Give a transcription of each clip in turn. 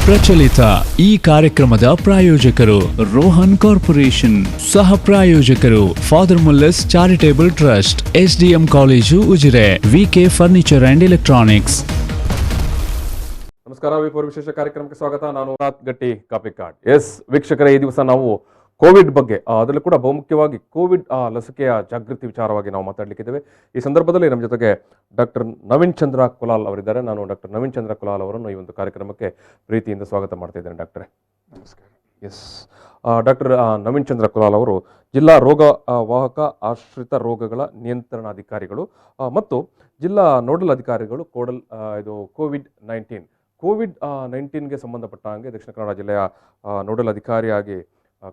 ಪ್ರಚಲಿತ ಈ ಕಾರ್ಯಕ್ರಮದ ಪ್ರಾಯೋಜಕರು ರೋಹನ್ ಕಾರ್ಪೊರೇಷನ್, ಸಹ ಪ್ರಾಯೋಜಕರು father Muller's charitable trust, SDM college Ujire, VK furniture and electronics. ನಮಸ್ಕಾರ, ವಿಪೂರ್ ವಿಶೇಷ ಕಾರ್ಯಕ್ರಮಕ್ಕೆ ಸ್ವಾಗತ. ನಾನು ನಾಥ್ ಗಟ್ಟಿ ಕಾಪಿ ಕಾರ್ಡ್. ವೀಕ್ಷಕರೇ, ಈ ದಿವಸ ನಾವು ಕೋವಿಡ್ ಬಗ್ಗೆ, ಅದರಲ್ಲೂ ಕೂಡ ಬಹುಮುಖ್ಯವಾಗಿ ಕೋವಿಡ್ ಲಸಿಕೆಯ ಜಾಗೃತಿ ವಿಚಾರವಾಗಿ ನಾವು ಮಾತಾಡಲಿಕ್ಕಿದ್ದೇವೆ. ಈ ಸಂದರ್ಭದಲ್ಲಿ ನಮ್ಮ ಜೊತೆಗೆ ಡಾಕ್ಟರ್ ನವೀನ್ ಚಂದ್ರ ಕುಲಾಲ್ ಅವರಿದ್ದಾರೆ. ನಾನು ಡಾಕ್ಟರ್ ನವೀನ್ ಚಂದ್ರ ಕುಲಾಲ್ ಅವರನ್ನು ಈ ಒಂದು ಕಾರ್ಯಕ್ರಮಕ್ಕೆ ಪ್ರೀತಿಯಿಂದ ಸ್ವಾಗತ ಮಾಡ್ತಾ ಇದ್ದೇನೆ. ಡಾಕ್ಟರೇ ನಮಸ್ಕಾರ. ಡಾಕ್ಟರ್ ನವೀನ್ ಚಂದ್ರ ಕುಲಾಲ್ ಅವರು ಜಿಲ್ಲಾ ರೋಗ ವಾಹಕ ಆಶ್ರಿತ ರೋಗಗಳ ನಿಯಂತ್ರಣಾಧಿಕಾರಿಗಳು ಮತ್ತು ಜಿಲ್ಲಾ ನೋಡಲ್ ಅಧಿಕಾರಿಗಳು ಕೋವಿಡ್ 19ಗೆ ಸಂಬಂಧಪಟ್ಟ ಹಾಗೆ ದಕ್ಷಿಣ ಕನ್ನಡ ಜಿಲ್ಲೆಯ ನೋಡಲ್ ಅಧಿಕಾರಿಯಾಗಿ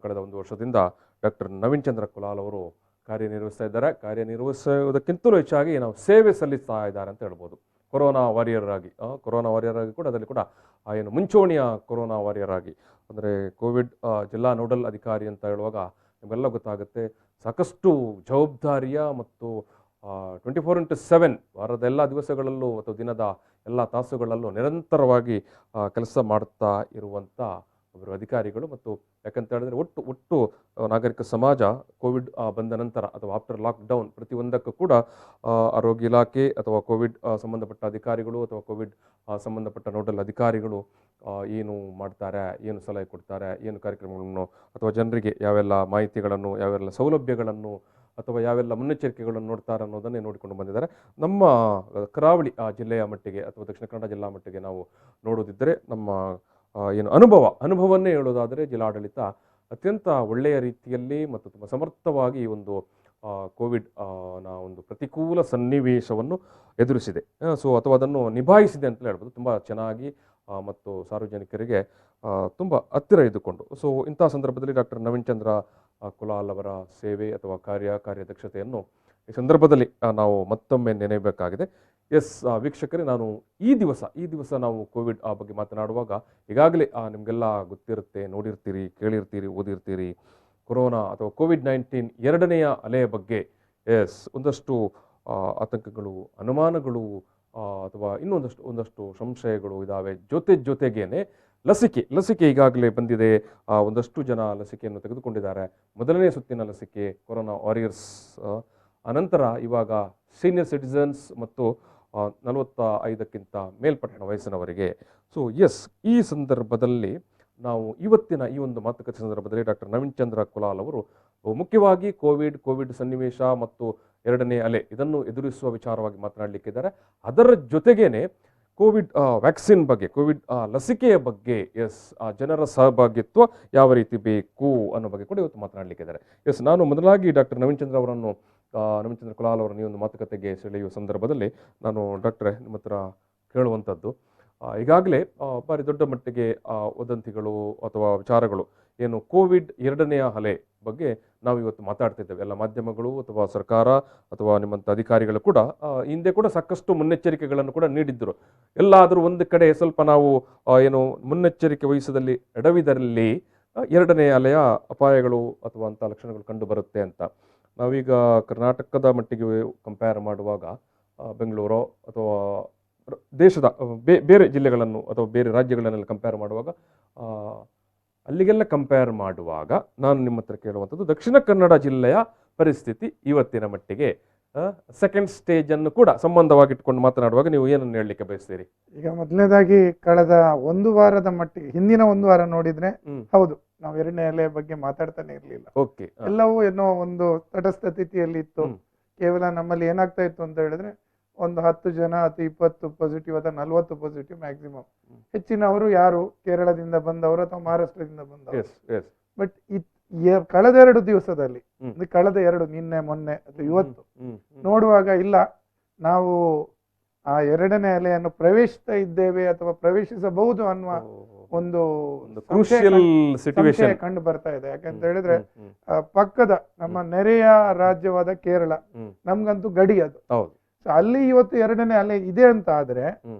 ಕಳೆದ ಒಂದು ವರ್ಷದಿಂದ ಡಾಕ್ಟರ್ ನವೀನ್ ಚಂದ್ರ ಕುಲಾಲ್ ಅವರು ಕಾರ್ಯನಿರ್ವಹಿಸ್ತಾ ಇದ್ದಾರೆ. ಕಾರ್ಯನಿರ್ವಹಿಸೋದಕ್ಕಿಂತಲೂ ಹೆಚ್ಚಾಗಿ ನಾವು ಸೇವೆ ಸಲ್ಲಿಸ್ತಾ ಇದ್ದಾರೆ ಅಂತ ಹೇಳ್ಬೋದು. ಕೊರೋನಾ ವಾರಿಯರ್ ಆಗಿ ಕೂಡ ಅದರಲ್ಲಿ ಕೂಡ ಏನು ಮುಂಚೂಣಿಯ ಕೊರೋನಾ ವಾರಿಯರ್ ಆಗಿ, ಅಂದರೆ ಕೋವಿಡ್ ಜಿಲ್ಲಾ ನೋಡಲ್ ಅಧಿಕಾರಿ ಅಂತ ಹೇಳುವಾಗ ನಿಮಗೆಲ್ಲ ಗೊತ್ತಾಗುತ್ತೆ, ಸಾಕಷ್ಟು ಜವಾಬ್ದಾರಿಯ ಮತ್ತು 24x7 ವಾರದ ಎಲ್ಲ ದಿವಸಗಳಲ್ಲೂ ಅಥವಾ ದಿನದ ಎಲ್ಲ ತಾಸುಗಳಲ್ಲೂ ನಿರಂತರವಾಗಿ ಕೆಲಸ ಮಾಡ್ತಾ ಇರುವಂಥ ಒಬ್ಬರು ಅಧಿಕಾರಿಗಳು. ಮತ್ತು ಯಾಕಂತ ಹೇಳಿದ್ರೆ ಒಟ್ಟು ನಾಗರಿಕ ಸಮಾಜ ಕೋವಿಡ್ ಬಂದ ನಂತರ ಅಥವಾ ಆಫ್ಟರ್ ಲಾಕ್ಡೌನ್ ಪ್ರತಿಯೊಂದಕ್ಕೂ ಕೂಡ ಆರೋಗ್ಯ ಇಲಾಖೆ ಅಥವಾ ಕೋವಿಡ್ ಸಂಬಂಧಪಟ್ಟ ಅಧಿಕಾರಿಗಳು ಅಥವಾ ಕೋವಿಡ್ ಸಂಬಂಧಪಟ್ಟ ನೋಡಲ್ ಅಧಿಕಾರಿಗಳು ಏನು ಮಾಡ್ತಾರೆ, ಏನು ಸಲಹೆ ಕೊಡ್ತಾರೆ, ಏನು ಕಾರ್ಯಕ್ರಮಗಳನ್ನು ಅಥವಾ ಜನರಿಗೆ ಯಾವೆಲ್ಲ ಮಾಹಿತಿಗಳನ್ನು, ಯಾವೆಲ್ಲ ಸೌಲಭ್ಯಗಳನ್ನು ಅಥವಾ ಯಾವೆಲ್ಲ ಮುನ್ನೆಚ್ಚರಿಕೆಗಳನ್ನು ನೋಡ್ತಾರೆ ಅನ್ನೋದನ್ನೇ ನೋಡಿಕೊಂಡು ಬಂದಿದ್ದಾರೆ. ನಮ್ಮ ಕರಾವಳಿ ಜಿಲ್ಲೆಯ ಮಟ್ಟಿಗೆ ಅಥವಾ ದಕ್ಷಿಣ ಕನ್ನಡ ಜಿಲ್ಲಾ ಮಟ್ಟಿಗೆ ನಾವು ನೋಡೋದಿದ್ದರೆ, ನಮ್ಮ ಏನು ಅನುಭವವನ್ನೇ ಹೇಳೋದಾದರೆ, ಜಿಲ್ಲಾಡಳಿತ ಅತ್ಯಂತ ಒಳ್ಳೆಯ ರೀತಿಯಲ್ಲಿ ಮತ್ತು ತುಂಬ ಸಮರ್ಥವಾಗಿ ಈ ಒಂದು ಕೋವಿಡ್ ಒಂದು ಪ್ರತಿಕೂಲ ಸನ್ನಿವೇಶವನ್ನು ಎದುರಿಸಿದೆ. ಅಥವಾ ಅದನ್ನು ನಿಭಾಯಿಸಿದೆ ಅಂತಲೇ ಹೇಳ್ಬೋದು, ತುಂಬ ಚೆನ್ನಾಗಿ ಮತ್ತು ಸಾರ್ವಜನಿಕರಿಗೆ ತುಂಬ ಹತ್ತಿರ ಇದ್ದುಕೊಂಡು. ಇಂಥ ಸಂದರ್ಭದಲ್ಲಿ ಡಾಕ್ಟರ್ ನವೀನ್ ಚಂದ್ರ ಕುಲಾಲ್ ಅವರ ಸೇವೆ ಅಥವಾ ಕಾರ್ಯದಕ್ಷತೆಯನ್ನು ಈ ಸಂದರ್ಭದಲ್ಲಿ ನಾವು ಮತ್ತೊಮ್ಮೆ ನೆನೆಯಬೇಕಾಗಿದೆ. ವೀಕ್ಷಕರೇ, ನಾನು ಈ ದಿವಸ ನಾವು ಕೋವಿಡ್ ಬಗ್ಗೆ ಮಾತನಾಡುವಾಗ ಈಗಾಗಲೇ ನಿಮಗೆಲ್ಲ ಗೊತ್ತಿರುತ್ತೆ, ನೋಡಿರ್ತೀರಿ, ಕೇಳಿರ್ತೀರಿ, ಓದಿರ್ತೀರಿ. ಕೊರೋನಾ ಅಥವಾ ಕೋವಿಡ್-19 ಎರಡನೆಯ ಅಲೆಯ ಬಗ್ಗೆ ಒಂದಷ್ಟು ಆತಂಕಗಳು, ಅನುಮಾನಗಳು ಅಥವಾ ಒಂದಷ್ಟು ಸಂಶಯಗಳು ಇದ್ದಾವೆ. ಜೊತೆಗೇನೆ ಲಸಿಕೆ ಈಗಾಗಲೇ ಬಂದಿದೆ. ಒಂದಷ್ಟು ಜನ ಲಸಿಕೆಯನ್ನು ತೆಗೆದುಕೊಂಡಿದ್ದಾರೆ. ಮೊದಲನೇ ಸುತ್ತಿನ ಲಸಿಕೆ ಕೊರೋನಾ ವಾರಿಯರ್ಸ್, ಅನಂತರ ಇವಾಗ ಸೀನಿಯರ್ ಸಿಟಿಸನ್ಸ್ ಮತ್ತು 45ಕ್ಕಿಂತ ಮೇಲ್ಪಟ್ಟ ವಯಸ್ಸಿನವರಿಗೆ. ಈ ಸಂದರ್ಭದಲ್ಲಿ ನಾವು ಇವತ್ತಿನ ಈ ಒಂದು ಮಾತುಕತೆ ಸಂದರ್ಭದಲ್ಲಿ ಡಾಕ್ಟರ್ ನವೀನ್ ಚಂದ್ರ ಕುಲಾಲ್ ಅವರು ಮುಖ್ಯವಾಗಿ ಕೋವಿಡ್ ಸನ್ನಿವೇಶ ಮತ್ತು ಎರಡನೇ ಅಲೆ ಇದನ್ನು ಎದುರಿಸುವ ವಿಚಾರವಾಗಿ ಮಾತನಾಡಲಿಕ್ಕಿದ್ದಾರೆ. ಅದರ ಜೊತೆಗೇನೆ ಕೋವಿಡ್ ವ್ಯಾಕ್ಸಿನ್ ಬಗ್ಗೆ, ಕೋವಿಡ್ ಲಸಿಕೆಯ ಬಗ್ಗೆ, ಜನರ ಸಹಭಾಗಿತ್ವ ಯಾವ ರೀತಿ ಬೇಕು ಅನ್ನೋ ಬಗ್ಗೆ ಕೂಡ ಇವತ್ತು ಮಾತನಾಡಲಿಕ್ಕಿದ್ದಾರೆ. ನಾನು ಮೊದಲಾಗಿ ಡಾಕ್ಟರ್ ನವೀನ್ ಚಂದ್ರ ಕುಲಾಲ್ ಅವರನ್ನು ಈ ಒಂದು ಮಾತುಕತೆಗೆ ಸೆಳೆಯುವ ಸಂದರ್ಭದಲ್ಲಿ ನಾನು ಡಾಕ್ಟ್ರೇ ನಿಮ್ಮ ಹತ್ರ ಕೇಳುವಂಥದ್ದು, ಈಗಾಗಲೇ ಭಾರಿ ದೊಡ್ಡ ಮಟ್ಟಿಗೆ ವದಂತಿಗಳು ಅಥವಾ ವಿಚಾರಗಳು ಏನು ಕೋವಿಡ್ ಎರಡನೆಯ ಅಲೆ ಬಗ್ಗೆ ನಾವು ಇವತ್ತು ಮಾತಾಡ್ತಿದ್ದೇವೆ. ಎಲ್ಲ ಮಾಧ್ಯಮಗಳು ಅಥವಾ ಸರ್ಕಾರ ಅಥವಾ ನಿಮ್ಮಂಥ ಅಧಿಕಾರಿಗಳು ಕೂಡ ಹಿಂದೆ ಕೂಡ ಸಾಕಷ್ಟು ಮುನ್ನೆಚ್ಚರಿಕೆಗಳನ್ನು ಕೂಡ ನೀಡಿದ್ದರು. ಎಲ್ಲಾದರೂ ಒಂದು ಕಡೆ ಸ್ವಲ್ಪ ನಾವು ಏನು ಮುನ್ನೆಚ್ಚರಿಕೆ ವಹಿಸದಲ್ಲಿ ಎಡವಿದಲ್ಲಿ ಎರಡನೇ ಅಲೆಯ ಅಪಾಯಗಳು ಅಥವಾ ಅಂಥ ಲಕ್ಷಣಗಳು ಕಂಡು ಬರುತ್ತೆ ಅಂತ. ನಾವೀಗ ಕರ್ನಾಟಕದ ಮಟ್ಟಿಗೆ ಕಂಪೇರ್ ಮಾಡುವಾಗ ಬೆಂಗಳೂರು ಅಥವಾ ದೇಶದ ಬೇರೆ ಜಿಲ್ಲೆಗಳನ್ನು ಅಥವಾ ಬೇರೆ ರಾಜ್ಯಗಳನ್ನೆಲ್ಲ ಕಂಪೇರ್ ಮಾಡುವಾಗ ನಾನು ನಿಮ್ಮ ಹತ್ರ ಕೇಳುವಂಥದ್ದು, ದಕ್ಷಿಣ ಕನ್ನಡ ಜಿಲ್ಲೆಯ ಪರಿಸ್ಥಿತಿ ಇವತ್ತಿನ ಮಟ್ಟಿಗೆ ಸೆಕೆಂಡ್ ಸ್ಟೇಜ್ ಅನ್ನು ಕೂಡ ಸಂಬಂಧವಾಗಿಟ್ಕೊಂಡು ಮಾತನಾಡುವಾಗ ನೀವು ಏನನ್ನು ಹೇಳಲಿಕ್ಕೆ ಬಯಸ್ತೀರಿ? ಈಗ ಮೊದಲನೇದಾಗಿ ಕಳೆದ ಒಂದು ವಾರದ ಮಟ್ಟಿಗೆ, ಹಿಂದಿನ ಒಂದು ವಾರ ನೋಡಿದ್ರೆ ಹೌದು, ನಾವು ಎರಡನೇ ಅಲೆ ಬಗ್ಗೆ ಮಾತಾಡ್ತಾನೆ ಇರ್ಲಿಲ್ಲ. ಎಲ್ಲವೂ ಏನೋ ಒಂದು ತಟಸ್ಥ ಸ್ಥಿತಿಯಲ್ಲಿ ಇತ್ತು. ಕೇವಲ ನಮ್ಮಲ್ಲಿ ಏನಾಗ್ತಾ ಇತ್ತು ಅಂತ ಹೇಳಿದ್ರೆ, ಒಂದು 10 ಜನ ಅಥವಾ 20 ಪಾಸಿಟಿವ್ ಅಥವಾ 40 ಪಾಸಿಟಿವ್ ಮ್ಯಾಕ್ಸಿಮಮ್. ಹೆಚ್ಚಿನವರು ಯಾರು ಕೇರಳದಿಂದ ಬಂದವರು ಅಥವಾ ಮಹಾರಾಷ್ಟ್ರದಿಂದ ಬಂದವರು. ಬಟ್ ಕಳೆದ 2 ದಿವಸದಲ್ಲಿ, ನಿನ್ನೆ ಮೊನ್ನೆ ಅಥವಾ ಇವತ್ತು ನೋಡುವಾಗ ಇಲ್ಲ, ನಾವು ಆ ಎರಡನೇ ಅಲೆಯನ್ನು ಪ್ರವೇಶಿಸ್ತಾ ಇದ್ದೇವೆ ಅಥವಾ ಪ್ರವೇಶಿಸಬಹುದು ಅನ್ನುವ ಒಂದು ಸಂಶಯ ಕಂಡು ಬರ್ತಾ ಇದೆ. ಯಾಕಂತ ಹೇಳಿದ್ರೆ ಪಕ್ಕದ ನಮ್ಮ ನೆರೆಯ ರಾಜ್ಯವಾದ ಕೇರಳ ನಮ್ಗಂತೂ ಗಡಿ ಅದು. ಅಲ್ಲಿ ಇವತ್ತು ಎರಡನೇ ಅಲೆ ಇದೆ ಅಂತ ಆದ್ರೆ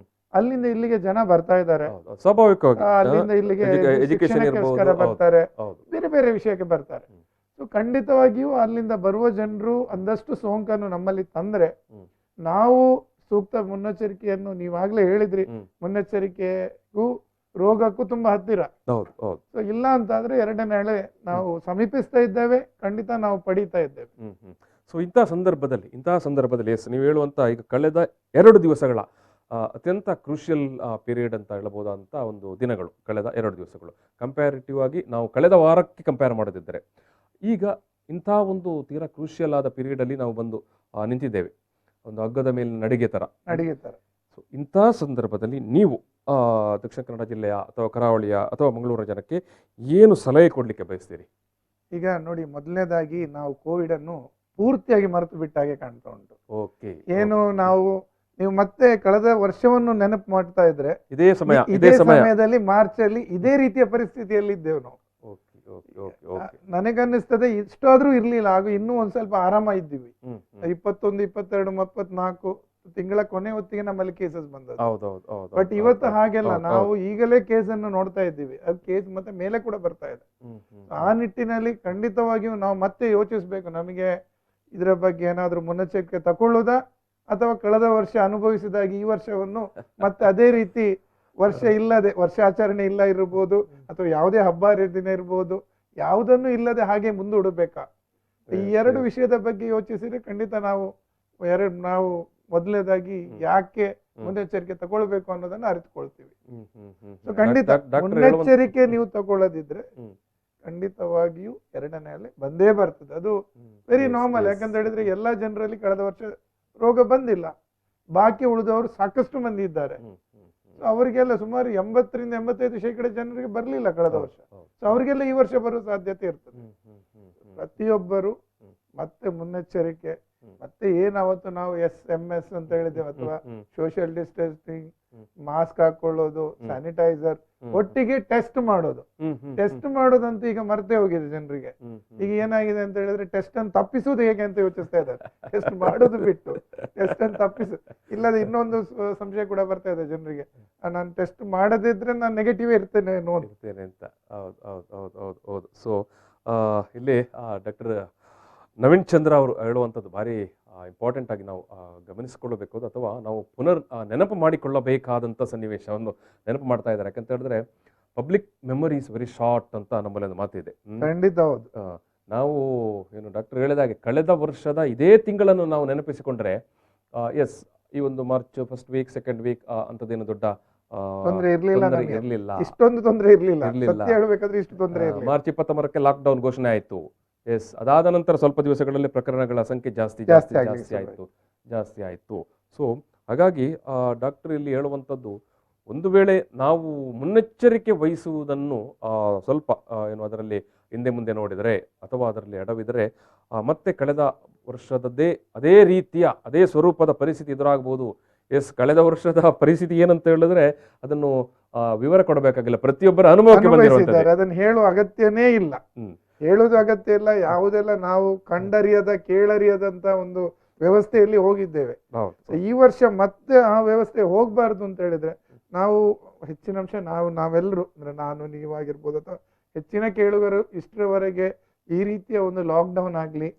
ಅಲ್ಲಿಂದ ಇಲ್ಲಿಗೆ ಜನ ಬರ್ತಾ ಇದ್ದಾರೆ, ಸ್ವಾಭಾವಿಕವಾಗಿ ಅಲ್ಲಿಂದ ಇಲ್ಲಿಗೆ ಶಿಕ್ಷಣಕ್ಕೋಸ್ಕರ ಬರ್ತಾರೆ, ಬೇರೆ ಬೇರೆ ವಿಷಯಕ್ಕೆ ಬರ್ತಾರೆ. ಖಂಡಿತವಾಗಿಯೂ ಅಲ್ಲಿಂದ ಬರುವ ಜನರು ಒಂದಷ್ಟು ಸೋಂಕನ್ನು ನಮ್ಮಲ್ಲಿ ತಂದ್ರೆ ನಾವು ಸೂಕ್ತ ಮುನ್ನೆಚ್ಚರಿಕೆಯನ್ನು ನೀವಾಗ್ಲೇ ಹೇಳಿದ್ರಿ, ಮುನ್ನೆಚ್ಚರಿಕೆಗೂ ರೋಗಕ್ಕೂ ತುಂಬಾ ಹತ್ತಿರ. ಹೌದು ಹೌದು. ಸೊ ಇಲ್ಲ ಅಂತಾದ್ರೆ ಎರಡನೇ ಅಲೆ ನಾವು ಸಮೀಪಿಸ್ತಾ ಇದ್ದೇವೆ, ಖಂಡಿತ ನಾವು ಪಡೀತಾ ಇದ್ದೇವೆ. ಸೊ ಇಂತಹ ಸಂದರ್ಭದಲ್ಲಿ ಎಸ್ ನೀವು ಹೇಳುವಂತ ಈಗ ಕಳೆದ 2 ದಿವಸಗಳ ಅತ್ಯಂತ ಕ್ರೂಷಿಯಲ್ ಪೀರಿಯಡ್ ಅಂತ ಹೇಳ್ಬೋದಂತ ಒಂದು ದಿನಗಳು, ಕಳೆದ 2 ದಿವಸಗಳು ಕಂಪ್ಯಾರಿಟಿವ್ ಆಗಿ ನಾವು ಕಳೆದ ವಾರಕ್ಕೆ ಕಂಪೇರ್ ಮಾಡೋದಿದ್ದರೆ ಈಗ ಇಂಥ ಒಂದು ತೀರಾ ಕ್ರೂಷಿಯಲ್ ಆದ ಪೀರಿಯಡ್ ಅಲ್ಲಿ ನಾವು ಬಂದು ನಿಂತಿದ್ದೇವೆ, ಒಂದು ಹಗ್ಗದ ಮೇಲೆ ನಡಿಗೆ ತರ. ಸೊ ಇಂಥ ಸಂದರ್ಭದಲ್ಲಿ ನೀವು ದಕ್ಷಿಣ ಕನ್ನಡ ಜಿಲ್ಲೆಯ ಅಥವಾ ಕರಾವಳಿಯ ಅಥವಾ ಮಂಗಳೂರು ಜನಕ್ಕೆ ಏನು ಸಲಹೆ ಕೊಡ್ಲಿಕ್ಕೆ ಬಯಸ್ತೀರಿ? ಈಗ ನೋಡಿ, ಮೊದಲನೇದಾಗಿ ನಾವು ಕೋವಿಡ್ ಅನ್ನು ಪೂರ್ತಿಯಾಗಿ ಮರೆತು ಬಿಟ್ಟಾಗೆ ಕಾಣ್ತಾ ಉಂಟು. ಓಕೆ, ಏನು ನೀವು ಮತ್ತೆ ಕಳೆದ ವರ್ಷವನ್ನು ನೆನಪು ಮಾಡ್ತಾ ಇದ್ರೆ ಇದೇ ಸಮಯದಲ್ಲಿ ಮಾರ್ಚ್ ಅಲ್ಲಿ ಇದೇ ರೀತಿಯ ಪರಿಸ್ಥಿತಿಯಲ್ಲಿ ಇದ್ದೇವೆ ನಾವು. ನನಗನ್ನಿಸ್ತದೆ ಇಷ್ಟಾದ್ರೂ ಇರ್ಲಿಲ್ಲ, ಆಗ ಇನ್ನೂ ಒಂದ್ ಸ್ವಲ್ಪ ಆರಾಮ ಇದ್ದೀವಿ. 21, 22, 34 ತಿಂಗಳ ಕೊನೆ ಹೊತ್ತಿಗೆ ನಮ್ಮಲ್ಲಿ ಕೇಸಸ್ ಬಂದದ್ದು. ಬಟ್ ಇವತ್ತು ಹಾಗೆಲ್ಲ, ನಾವು ಈಗಲೇ ಕೇಸ್ ಅನ್ನು ನೋಡ್ತಾ ಇದ್ದೀವಿ, ಅದು ಕೇಸ್ ಮತ್ತೆ ಮೇಲೆ ಕೂಡ ಬರ್ತಾ ಇದೆ. ಆ ನಿಟ್ಟಿನಲ್ಲಿ ಖಂಡಿತವಾಗಿಯೂ ನಾವು ಮತ್ತೆ ಯೋಚಿಸ್ಬೇಕು, ನಮಗೆ ಇದರ ಬಗ್ಗೆ ಏನಾದ್ರೂ ಮುನ್ನೆಚ್ಚರಿಕೆ ತಗೊಳ್ಳುವುದಾ ಅಥವಾ ಕಳೆದ ವರ್ಷ ಅನುಭವಿಸಿದಾಗಿ ಈ ವರ್ಷವನ್ನು ಮತ್ತೆ ಅದೇ ರೀತಿ ವರ್ಷಾಚರಣೆ ಇಲ್ಲ ಇರಬಹುದು, ಅಥವಾ ಯಾವುದೇ ಹಬ್ಬ ಹರಿದಿನ ಇರಬಹುದು, ಯಾವುದನ್ನು ಇಲ್ಲದೆ ಹಾಗೆ ಮುಂದೂಡಬೇಕಾ? ಈ ಎರಡು ವಿಷಯದ ಬಗ್ಗೆ ಯೋಚಿಸಿದ್ರೆ ಖಂಡಿತ ನಾವು ಮೊದಲನೇದಾಗಿ ಯಾಕೆ ಮುನ್ನೆಚ್ಚರಿಕೆ ತಗೊಳ್ಬೇಕು ಅನ್ನೋದನ್ನ ಅರಿತುಕೊಳ್ತೀವಿ. ಸೊ ಖಂಡಿತ ಮುನ್ನೆಚ್ಚರಿಕೆ ನೀವು ತಗೊಳ್ಳದಿದ್ರೆ ಖಂಡಿತವಾಗಿಯೂ ಎರಡನೇ ಅಲೆ ಬಂದೇ ಬರ್ತದೆ. ಅದು ವೆರಿ ನಾರ್ಮಲ್. ಯಾಕಂತ ಹೇಳಿದ್ರೆ ಎಲ್ಲಾ ಜನರಲ್ಲಿ ಕಳೆದ ವರ್ಷ ರೋಗ ಬಂದಿಲ್ಲ, ಬಾಕಿ ಉಳಿದವರು ಸಾಕಷ್ಟು ಮಂದಿ ಇದ್ದಾರೆ. ಅವರಿಗೆಲ್ಲ ಸುಮಾರು 80-85% ಜನರಿಗೆ ಬರ್ಲಿಲ್ಲ ಕಳೆದ ವರ್ಷ. ಸೊ ಅವರಿಗೆಲ್ಲ ಈ ವರ್ಷ ಬರುವ ಸಾಧ್ಯತೆ ಇರ್ತದೆ. ಪ್ರತಿಯೊಬ್ಬರು ಮತ್ತೆ ಮುನ್ನೆಚ್ಚರಿಕೆ, ಮತ್ತೆ ಏನಾವತ್ತು ನಾವು SMS ಅಂತ ಹೇಳಿದ್ದೇವೆ, ಅಥವಾ ಸೋಷಿಯಲ್ ಡಿಸ್ಟೆನ್ಸಿಂಗ್, ಮಾಸ್ಕ್ ಹಾಕೊಳ್ಳೋದು, ಸ್ಯಾನಿಟೈಸರ್, ಒಟ್ಟಿಗೆ ಟೆಸ್ಟ್ ಮಾಡೋದಂತೂ ಈಗ ಮರ್ತೇ ಹೋಗಿದೆ ಜನರಿಗೆ. ಈಗ ಏನಾಗಿದೆ ಅಂತ ಹೇಳಿದ್ರೆ ಟೆಸ್ಟ್ ಅನ್ನು ತಪ್ಪಿಸುವುದು ಹೇಗೆ ಅಂತ ಯೋಚಿಸ್ತಾ ಇದ್ದಾರೆ. ಟೆಸ್ಟ್ ಮಾಡೋದು ಬಿಟ್ಟು ಟೆಸ್ಟ್ ಅನ್ನು ಇಲ್ಲದೆ ಇನ್ನೊಂದು ಸಂಶಯ ಕೂಡ ಬರ್ತಾ ಇದೆ ಜನರಿಗೆ, ನಾನು ಟೆಸ್ಟ್ ಮಾಡದಿದ್ರೆ ನಾನು ನೆಗೆಟಿವ್ ಇರ್ತೇನೆ ಅಂತ. ಹೌದು. ಸೊ ಇಲ್ಲಿ ಡಾಕ್ಟರ್ ನವೀನ್ ಚಂದ್ರ ಅವರು ಹೇಳುವಂಥದ್ದು ಭಾರಿ ಇಂಪಾರ್ಟೆಂಟ್ ಆಗಿ ನಾವು ಗಮನಿಸಿಕೊಳ್ಳಬೇಕು, ಅಥವಾ ನಾವು ನೆನಪು ಮಾಡಿಕೊಳ್ಳಬೇಕಾದಂಥ ಸನ್ನಿವೇಶವನ್ನು ನೆನಪು ಮಾಡ್ತಾ ಇದ್ದಾರೆ. ಯಾಕಂತ ಹೇಳಿದ್ರೆ public memory is very short ಅಂತ ನಮ್ಮಲ್ಲಿ ಒಂದು ಮಾತಿದೆ. ಖಂಡಿತ ಹೌದು. ನಾವು ಡಾಕ್ಟರ್ ಹೇಳಿದಾಗೆ ಕಳೆದ ವರ್ಷದ ಇದೇ ತಿಂಗಳನ್ನು ನಾವು ನೆನಪಿಸಿಕೊಂಡ್ರೆ ಎಸ್ ಈ ಒಂದು March first week, second week ಅಂತದೇನು ದೊಡ್ಡ ಇರಲಿಲ್ಲ, ಇಷ್ಟೊಂದು ತೊಂದರೆ ಇರಲಿಲ್ಲ. ಮಾರ್ಚ್ 23ಕ್ಕೆ ಲಾಕ್ಡೌನ್ ಘೋಷಣೆ ಆಯಿತು. ಎಸ್, ಅದಾದ ನಂತರ ಸ್ವಲ್ಪ ದಿವಸಗಳಲ್ಲಿ ಪ್ರಕರಣಗಳ ಸಂಖ್ಯೆ ಜಾಸ್ತಿ ಆಯಿತು. ಸೊ ಹಾಗಾಗಿ ಡಾಕ್ಟರ್ ಇಲ್ಲಿ ಹೇಳುವಂಥದ್ದು, ಒಂದು ವೇಳೆ ನಾವು ಮುನ್ನೆಚ್ಚರಿಕೆ ವಹಿಸುವುದನ್ನು ಸ್ವಲ್ಪ ಅದರಲ್ಲಿ ಹಿಂದೆ ಮುಂದೆ ನೋಡಿದರೆ ಅಥವಾ ಅದರಲ್ಲಿ ಎಡವಿದರೆ ಮತ್ತೆ ಕಳೆದ ವರ್ಷದದ್ದೇ ಅದೇ ರೀತಿಯ ಅದೇ ಸ್ವರೂಪದ ಪರಿಸ್ಥಿತಿ ಎದುರಾಗಬಹುದು. ಎಸ್, ಕಳೆದ ವರ್ಷದ ಪರಿಸ್ಥಿತಿ ಏನಂತ ಹೇಳಿದ್ರೆ ಅದನ್ನು ವಿವರ ಕೊಡಬೇಕಾಗಿಲ್ಲ, ಪ್ರತಿಯೊಬ್ಬರ ಅನುಭವಕ್ಕೆ ಬಂದಿರುವಂತದ್ದು, ಅದನ್ನು ಹೇಳುವ ಅಗತ್ಯನೇ ಇಲ್ಲ. ಹೇಳುವುದು ಅಗತ್ಯ ಇಲ್ಲ. ಯಾವುದೆಲ್ಲ ನಾವು ಕಂಡರಿಯದ ಕೇಳರಿಯದಂತ ಒಂದು ವ್ಯವಸ್ಥೆಯಲ್ಲಿ ಹೋಗಿದ್ದೇವೆ. ಈ ವರ್ಷ ಮತ್ತೆ ಆ ವ್ಯವಸ್ಥೆ ಹೋಗ್ಬಾರ್ದು ಅಂತ ಹೇಳಿದ್ರೆ ನಾವು ಹೆಚ್ಚಿನ ಅಂಶ ನಾವೆಲ್ಲರೂ ಅಂದ್ರೆ ನಾನು, ನೀವಾಗಿರ್ಬೋದು, ಅಥವಾ ಹೆಚ್ಚಿನ ಕೇಳುಗರು ಇಷ್ಟರವರೆಗೆ ಈ ರೀತಿಯ ಒಂದು ಲಾಕ್ಡೌನ್ ಆಗ್ಲಿ,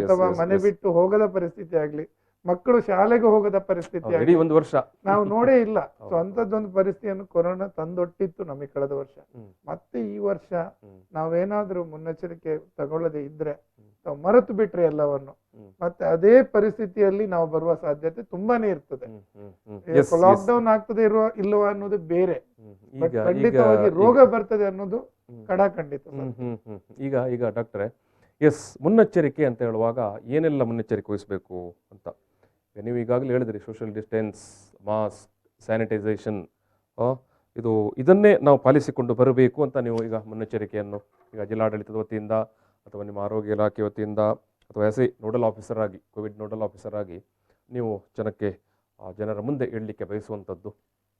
ಅಥವಾ ಮನೆ ಬಿಟ್ಟು ಹೋಗದ ಪರಿಸ್ಥಿತಿ ಆಗ್ಲಿ, ಮಕ್ಕಳು ಶಾಲೆಗೆ ಹೋಗದ ಪರಿಸ್ಥಿತಿ ಆಗ್ಲಿ ಒಂದು ವರ್ಷ ನಾವು ನೋಡೇ ಇಲ್ಲ. ಸೊ ಅಂತದ್ದೊಂದು ಪರಿಸ್ಥಿತಿಯನ್ನು ಕೊರೋನಾ ತಂದೊಟ್ಟಿತ್ತು ನಮಗೆ ಕಳೆದ ವರ್ಷ. ಮತ್ತೆ ಈ ವರ್ಷ ನಾವೇನಾದ್ರೂ ಮುನ್ನೆಚ್ಚರಿಕೆ ತಗೊಳ್ಳದೆ ಇದ್ರೆ, ನಾವು ಮರೆತು ಬಿಟ್ರೆ ಎಲ್ಲವನ್ನು, ಮತ್ತೆ ಅದೇ ಪರಿಸ್ಥಿತಿಯಲ್ಲಿ ನಾವು ಬರುವ ಸಾಧ್ಯತೆ ತುಂಬಾನೇ ಇರ್ತದೆ. ಲಾಕ್ಡೌನ್ ಆಗ್ತದೆ ಇಲ್ಲವಾ ಅನ್ನೋದು ಬೇರೆ, ಬಟ್ ಖಂಡಿತವಾಗಿ ರೋಗ ಬರ್ತದೆ ಅನ್ನೋದು ಖಂಡಿತ. ಈಗ ಡಾಕ್ಟ್ರೆ, ಎಸ್, ಮುನ್ನೆಚ್ಚರಿಕೆ ಅಂತ ಹೇಳುವಾಗ ಏನೆಲ್ಲ ಮುನ್ನೆಚ್ಚರಿಕೆ ವಹಿಸಬೇಕು ಅಂತ ನೀವು ಈಗಾಗಲೇ ಹೇಳಿದ್ರಿ. ಸೋಷಿಯಲ್ ಡಿಸ್ಟೆನ್ಸ್, ಮಾಸ್ಕ್, ಸ್ಯಾನಿಟೈಸೇಷನ್, ಇದನ್ನೇ ನಾವು ಪಾಲಿಸಿಕೊಂಡು ಬರಬೇಕು ಅಂತ ನೀವು ಈಗ ಮುನ್ನೆಚ್ಚರಿಕೆಯನ್ನು ಈಗ ಜಿಲ್ಲಾಡಳಿತದ ವತಿಯಿಂದ ಅಥವಾ ನಿಮ್ಮ ಆರೋಗ್ಯ ಇಲಾಖೆ ವತಿಯಿಂದ ಅಥವಾ ನೋಡಲ್ ಆಫೀಸರ್ ಆಗಿ, ಕೋವಿಡ್ ನೋಡಲ್ ಆಫೀಸರ್ ಆಗಿ ನೀವು ಜನರ ಮುಂದೆ ಹೇಳಲಿಕ್ಕೆ ಬಯಸುವಂಥದ್ದು?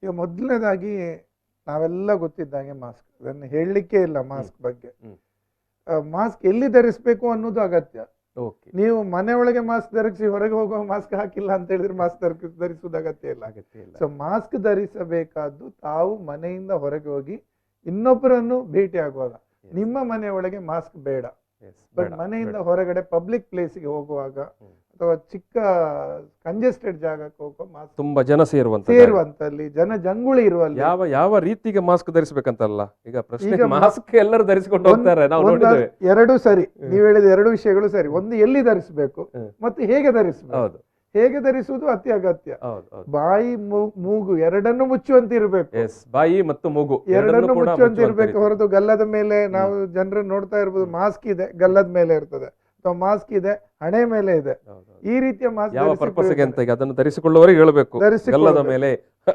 ಈಗ ಮೊದಲನೇದಾಗಿ ನಾವೆಲ್ಲ ಗೊತ್ತಿದ್ದಾಗೆ ಮಾಸ್ಕ್, ಅದನ್ನು ಹೇಳಲಿಕ್ಕೆ ಇಲ್ಲ. ಮಾಸ್ಕ್ ಬಗ್ಗೆ, ಮಾಸ್ಕ್ ಎಲ್ಲಿ ಧರಿಸಬೇಕು ಅನ್ನೋದು ಅಗತ್ಯ. ನೀವು ಮನೆ ಒಳಗೆ ಮಾಸ್ಕ್ ಧರಿಸಿ ಹೊರಗೆ ಹೋಗುವ ಮಾಸ್ಕ್ ಹಾಕಿಲ್ಲ ಅಂತ ಹೇಳಿದ್ರೆ ಮಾಸ್ಕ್ ಧರಿಸುವುದು ಅಗತ್ಯ ಇಲ್ಲ. ಸೊ ಮಾಸ್ಕ್ ಧರಿಸಬೇಕಾದ್ದು ತಾವು ಮನೆಯಿಂದ ಹೊರಗೆ ಹೋಗಿ ಇನ್ನೊಬ್ಬರನ್ನು ಭೇಟಿ ಆಗುವಾಗ. ನಿಮ್ಮ ಮನೆಯ ಒಳಗೆ ಮಾಸ್ಕ್ ಬೇಡ, ಬಟ್ ಮನೆಯಿಂದ ಹೊರಗಡೆ ಪಬ್ಲಿಕ್ ಪ್ಲೇಸ್ಗೆ ಹೋಗುವಾಗ ಅಥವಾ ಚಿಕ್ಕ ಕಂಜೆಸ್ಟೆಡ್ ಜಾಗಕ್ಕೆ ಹೋಗೋ ಮಾಸ್ಕ್, ತುಂಬಾ ಜನ ಸೇರುವಂತಲ್ಲಿ ಜಂಗುಳಿ ಇರುವಲ್ಲಿ ಯಾವ ಯಾವ ರೀತಿಗೆ ಮಾಸ್ಕ್ ಧರಿಸಬೇಕಂತಲ್ಲ ಈಗ ಪ್ರಶ್ನೆ. ಮಾಸ್ಕ್ ಎಲ್ಲರೂ ಧರಿಸಿಕೊಂಡು ಹೋಗ್ತಾರೆ, ನಾವು ನೋಡಿದ್ದೇವೆ. ಎರಡು ಸರಿ, ನೀವು ಹೇಳಿದ ಎರಡು ವಿಷಯಗಳು ಸರಿ. ಒಂದು ಎಲ್ಲಿ ಧರಿಸಬೇಕು ಮತ್ತೆ ಹೇಗೆ ಧರಿಸಬೇಕು. ಹೇಗೆ ಧರಿಸುವುದು ಅತಿ ಅಗತ್ಯ. ಬಾಯಿ ಮೂಗು ಎರಡನ್ನು ಮುಚ್ಚುವಂತ ಇರಬೇಕು. ಬಾಯಿ ಮತ್ತು ಮೂಗು ಎರಡನ್ನು ಮುಚ್ಚುವಂತ ಇರಬೇಕು ಹೊರತು ಗಲ್ಲದ ಮೇಲೆ ನಾವು ಜನರನ್ನು ನೋಡ್ತಾ ಇರ್ಬೋದು, ಮಾಸ್ಕ್ ಇದೆ ಗಲ್ಲದ ಮೇಲೆ ಇರ್ತದೆ, ಅಥವಾ ಮಾಸ್ಕ್ ಇದೆ ಹಣೆ ಮೇಲೆ ಇದೆ. ಈ ರೀತಿಯ ಮಾಸ್ಕ್ ಯಾವ ಪರ್ಪಸ್ಗೆ ಅಂತ ಈಗ ಅದನ್ನು ಧರಿಸಿಕೊಳ್ಳುವವರಿಗೆ ಹೇಳಬೇಕು. ಗಲ್ಲದ ಮೇಲೆ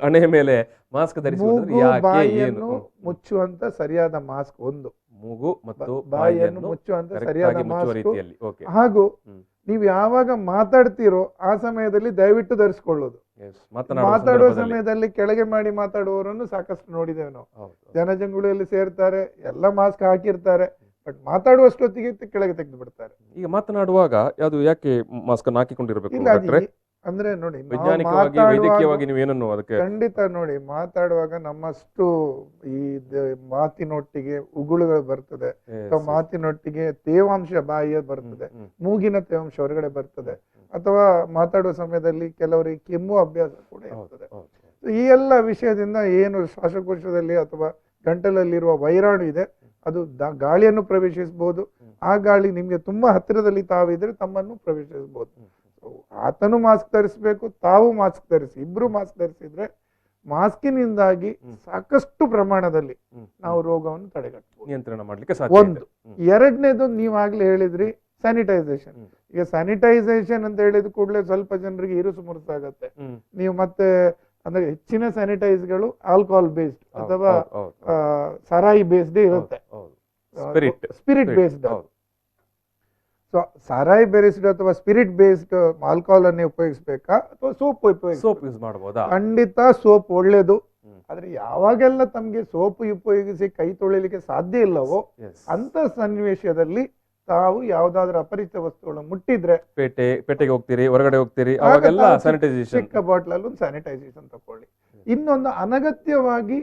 ಹಣೆ ಮೇಲೆ ಮಾಸ್ಕ್ ಧರಿಸುವುದು ಬಾಯಿಯನ್ನು ಮುಚ್ಚುವಂತ ಸರಿಯಾದ ಮಾಸ್ಕ್ ಒಂದು, ಮೂಗು ಮತ್ತು ಬಾಯಿಯನ್ನು ಮುಚ್ಚುವಂತ ಸರಿಯಾದ ಮಾಸ್ಕ್. ಹಾಗೂ ನೀವು ಯಾವಾಗ ಮಾತಾಡ್ತೀರೋ ಆ ಸಮಯದಲ್ಲಿ ದಯವಿಟ್ಟು ಧರಿಸಿಕೊಳ್ಳೋದು. ಮಾತಾಡುವ ಸಮಯದಲ್ಲಿ ಕೆಳಗೆ ಮಾಡಿ ಮಾತಾಡುವವರನ್ನು ಸಾಕಷ್ಟು ನೋಡಿದ್ದೇವೆ ನಾವು. ಜನಜಂಗುಳಿಯಲ್ಲಿ ಸೇರ್ತಾರೆ, ಎಲ್ಲ ಮಾಸ್ಕ್ ಹಾಕಿರ್ತಾರೆ, ಬಟ್ ಮಾತಾಡುವಷ್ಟೊತ್ತಿಗೆ ಕೆಳಗೆ ತೆಗೆದು ಬಿಡ್ತಾರೆ. ಈಗ ಮಾತನಾಡುವಾಗ ಯಾವುದು ಯಾಕೆ ಮಾಸ್ಕ್ ಹಾಕಿಕೊಂಡಿರ್ಬೇಕು ಅಂದ್ರೆ ನೋಡಿ, ವೈಜ್ಞಾನಿಕವಾಗಿ ವೈದ್ಯಕೀಯವಾಗಿ ನೀವು ಏನನ್ನು ಅದಕ್ಕೆ ಖಂಡಿತ ನೋಡಿ, ಮಾತಾಡುವಾಗ ನಮ್ಮಷ್ಟು ಈ ಮಾತಿನೊಟ್ಟಿಗೆ ಉಗುಳುಗಳು ಬರ್ತದೆ, ಅಥವಾ ಮಾತಿನೊಟ್ಟಿಗೆ ತೇವಾಂಶ ಬಾಯಿಯ ಬರ್ತದೆ, ಮೂಗಿನ ತೇವಾಂಶ ಹೊರಗಡೆ ಬರ್ತದೆ, ಅಥವಾ ಮಾತಾಡುವ ಸಮಯದಲ್ಲಿ ಕೆಲವರಿಗೆ ಕೆಮ್ಮು ಅಭ್ಯಾಸ ಕೂಡ ಇರ್ತದೆ. ಈ ಎಲ್ಲ ವಿಷಯದಿಂದ ಏನು ಶ್ವಾಸಕೋಶದಲ್ಲಿ ಅಥವಾ ಗಂಟಲಲ್ಲಿರುವ ವೈರಾಣು ಇದೆ ಅದು ಗಾಳಿಯನ್ನು ಪ್ರವೇಶಿಸಬಹುದು. ಆ ಗಾಳಿ ನಿಮ್ಗೆ ತುಂಬಾ ಹತ್ತಿರದಲ್ಲಿ ತಾವಿದ್ರೆ ತಮ್ಮನ್ನು ಪ್ರವೇಶಿಸಬಹುದು. ಆತನು ಮಾಸ್ಕ್ ಧರಿಸಬೇಕು, ತಾವು ಮಾಸ್ಕ್ ಧರಿಸಿ, ಇಬ್ರು ಮಾಸ್ಕ್ ಧರಿಸಿದ್ರೆ ಮಾಸ್ಕಿನಿಂದಾಗಿ ಸಾಕಷ್ಟು ಪ್ರಮಾಣದಲ್ಲಿ ನಾವು ರೋಗವನ್ನು ತಡೆಗಟ್ಟಬಹುದು, ನಿಯಂತ್ರಣ ಮಾಡ್ಲಿಕ್ಕೆ ಸಾಧ್ಯ. ಒಂದು. ಎರಡನೇದು ನೀವಾಗ್ಲೇ ಹೇಳಿದ್ರಿ ಸ್ಯಾನಿಟೈಸೇಷನ್. ಈಗ ಸ್ಯಾನಿಟೈಸೇಷನ್ ಅಂತ ಹೇಳಿದ ಕೂಡಲೇ ಸ್ವಲ್ಪ ಜನರಿಗೆ ಇರುಸು ಮುರುಸಾಗತ್ತೆ. ನೀವು ಮತ್ತೆ ಅಂದ್ರೆ ಹೆಚ್ಚಿನ ಸ್ಯಾನಿಟೈಸ್ಗಳು ಆಲ್ಕೋಹಾಲ್ ಬೇಸ್ಡ್ ಅಥವಾ ಸಾರಾಯಿ ಬೇಸ್ಡ್ ಇರುತ್ತೆ, ಸ್ಪಿರಿಟ್ ಬೇಸ್ಡ್. ಸೊ ಸಾರಾಯಿ ಬೇಸ್ಡ್ ಅಥವಾ ಸ್ಪಿರಿಟ್ ಬೇಸ್ಡ್ ಆಲ್ಕೋಹಾಲ್ ಅನ್ನೇ ಉಪಯೋಗಿಸ್ಬೇಕಾ ಅಥವಾ ಸೋಪ್ ಯೂಸ್ ಮಾಡಬಹುದಾ? ಖಂಡಿತ ಸೋಪ್ ಒಳ್ಳೇದು. ಆದ್ರೆ ಯಾವಾಗೆಲ್ಲ ತಮ್ಗೆ ಸೋಪ್ ಉಪಯೋಗಿಸಿ ಕೈ ತೊಳಿಲಿಕ್ಕೆ ಸಾಧ್ಯ ಇಲ್ಲವೋ ಅಂತ ಸನ್ನಿವೇಶದಲ್ಲಿ ತಾವು ಯಾವ್ದಾದ್ರು ಅಪರಿಚಿತ ವಸ್ತುಗಳನ್ನು ಮುಟ್ಟಿದ್ರೆ, ಪೇಟೆಗೆ ಹೋಗ್ತೀರಿ, ಹೊರಗಡೆ ಹೋಗ್ತೀರಿ, ಅವಾಗೆಲ್ಲ ಸ್ಯಾನಿಟೈಸೇಷನ್, ಚಿಕ್ಕ ಬಾಟ್ಲ್ ಅಲ್ಲಿ ಒಂದು ಸ್ಯಾನಿಟೈಸೇಷನ್ ತಕೊಳ್ಳಿ. ಇನ್ನೊಂದು, ಅನಗತ್ಯವಾಗಿ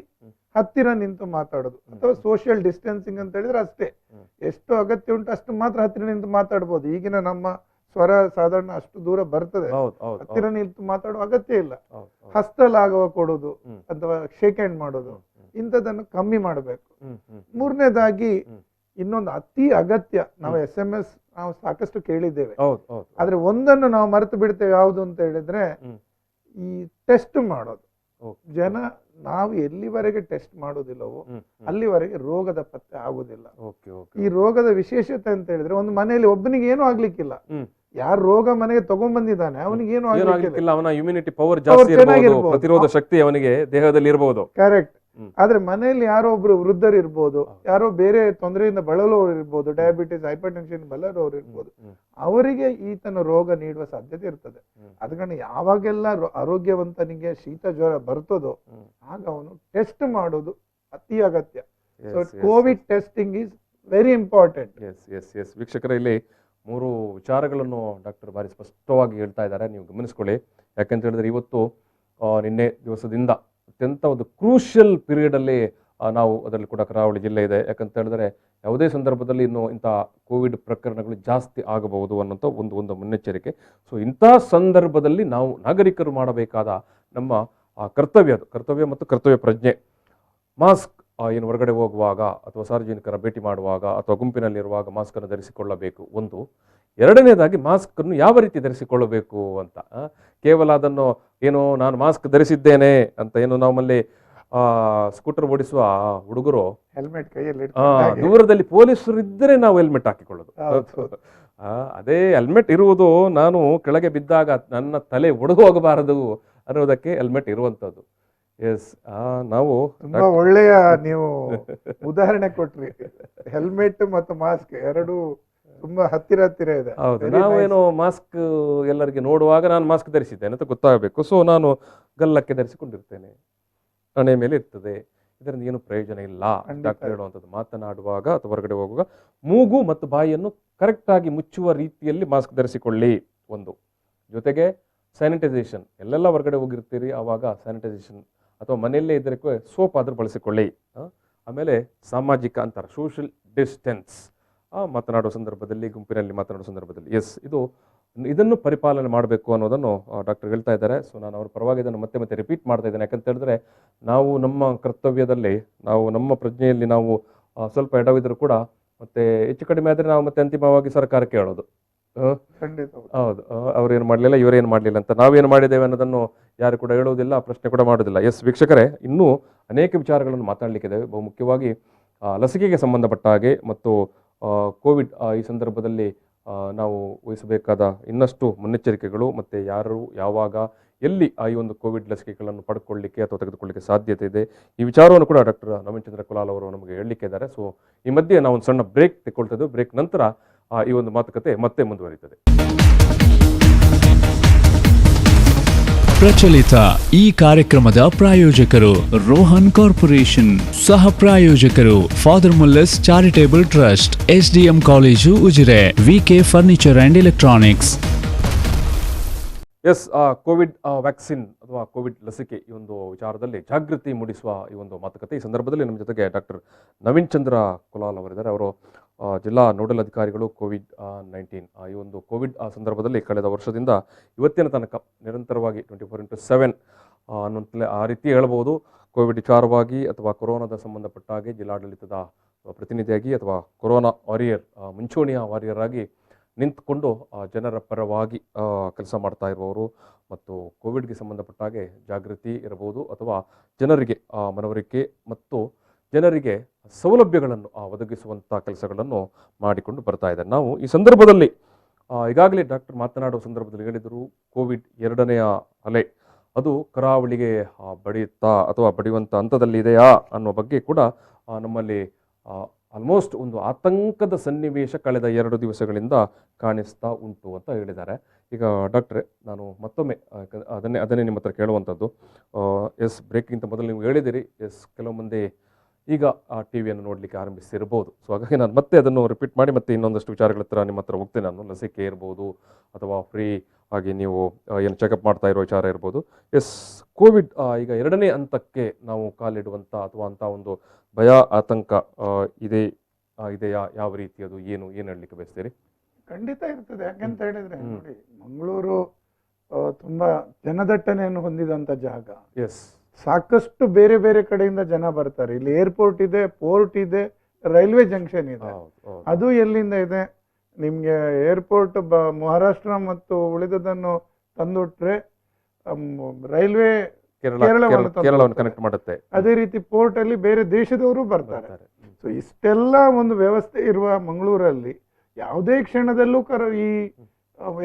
ಹತ್ತಿರ ನಿಂತು ಮಾತಾಡೋದು ಅಥವಾ ಸೋಷಿಯಲ್ ಡಿಸ್ಟೆನ್ಸಿಂಗ್ ಅಂತ ಹೇಳಿದ್ರೆ ಅಷ್ಟೇ. ಎಷ್ಟು ಅಗತ್ಯ ಉಂಟು ಅಷ್ಟು ಮಾತ್ರ ಹತ್ತಿರ ನಿಂತು ಮಾತಾಡ್ಬೋದು. ಈಗಿನ ನಮ್ಮ ಸ್ವರ ಸಾಧಾರಣ ಅಷ್ಟು ದೂರ ಬರ್ತದೆ, ಹತ್ತಿರ ನಿಂತು ಮಾತಾಡುವ ಅಗತ್ಯ ಇಲ್ಲ. ಹಸ್ತಲಾಗವ ಕೊಡೋದು ಅಥವಾ ಶೇಕ್ ಹ್ಯಾಂಡ್ ಮಾಡೋದು ಇಂಥದನ್ನು ಕಮ್ಮಿ ಮಾಡಬೇಕು. ಮೂರನೇದಾಗಿ ಇನ್ನೊಂದು ಅತಿ ಅಗತ್ಯ, ನಾವು SMS ನಾವು ಸಾಕಷ್ಟು ಕೇಳಿದ್ದೇವೆ, ಆದ್ರೆ ಒಂದನ್ನು ನಾವು ಮರೆತು ಬಿಡ್ತೇವೆ. ಯಾವುದು ಅಂತ ಹೇಳಿದ್ರೆ ಈ ಟೆಸ್ಟ್ ಮಾಡೋದು. ಜನ ನಾವು ಎಲ್ಲಿವರೆಗೆ ಟೆಸ್ಟ್ ಮಾಡೋದಿಲ್ಲವೋ ಅಲ್ಲಿವರೆಗೆ ರೋಗದ ಪತ್ತೆ ಆಗುದಿಲ್ಲ. ಈ ರೋಗದ ವಿಶೇಷತೆ ಅಂತ ಹೇಳಿದ್ರೆ, ಒಂದು ಮನೆಯಲ್ಲಿ ಒಬ್ಬನಿಗೆ ಏನೂ ಆಗ್ಲಿಕ್ಕಿಲ್ಲ, ಯಾರು ರೋಗ ಮನೆಗೆ ತಗೊಂಡ್ಬಂದಿದ್ದಾನೆ ಅವನಿಗೆ ಏನು ಆಗ್ಲಿಕ್ಕಿಲ್ಲ, ಅವನ ಇಮ್ಯುನಿಟಿ ಪವರ್ ಜಾಸ್ತಿ ಇರಬಹುದು, ಪ್ರತಿರೋಧ ಶಕ್ತಿ ಅವನಿಗೆ ದೇಹದಲ್ಲಿ ಇರಬಹುದು. ಕರೆಕ್ಟ್. ಆದ್ರೆ ಮನೆಯಲ್ಲಿ ಯಾರೋ ಒಬ್ರು ವೃದ್ಧರು ಇರ್ಬೋದು, ಯಾರೋ ಬೇರೆ ತೊಂದರೆಯಿಂದ ಬಳಲುವವರು ಇರ್ಬೋದು, ಡಯಾಬಿಟಿಸ್, ಹೈಪರ್ ಟೆನ್ಷನ್ ಬಳಲುವವರು ಇರ್ಬೋದು, ಅವರಿಗೆ ಈತನ ರೋಗ ನೀಡುವ ಸಾಧ್ಯತೆ ಇರ್ತದೆ. ಅದಕ್ಕೆ ಯಾವಾಗೆಲ್ಲ ಆರೋಗ್ಯವಂತನಿಗೆ ಶೀತ ಜ್ವರ ಬರ್ತದೋ ಆಗ ಅವನು ಟೆಸ್ಟ್ ಮಾಡೋದು ಅತಿ ಅಗತ್ಯ. So Covid testing is very important. ವೀಕ್ಷಕರ, ಇಲ್ಲಿ 3 ವಿಚಾರಗಳನ್ನು ಡಾಕ್ಟರ್ ಬಾರಿ ಸ್ಪಷ್ಟವಾಗಿ ಹೇಳ್ತಾ ಇದ್ದಾರೆ, ನೀವು ಗಮನಿಸ್ಕೊಳ್ಳಿ. ಯಾಕಂತ ಹೇಳಿದ್ರೆ ಇವತ್ತು ನಿನ್ನೆ ದಿವಸದಿಂದ ಅತ್ಯಂತ ಒಂದು ಕ್ರೂಷಿಯಲ್ ಪೀರಿಯಡ್ ಅಲ್ಲಿ ನಾವು ಅದರಲ್ಲಿ ಕೂಡ ಕರಾವಳಿ ಜಿಲ್ಲೆ ಇದೆ. ಯಾಕಂತ ಹೇಳಿದ್ರೆ ಯಾವುದೇ ಸಂದರ್ಭದಲ್ಲಿ ಇನ್ನು ಇಂಥ ಕೋವಿಡ್ ಪ್ರಕರಣಗಳು ಜಾಸ್ತಿ ಆಗಬಹುದು ಅನ್ನೋಂಥ ಒಂದು ಮುನ್ನೆಚ್ಚರಿಕೆ. ಸೊ ಇಂಥ ಸಂದರ್ಭದಲ್ಲಿ ನಾವು ನಾಗರಿಕರು ಮಾಡಬೇಕಾದ ನಮ್ಮ ಕರ್ತವ್ಯ ಮತ್ತು ಕರ್ತವ್ಯ ಪ್ರಜ್ಞೆ, ಮಾಸ್ಕ್ ಏನು ಹೊರಗಡೆ ಹೋಗುವಾಗ ಅಥವಾ ಸಾರ್ವಜನಿಕರ ಭೇಟಿ ಮಾಡುವಾಗ ಅಥವಾ ಗುಂಪಿನಲ್ಲಿರುವಾಗ ಮಾಸ್ಕನ್ನು ಧರಿಸಿಕೊಳ್ಳಬೇಕು ಒಂದು. ಎರಡನೇದಾಗಿ ಮಾಸ್ಕನ್ನು ಯಾವ ರೀತಿ ಧರಿಸಿಕೊಳ್ಳಬೇಕು ಅಂತ, ಕೇವಲ ಅದನ್ನು ಏನು ನಾನು ಮಾಸ್ಕ್ ಧರಿಸಿದ್ದೇನೆ ಅಂತ ಏನು ನಮ್ಮಲ್ಲಿ ಸ್ಕೂಟರ್ ಓಡಿಸುವ ಹುಡುಗರು ಹೆಲ್ಮೆಟ್ ಕೈಯಲ್ಲಿ ದೂರದಲ್ಲಿ ಪೊಲೀಸರು ಇದ್ದರೆ ನಾವು ಹೆಲ್ಮೆಟ್ ಹಾಕಿಕೊಳ್ಳೋದು. ಅದೇ ಹೆಲ್ಮೆಟ್ ಇರುವುದು ನಾನು ಕೆಳಗೆ ಬಿದ್ದಾಗ ನನ್ನ ತಲೆ ಒಡೆದು ಹೋಗಬಾರದು ಅನ್ನೋದಕ್ಕೆ ಹೆಲ್ಮೆಟ್ ಇರುವಂತದ್ದು. ನಾವು ತುಂಬಾ ಒಳ್ಳೆಯ ನೀವು ಉದಾಹರಣೆ ಕೊಟ್ರಿ. ಹೆಲ್ಮೆಟ್ ಮತ್ತು ಮಾಸ್ಕ್ ಎರಡು ತುಂಬಾ ಹತ್ತಿರ ಇದೆ. ಹೌದು, ನಾವೇನೋ ಮಾಸ್ಕ್ ಎಲ್ಲರಿಗೆ ನೋಡುವಾಗ ನಾನು ಮಾಸ್ಕ್ ಧರಿಸಿದ್ದೇನೆ ಅಂತ ಗೊತ್ತಾಗಬೇಕು. ಸೊ ನಾನು ಗಲ್ಲಕ್ಕೆ ಧರಿಸಿಕೊಂಡಿರ್ತೇನೆ, ಹಣೆ ಮೇಲೆ ಇರ್ತದೆ, ಇದರಿಂದ ಏನು ಪ್ರಯೋಜನ ಇಲ್ಲ. ಡಾಕ್ಟರ್ ಹೇಳುವಂಥದ್ದು, ಮಾತನಾಡುವಾಗ ಅಥವಾ ಹೊರಗಡೆ ಹೋಗುವಾಗ ಮೂಗು ಮತ್ತು ಬಾಯಿಯನ್ನು ಕರೆಕ್ಟ್ ಆಗಿ ಮುಚ್ಚುವ ರೀತಿಯಲ್ಲಿ ಮಾಸ್ಕ್ ಧರಿಸಿಕೊಳ್ಳಿ ಒಂದು. ಜೊತೆಗೆ ಸ್ಯಾನಿಟೈಸೇಷನ್, ಎಲ್ಲೆಲ್ಲ ಹೊರಗಡೆ ಹೋಗಿರ್ತೀರಿ ಆವಾಗ ಸ್ಯಾನಿಟೈಸೇಷನ್ ಅಥವಾ ಮನೆಯಲ್ಲೇ ಇದ್ದಕ್ಕೆ ಸೋಪ್ ಆದರೂ ಬಳಸಿಕೊಳ್ಳಿ. ಆಮೇಲೆ ಸಾಮಾಜಿಕ ಅಂತರ, ಸೋಷಿಯಲ್ ಡಿಸ್ಟೆನ್ಸ್, ಮಾತನಾಡುವ ಸಂದರ್ಭದಲ್ಲಿ, ಗುಂಪಿನಲ್ಲಿ ಮಾತನಾಡುವ ಸಂದರ್ಭದಲ್ಲಿ ಇದು ಇದನ್ನು ಪರಿಪಾಲನೆ ಮಾಡಬೇಕು ಅನ್ನೋದನ್ನು ಡಾಕ್ಟರ್ ಹೇಳ್ತಾ ಇದ್ದಾರೆ. ಸೊ ನಾನು ಅವ್ರ ಪರವಾಗಿ ಇದನ್ನು ಮತ್ತೆ ಮತ್ತೆ ರಿಪೀಟ್ ಮಾಡ್ತಾ ಇದ್ದೇನೆ. ಯಾಕಂತ ಹೇಳಿದ್ರೆ ನಾವು ನಮ್ಮ ಕರ್ತವ್ಯದಲ್ಲಿ, ನಾವು ನಮ್ಮ ಪ್ರಜ್ಞೆಯಲ್ಲಿ ನಾವು ಸ್ವಲ್ಪ ಎಡವಿದ್ರು ಕೂಡ ಮತ್ತೆ ಹೆಚ್ಚು ಕಡಿಮೆ ಆದರೆ ನಾವು ಮತ್ತೆ ಅಂತಿಮವಾಗಿ ಸರ್ಕಾರಕ್ಕೆ ಹೇಳೋದು, ಹೌದು ಅವ್ರೇನು ಮಾಡಲಿಲ್ಲ ಇವರೇನು ಮಾಡಲಿಲ್ಲ ಅಂತ, ನಾವೇನು ಮಾಡಿದ್ದೇವೆ ಅನ್ನೋದನ್ನು ಯಾರು ಕೂಡ ಹೇಳುವುದಿಲ್ಲ, ಪ್ರಶ್ನೆ ಕೂಡ ಮಾಡೋದಿಲ್ಲ. ಎಸ್ ವೀಕ್ಷಕರೇ, ಇನ್ನೂ ಅನೇಕ ವಿಚಾರಗಳನ್ನು ಮಾತಾಡಲಿಕ್ಕಿದೆ. ಬಹುಮುಖ್ಯವಾಗಿ ಲಸಿಕೆಗೆ ಸಂಬಂಧಪಟ್ಟ ಹಾಗೆ ಮತ್ತು ಕೋವಿಡ್ ಈ ಸಂದರ್ಭದಲ್ಲಿ ನಾವು ವಹಿಸಬೇಕಾದ ಇನ್ನಷ್ಟು ಮುನ್ನೆಚ್ಚರಿಕೆಗಳು ಮತ್ತು ಯಾರು ಯಾವಾಗ ಎಲ್ಲಿ ಈ ಒಂದು ಕೋವಿಡ್ ಲಸಿಕೆಗಳನ್ನು ಪಡ್ಕೊಳ್ಳಿಕ್ಕೆ ಅಥವಾ ತೆಗೆದುಕೊಳ್ಳಿಕ್ಕೆ ಸಾಧ್ಯತೆ ಇದೆ, ಈ ವಿಚಾರವನ್ನು ಕೂಡ ಡಾಕ್ಟರ್ ನವೀನ್ ಚಂದ್ರ ಕುಲಾಲ್ ಅವರು ನಮಗೆ ಹೇಳಲಿಕ್ಕೆ ಇದ್ದಾರೆ. ಸೊ ಈ ಮಧ್ಯೆ ನಾವು ಒಂದು ಸಣ್ಣ ಬ್ರೇಕ್ ತೆಗೊಳ್ತಿದ್ದು, ಬ್ರೇಕ್ ನಂತರ ಈ ಒಂದು ಮಾತುಕತೆ ಮತ್ತೆ ಮುಂದುವರಿಯುತ್ತದೆ. ಪ್ರಚಲಿತ ಈ ಕಾರ್ಯಕ್ರಮದ ಪ್ರಾಯೋಜಕರು ರೋಹನ್ ಕಾರ್ಪೊರೇಷನ್, ಸಹ ಪ್ರಾಯೋಜಕರು father Muller's charitable trust, SDM college Ujire, VK furniture and electronics. Yes covid vaccine ಅಥವಾ ಕೋವಿಡ್ ಲಸಿಕೆ ಈ ಒಂದು ವಿಚಾರದಲ್ಲಿ ಜಾಗೃತಿ ಮೂಡಿಸುವ ಈ ಒಂದು ಮಾತುಕತೆ. ಈ ಸಂದರ್ಭದಲ್ಲಿ ನಮ್ಮ ಜೊತೆಗೆ ಡಾಕ್ಟರ್ ನವೀನ್ ಚಂದ್ರ ಕುಲಾಲ್ ಅವರಿದ್ದಾರೆ. ಅವರು ಜಿಲ್ಲಾ ನೋಡಲ್ ಅಧಿಕಾರಿಗಳು ಕೋವಿಡ್-19 ಈ ಒಂದು ಕೋವಿಡ್ ಸಂದರ್ಭದಲ್ಲಿ ಕಳೆದ ವರ್ಷದಿಂದ ಇವತ್ತಿನ ತನಕ ನಿರಂತರವಾಗಿ 24x7 ಅನ್ನುವಂತಲೇ ಆ ರೀತಿ ಹೇಳ್ಬೋದು, ಕೋವಿಡ್ ವಿಚಾರವಾಗಿ ಅಥವಾ ಕೊರೋನಾದ ಸಂಬಂಧಪಟ್ಟ ಹಾಗೆ ಜಿಲ್ಲಾಡಳಿತದ ಪ್ರತಿನಿಧಿಯಾಗಿ ಅಥವಾ ಕೊರೋನಾ ವಾರಿಯರ್, ಮುಂಚೂಣಿಯ ವಾರಿಯರ್ ಆಗಿ ನಿಂತುಕೊಂಡು ಜನರ ಪರವಾಗಿ ಕೆಲಸ ಮಾಡ್ತಾ ಇರುವವರು ಮತ್ತು ಕೋವಿಡ್ಗೆ ಸಂಬಂಧಪಟ್ಟ ಹಾಗೆ ಜಾಗೃತಿ ಇರಬಹುದು ಅಥವಾ ಜನರಿಗೆ ಮನವರಿಕೆ ಮತ್ತು ಜನರಿಗೆ ಸೌಲಭ್ಯಗಳನ್ನು ಒದಗಿಸುವಂಥ ಕೆಲಸಗಳನ್ನು ಮಾಡಿಕೊಂಡು ಬರ್ತಾ ಇದ್ದಾರೆ. ನಾವು ಈ ಸಂದರ್ಭದಲ್ಲಿ ಈಗಾಗಲೇ ಡಾಕ್ಟರ್ ಮಾತನಾಡುವ ಸಂದರ್ಭದಲ್ಲಿ ಹೇಳಿದರು, ಕೋವಿಡ್ 2ನೇ ಅಲೆ ಅದು ಕರಾವಳಿಗೆ ಬಡಿಯುತ್ತಾ ಅಥವಾ ಬಡಿಯುವಂಥ ಹಂತದಲ್ಲಿ ಇದೆಯಾ ಅನ್ನೋ ಬಗ್ಗೆ ಕೂಡ ನಮ್ಮಲ್ಲಿ ಆಲ್ಮೋಸ್ಟ್ ಒಂದು ಆತಂಕದ ಸನ್ನಿವೇಶ ಕಳೆದ 2 ದಿವಸಗಳಿಂದ ಕಾಣಿಸ್ತಾ ಉಂಟು ಅಂತ ಹೇಳಿದ್ದಾರೆ. ಈಗ ಡಾಕ್ಟ್ರೆ, ನಾನು ಮತ್ತೊಮ್ಮೆ ಅದನ್ನೇ ನಿಮ್ಮ ಹತ್ರ ಕೇಳುವಂಥದ್ದು. ಎಸ್ ಬ್ರೇಕ್ಗಿಂತ ಮೊದಲು ನೀವು ಹೇಳಿದಿರಿ, ಎಸ್ ಕೆಲವು ಮಂದಿ ಈಗ ಟಿ ವಿಯನ್ನು ನೋಡಲಿಕ್ಕೆ ಆರಂಭಿಸಿರ್ಬೋದು. ಸೊ ಹಾಗಾಗಿ ನಾನು ಮತ್ತೆ ಅದನ್ನು ರಿಪೀಟ್ ಮಾಡಿ ಮತ್ತೆ ಇನ್ನೊಂದಷ್ಟು ವಿಚಾರಗಳ ಹತ್ರ ನಿಮ್ಮ ಹತ್ರ ಹೋಗ್ತೇನೆ. ನಾನು ಲಸಿಕೆ ಇರ್ಬೋದು ಅಥವಾ ಫ್ರೀ ಆಗಿ ನೀವು ಏನು ಚೆಕಪ್ ಮಾಡ್ತಾ ಇರೋ ವಿಚಾರ ಇರ್ಬೋದು. ಎಸ್ ಕೋವಿಡ್ ಈಗ 2ನೇ ಹಂತಕ್ಕೆ ನಾವು ಕಾಲಿಡುವಂಥ ಅಥವಾ ಅಂಥ ಒಂದು ಭಯ ಆತಂಕ ಇದೆಯಾ, ಯಾವ ರೀತಿ, ಅದು ಏನು ಹೇಳಲಿಕ್ಕೆ ಬಯಸ್ತೀರಿ? ಖಂಡಿತ ಇರ್ತದೆ. ಯಾಕಂತ ಹೇಳಿದ್ರೆ ನೋಡಿ, ಮಂಗಳೂರು ತುಂಬಾ ಜನದಟ್ಟಣೆಯನ್ನು ಹೊಂದಿದಂತ ಜಾಗ. ಎಸ್, ಸಾಕಷ್ಟು ಬೇರೆ ಬೇರೆ ಕಡೆಯಿಂದ ಜನ ಬರ್ತಾರೆ. ಇಲ್ಲಿ ಏರ್ಪೋರ್ಟ್ ಇದೆ, ಪೋರ್ಟ್ ಇದೆ, ರೈಲ್ವೆ ಜಂಕ್ಷನ್ ಇದೆ. ಅದು ಎಲ್ಲಿಂದ ಇದೆ ನಿಮ್ಗೆ? ಏರ್ಪೋರ್ಟ್ ಮಹಾರಾಷ್ಟ್ರ ಮತ್ತು ಉಳಿದದನ್ನು ತಂದುಟ್ರೆ ರೈಲ್ವೆ ಕೇರಳವನ್ನು ಕನೆಕ್ಟ್ ಮಾಡುತ್ತೆ. ಅದೇ ರೀತಿ ಪೋರ್ಟ್ ಅಲ್ಲಿ ಬೇರೆ ದೇಶದವರು ಬರ್ತಾರೆ. ಸೊ ಇಷ್ಟೆಲ್ಲ ಒಂದು ವ್ಯವಸ್ಥೆ ಇರುವ ಮಂಗಳೂರಲ್ಲಿ ಯಾವುದೇ ಕ್ಷಣದಲ್ಲೂ ಈ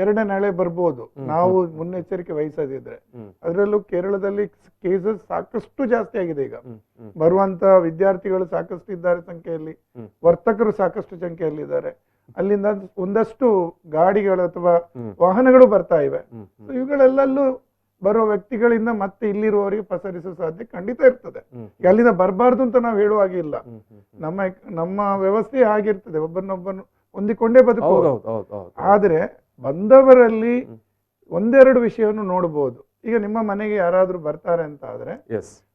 2ನೇ ಅಲೆ ಬರ್ಬೋದು, ನಾವು ಮುನ್ನೆಚ್ಚರಿಕೆ ವಹಿಸದಿದ್ರೆ. ಅದರಲ್ಲೂ ಕೇರಳದಲ್ಲಿ ಕೇಸಸ್ ಸಾಕಷ್ಟು ಜಾಸ್ತಿ ಆಗಿದೆ. ಈಗ ಬರುವಂತ ವಿದ್ಯಾರ್ಥಿಗಳು ಸಾಕಷ್ಟು ಇದ್ದಾರೆ ಸಂಖ್ಯೆಯಲ್ಲಿ, ವರ್ತಕರು ಸಾಕಷ್ಟು ಸಂಖ್ಯೆಯಲ್ಲಿದ್ದಾರೆ. ಅಲ್ಲಿಂದ ಒಂದಷ್ಟು ಗಾಡಿಗಳು ಅಥವಾ ವಾಹನಗಳು ಬರ್ತಾ ಇವೆ. ಇವುಗಳೆಲ್ಲಲ್ಲೂ ಬರುವ ವ್ಯಕ್ತಿಗಳಿಂದ ಮತ್ತೆ ಇಲ್ಲಿರುವವರಿಗೆ ಪಸರಿಸುವ ಸಾಧ್ಯತೆ ಖಂಡಿತ ಇರ್ತದೆ. ಅಲ್ಲಿಂದ ಬರಬಾರ್ದು ಅಂತ ನಾವು ಹೇಳುವಾಗಿಲ್ಲ. ನಮ್ಮ ವ್ಯವಸ್ಥೆ ಆಗಿರ್ತದೆ, ಒಬ್ಬರನ್ನೊಬ್ಬನು ಹೊಂದಿಕೊಂಡೇ ಬದುಕಬಹುದು. ಆದ್ರೆ ಬಂದವರಲ್ಲಿ ಒಂದೆರಡು ವಿಷಯವನ್ನು ನೋಡಬಹುದು. ಈಗ ನಿಮ್ಮ ಮನೆಗೆ ಯಾರಾದ್ರೂ ಬರ್ತಾರೆ ಅಂತ ಆದ್ರೆ